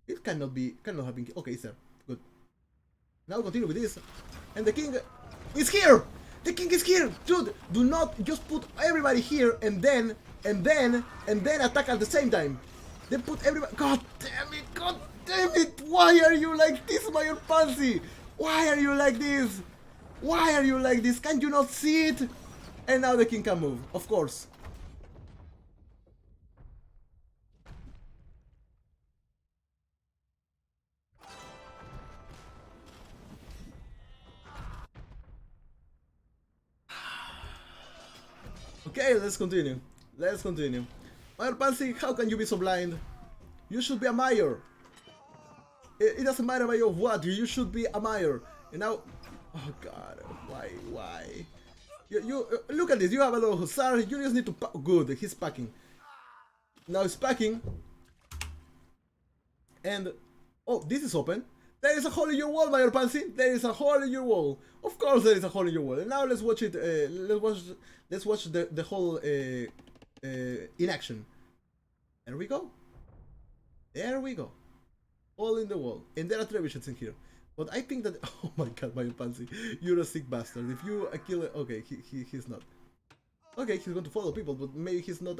It cannot have been killed. Okay, it's there. Good. Now continue with this. And the king is here! The king is here! Dude, do not just put everybody here and then attack at the same time. Then put everybody... God damn it! God damn it! Why are you like this, my fancy? Why are you like this? Why are you like this? Can't you not see it? And now the king can move, of course. Okay, let's continue. Let's continue. Mayor Pansy, how can you be so blind? You should be a mayor. It doesn't matter mayor of what, you should be a mayor. And now... Oh god, why? You look at this, you have a little hussar, you just need to... Good, he's packing. Now he's packing. And... Oh, this is open. There is a hole in your wall, Mayor Pansy. There is a hole in your wall. Of course there is a hole in your wall. And now let's watch it. Let's watch the whole in action. There we go. There we go. Hole in the wall. And there are trebuchets in here. But I think that... Oh my god, Mayor Pansy. You're a sick bastard. If you kill... Okay, he's not. Okay, he's going to follow people, but maybe he's not...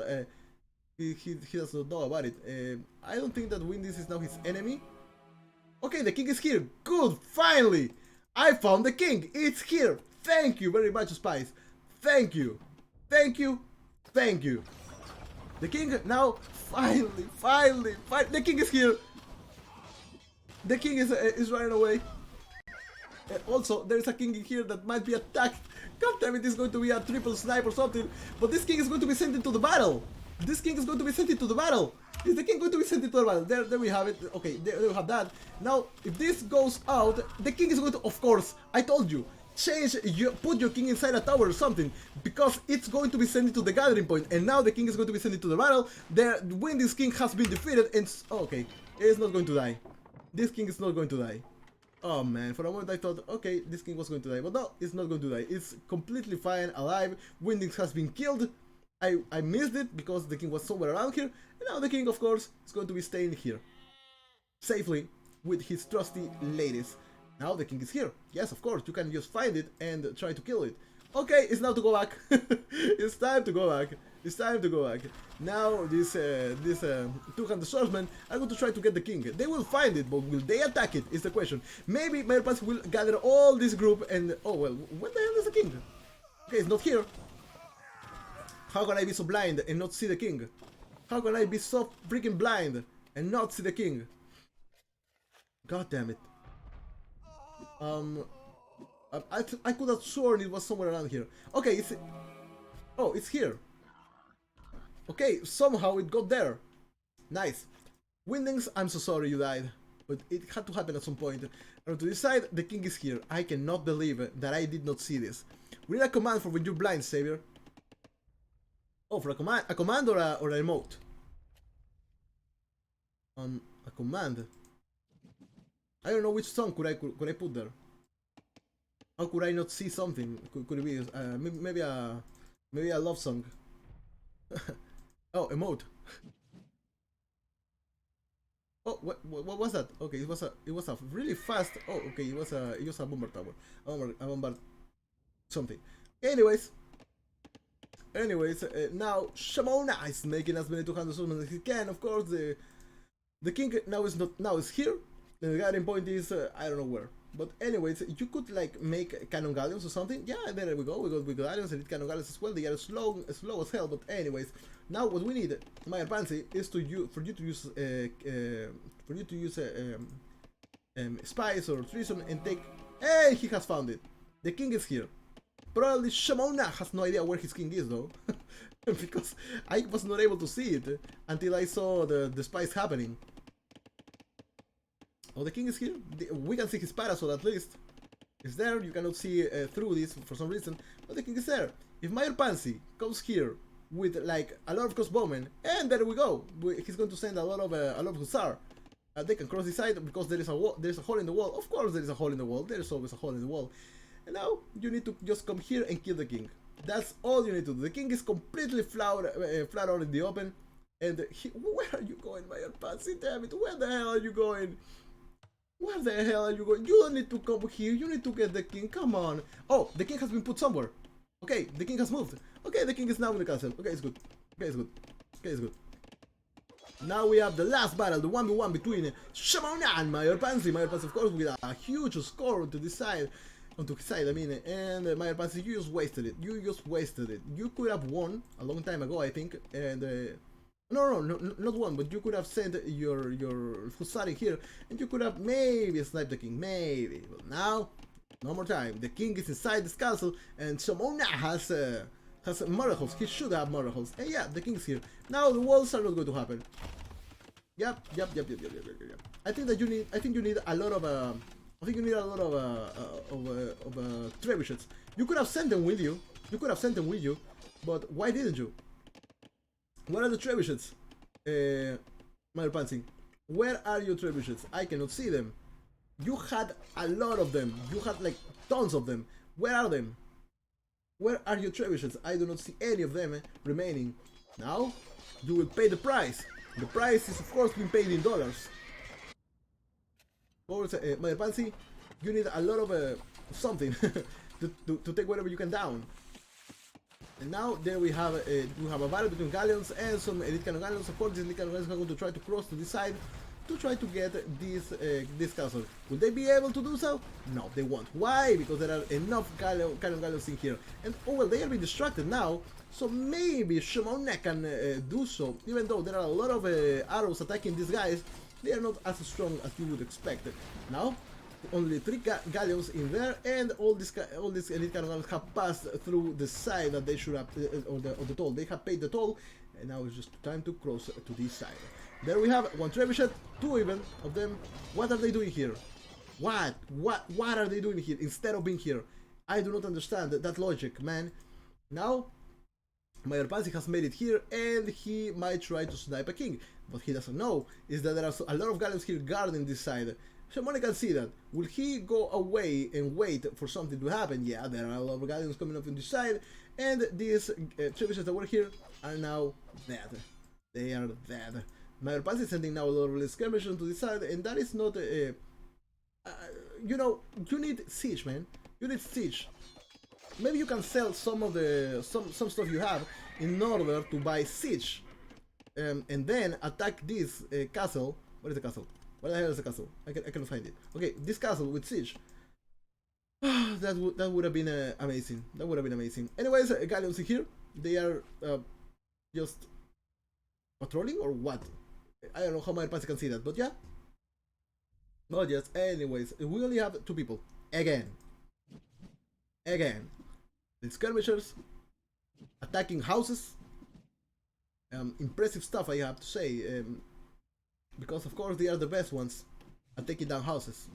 He does not know about it. I don't think that Windis is now his enemy. Okay, the king is here. Good, finally! I found the king. It's here. Thank you very much, Spice. Thank you. Thank you. Thank you. The king now, finally, the king is here. The king is running away. Also, there is a king in here that might be attacked. God damn it, this is going to be a triple snipe or something. But this king is going to be sent into the battle. This king is going to be sent into the battle. Is the king going to be sent into the battle? There we have it. Okay, there we have that. Now, if this goes out, the king is going to... Of course, I told you. Put your king inside a tower or something. Because it's going to be sent into the gathering point. And now the king is going to be sent into the battle. When this king has been defeated and... Okay, it's not going to die. This king is not going to die. Oh man, for a moment I thought, okay, this king was going to die. But no, it's not going to die. It's completely fine, alive. Windix has been killed. I missed it because the king was somewhere around here. And now the king, of course, is going to be staying here. Safely, with his trusty ladies. Now the king is here. Yes, of course, you can just find it and try to kill it. Okay, it's now to go back. It's time to go back. It's time to go back. Now these two-handed swordsmen are going to try to get the king. They will find it, but will they attack it is the question. Maybe Mayor Pansy will gather all this group and... Oh well, where the hell is the king? Okay, it's not here. How can I be so blind and not see the king? How can I be so freaking blind and not see the king? God damn it. I could have sworn it was somewhere around here. Okay, it's... Oh, it's here. Okay, somehow it got there. Nice. Windings, I'm so sorry you died. But it had to happen at some point. And to decide, the king is here. I cannot believe that I did not see this. We need a command for when you're blind, Xavier. Oh, for a command or a emote? A command. I don't know which song could I put there. How could I not see something? Could it be maybe a love song? Oh, emote. Oh, what was that? Okay, it was a really fast. Oh, okay, it was a bomber tower. A bomber something. Anyways, now Shemon-AH is making as many 200 summons as he can. Of course, the king now is here. The gathering point is I don't know where. But anyways, you could like make cannon galleons or something. Yeah, there we go. We got galleons and cannon galleons as well. They are slow as hell. But anyways, now what we need, Mayor Pansy, is for you to use spice or treason and take. Hey, he has found it. The king is here. Probably Shemon-AH has no idea where his king is though, because I was not able to see it until I saw the spice happening. Oh, the king is here. We can see his parasol at least. It's there. You cannot see through this for some reason, but the king is there. If Mayor Pansy comes here with like a lot of crossbowmen, and there we go. He's going to send a lot of hussar. They can cross the side because there is a wall. There's a hole in the wall. Of course, there is a hole in the wall. There is always a hole in the wall. And now you need to just come here and kill the king. That's all you need to do. The king is completely flat out in the open. And where are you going, Mayor Pansy? Damn it! Where the hell are you going? Where the hell are you going? You don't need to come here. You need to get the king. Come on. Oh, the king has been put somewhere. Okay, the king has moved. Okay, the king is now in the castle. Okay, it's good. Okay, it's good. Okay, it's good. Now we have the last battle, the 1v1 between Shemon-AH and Mayor Pansy. Mayor Pansy, of course, with a huge score to this side. Onto his side, I mean, and Mayor Pansy, you just wasted it. You just wasted it. You could have won a long time ago, I think, and no, not one, but you could have sent your hussar in here, and you could have maybe sniped the king, maybe. But now, no more time. The king is inside this castle, and Shemon-AH has murder holes. He should have murder holes. And yeah, the king is here. Now the walls are not going to happen. Yep. I think you need a lot of trebuchets. You could have sent them with you. But why didn't you? Where are the trebuchets? Mayor Pansy, where are your trebuchets? I cannot see them. You had a lot of them. You had like tons of them. Where are them? Where are your trebuchets? I do not see any of them remaining. Now, you will pay the price. The price is of course being paid in dollars. Of course, Mayor Pansy, you need a lot of something to take whatever you can down. And now there we have a battle between galleons and some elite cannon galleons. Of course, these elite cannon galleons are going to try to cross to this side to try to get this castle. Will they be able to do so? No, they won't. Why? Because there are enough cannon galleons in here. And oh well, they are being distracted now. So maybe Shemon-AH can do so. Even though there are a lot of arrows attacking these guys, they are not as strong as you would expect. Now, only 3 galleons in there, and all these elite cannon galleons have passed through the side that they should have, or the toll. They have paid the toll, and now it's just time to cross to this side. There we have 1 trebuchet, 2 even of them. What are they doing here? What are they doing here instead of being here? I do not understand that logic, man. Now, Mayor Pansy has made it here, and he might try to snipe a king. What he doesn't know is that there are a lot of galleons here guarding this side. Shemon can see that. Will he go away and wait for something to happen? Yeah, there are a lot of galleons coming up on this side, and these trebuchets that were here are now dead. They are dead. Mayor Pansy is sending now a lot of skirmishers to this side, and that is not you know, you need siege, man. You need siege. Maybe you can sell some of the some stuff you have in order to buy siege, and then attack this castle. What is the castle? Where the hell is the castle? I cannot find it. Okay, this castle with siege. that would have been amazing. That would have been amazing. Anyways, galleons in here. They are just patrolling or what? I don't know how my Pansy can see that, but yeah. Not yes. Anyways, we only have 2 people. Again. The skirmishers attacking houses. Impressive stuff, I have to say. Because of course they are the best ones at taking down houses.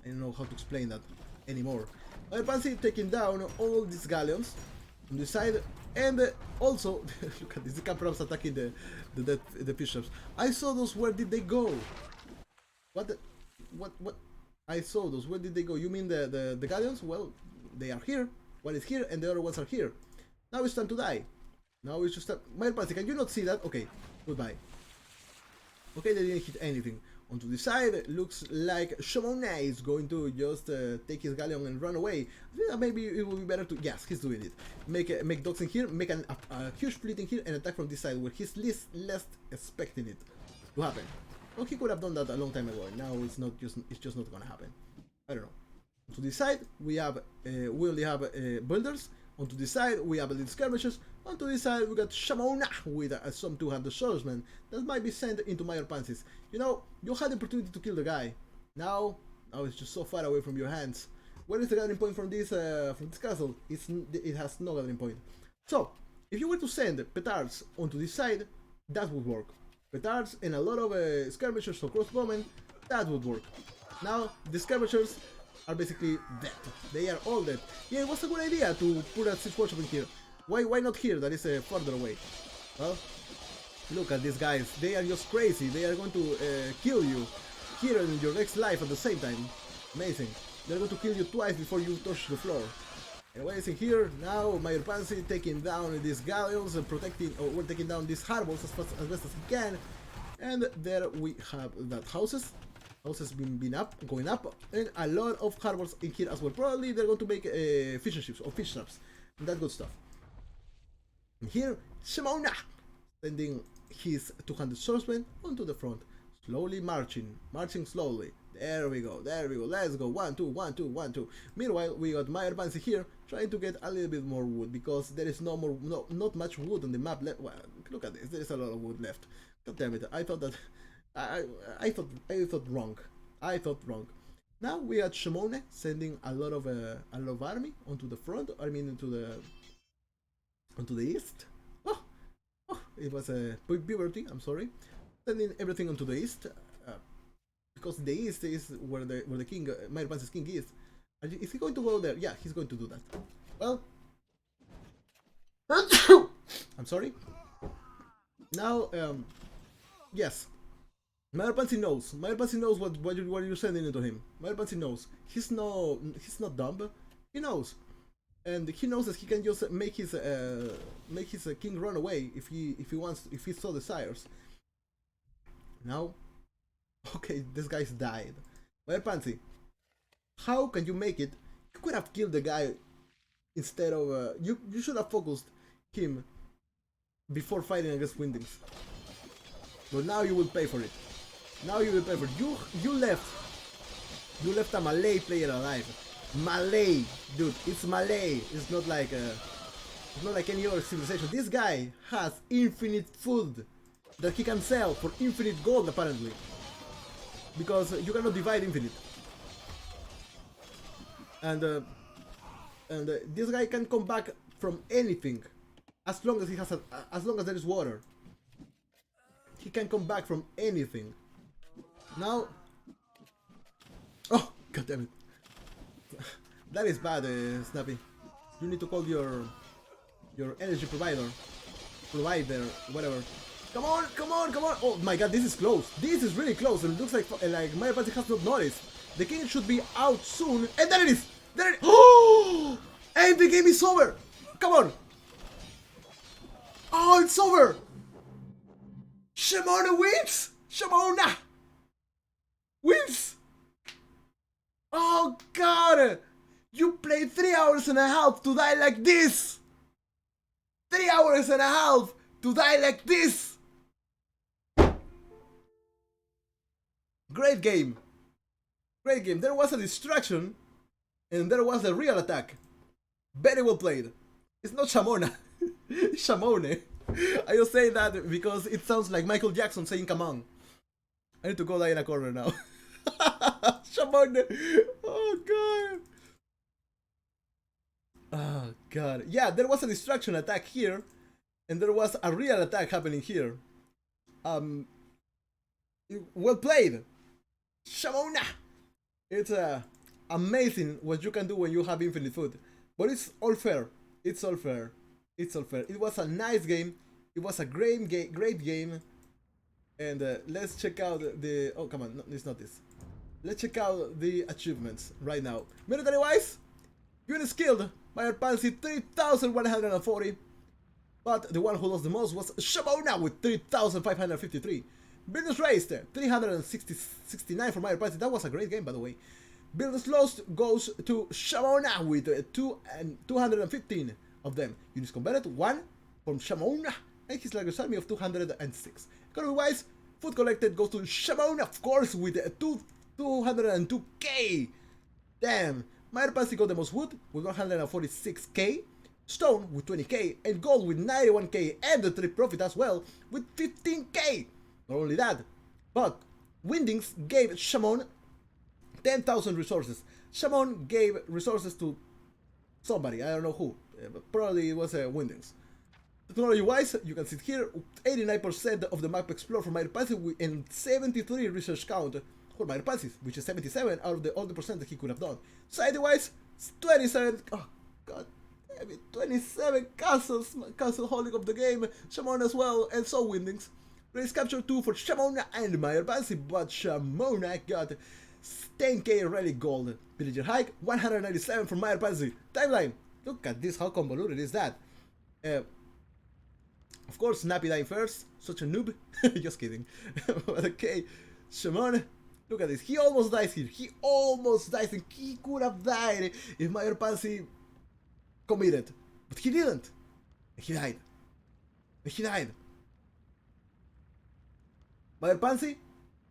I don't know how to explain that anymore. My Pansy taking down all these galleons on this side, and also look at this, the Caprams attacking the bishops. I saw those. Where did they go? What? I saw those. Where did they go? You mean the galleons? Well, they are here. One is here, and the other ones are here. Now it's time to die. Now it's just my Pansy. Can you not see that? Okay, goodbye. Okay, they didn't hit anything. Onto the side, looks like Shemon-AH is going to just take his galleon and run away. I think that maybe it would be better to... Yes, he's doing it. Make docks in here, make a huge fleet in here, and attack from this side where he's least expecting it to happen. Well, he could have done that a long time ago, and now it's just not gonna happen. I don't know. To this side, we only have builders. Onto this side, we have a little skirmishes. Onto this side, we got Shemon-AH with some 200 swordsmen that might be sent into Mayor Pansy's. You know, you had the opportunity to kill the guy. Now it's just so far away from your hands. Where is the gathering point from this castle? It has no gathering point. So, if you were to send petards onto this side, that would work. Petards and a lot of skirmishers or crossbowmen That would work. Now, the scavengers are basically dead. They are all dead. Yeah, it was a good idea to put a siege workshop in here. Why not here? That is further away. Well, look at these guys. They are just crazy. They are going to kill you here in your next life at the same time. Amazing. They're going to kill you twice before you touch the floor. Anyways, in here, now Mayor Pansy taking down these galleons and protecting, or we're taking down these harbors as best as he can. And there we have that houses been going up, and a lot of harbors in here as well. Probably they're going to make fishing ships or fish traps, and that good stuff. And here, Shemon-AH sending his 200 swordsmen onto the front, slowly marching slowly. There we go, let's go, 1, 2, 1, 2, 1, 2. Meanwhile, we got Mayor Pansy here, trying to get a little bit more wood, because there is not much wood on the map left. Well, look at this, there is a lot of wood left. God damn it, I thought that, I thought wrong. Now we had Shemon-AH sending a lot of army onto the front, I mean onto the east. Oh, it was a puberty, I'm sorry. Sending everything onto the east. Because the east is where the king, Mayor Pansy's king is. Is he going to go there? Yeah, he's going to do that. Well, I'm sorry. Now, yes, Mayor Pansy knows. Mayor Pansy knows what you're sending into him. Mayor Pansy knows. He's not dumb. He knows, and he knows that he can just make his king run away if he so desires. Now. Okay, this guy's died. Mayor Pansy, how can you make it? You could have killed the guy instead of you should have focused him before fighting against Windings. But now you will pay for it. You left a Malay player alive. Malay, dude, it's Malay. It's not like any other civilization. This guy has infinite food that he can sell for infinite gold apparently. Because you cannot divide infinite, and this guy can come back from anything, as long as he has as long as there is water. He can come back from anything. Now, oh god damn it, that is bad, Snappy. You need to call your energy provider, whatever. Come on! Oh my god, this is close. This is really close. It looks like Mayor Pansy has not noticed. The king should be out soon. And there it is! Oh! And the game is over! Come on! Oh, it's over! Shemon-AH wins! Shemon-AH wins! Oh god! You played 3 hours and a half to die like this! 3 hours and a half to die like this! Great game. There was a distraction, and there was a real attack. Very well played. It's not Shemon-AH. Shemon-AH. I just say that because it sounds like Michael Jackson saying "come on." I need to go lie in a corner now. Shemon-AH. Oh god. Oh god. Yeah, there was a distraction attack here, and there was a real attack happening here. Well played. Shemon-AH! It's amazing what you can do when you have infinite food. But it's all fair. It was a nice game. It was a great game. And let's check out the... Oh, come on. No, it's not this. Let's check out the achievements right now. Military-wise, units killed. Mayor Pansy 3,140. But the one who lost the most was Shemon-AH with 3,553. Buildings raised 369 for Mayor Pansy. That was a great game, by the way. Buildings lost goes to Shemon-AH with 215 of them. Units converted 1 from Shemon-AH and his largest army of 206. Economy wise, food collected goes to Shemon-AH, of course, with 202k. Damn. Mayor Pansy got the most wood with 146k. Stone with 20k and gold with 91k and the trade profit as well with 15k. Not only that, but Windings gave Shemon 10,000 resources. Shemon gave resources to somebody, I don't know who, but probably it was Windings. Technology wise, you can see here 89% of the map explored from Mayor Pansy and 73 research count for Mario Pansies, which is 77 out of all the percent that he could have done. Side-wise, 27. Oh, god damn it. 27 castles. Castle holding up the game. Shemon as well, and so Windings. Race capture 2 for Shemon and Mario Pansy, but Shemon got 10k relic gold. Villager hike, 197 for Mario Pansy. Timeline. Look at this, how convoluted is that? Of course, Snappy dying first. Such a noob. Just kidding. But okay, Shemon, look at this. He almost dies here. He almost dies, and he could have died if Mayor Pansy committed. But he didn't. He died. He died. Mayor Pansy,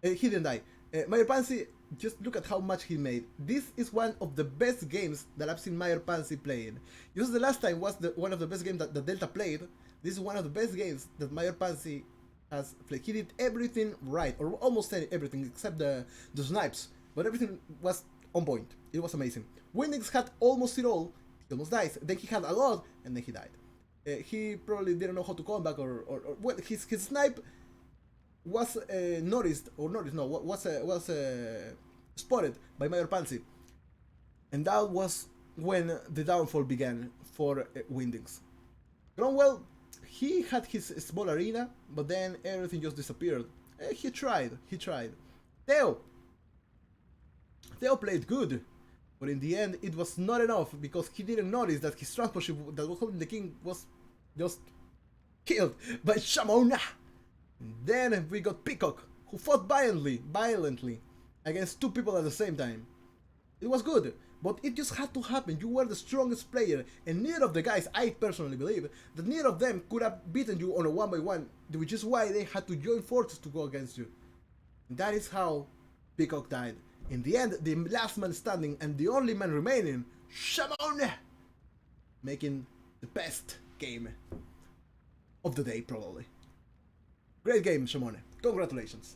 he didn't die. Mayor Pansy, just look at how much he made. This is one of the best games that I've seen Mayor Pansy playing. Just the last time was one of the best games that Delta played. This is one of the best games that Mayor Pansy has played. He did everything right, or almost everything except the snipes, but everything was on point. It was amazing. Windings had almost it all. He almost dies. Then he had a lot, and then he died. He probably didn't know how to come back, or well, his snipe was spotted by Mayor Pansy, and that was when the downfall began for Windings. Cromwell, he had his small arena, but then everything just disappeared. He tried. Theo played good, but in the end it was not enough because he didn't notice that his transport ship that was holding the king was just killed by Shemon-AH. Then we got Peacock, who fought violently against two people at the same time. It was good, but it just had to happen. You were the strongest player, and neither of the guys, I personally believe, that neither of them could have beaten you on a 1-by-1, which is why they had to join forces to go against you. And that is how Peacock died. In the end, the last man standing and the only man remaining, Shemon, making the best game of the day, probably. Great game, Shemon. Congratulations.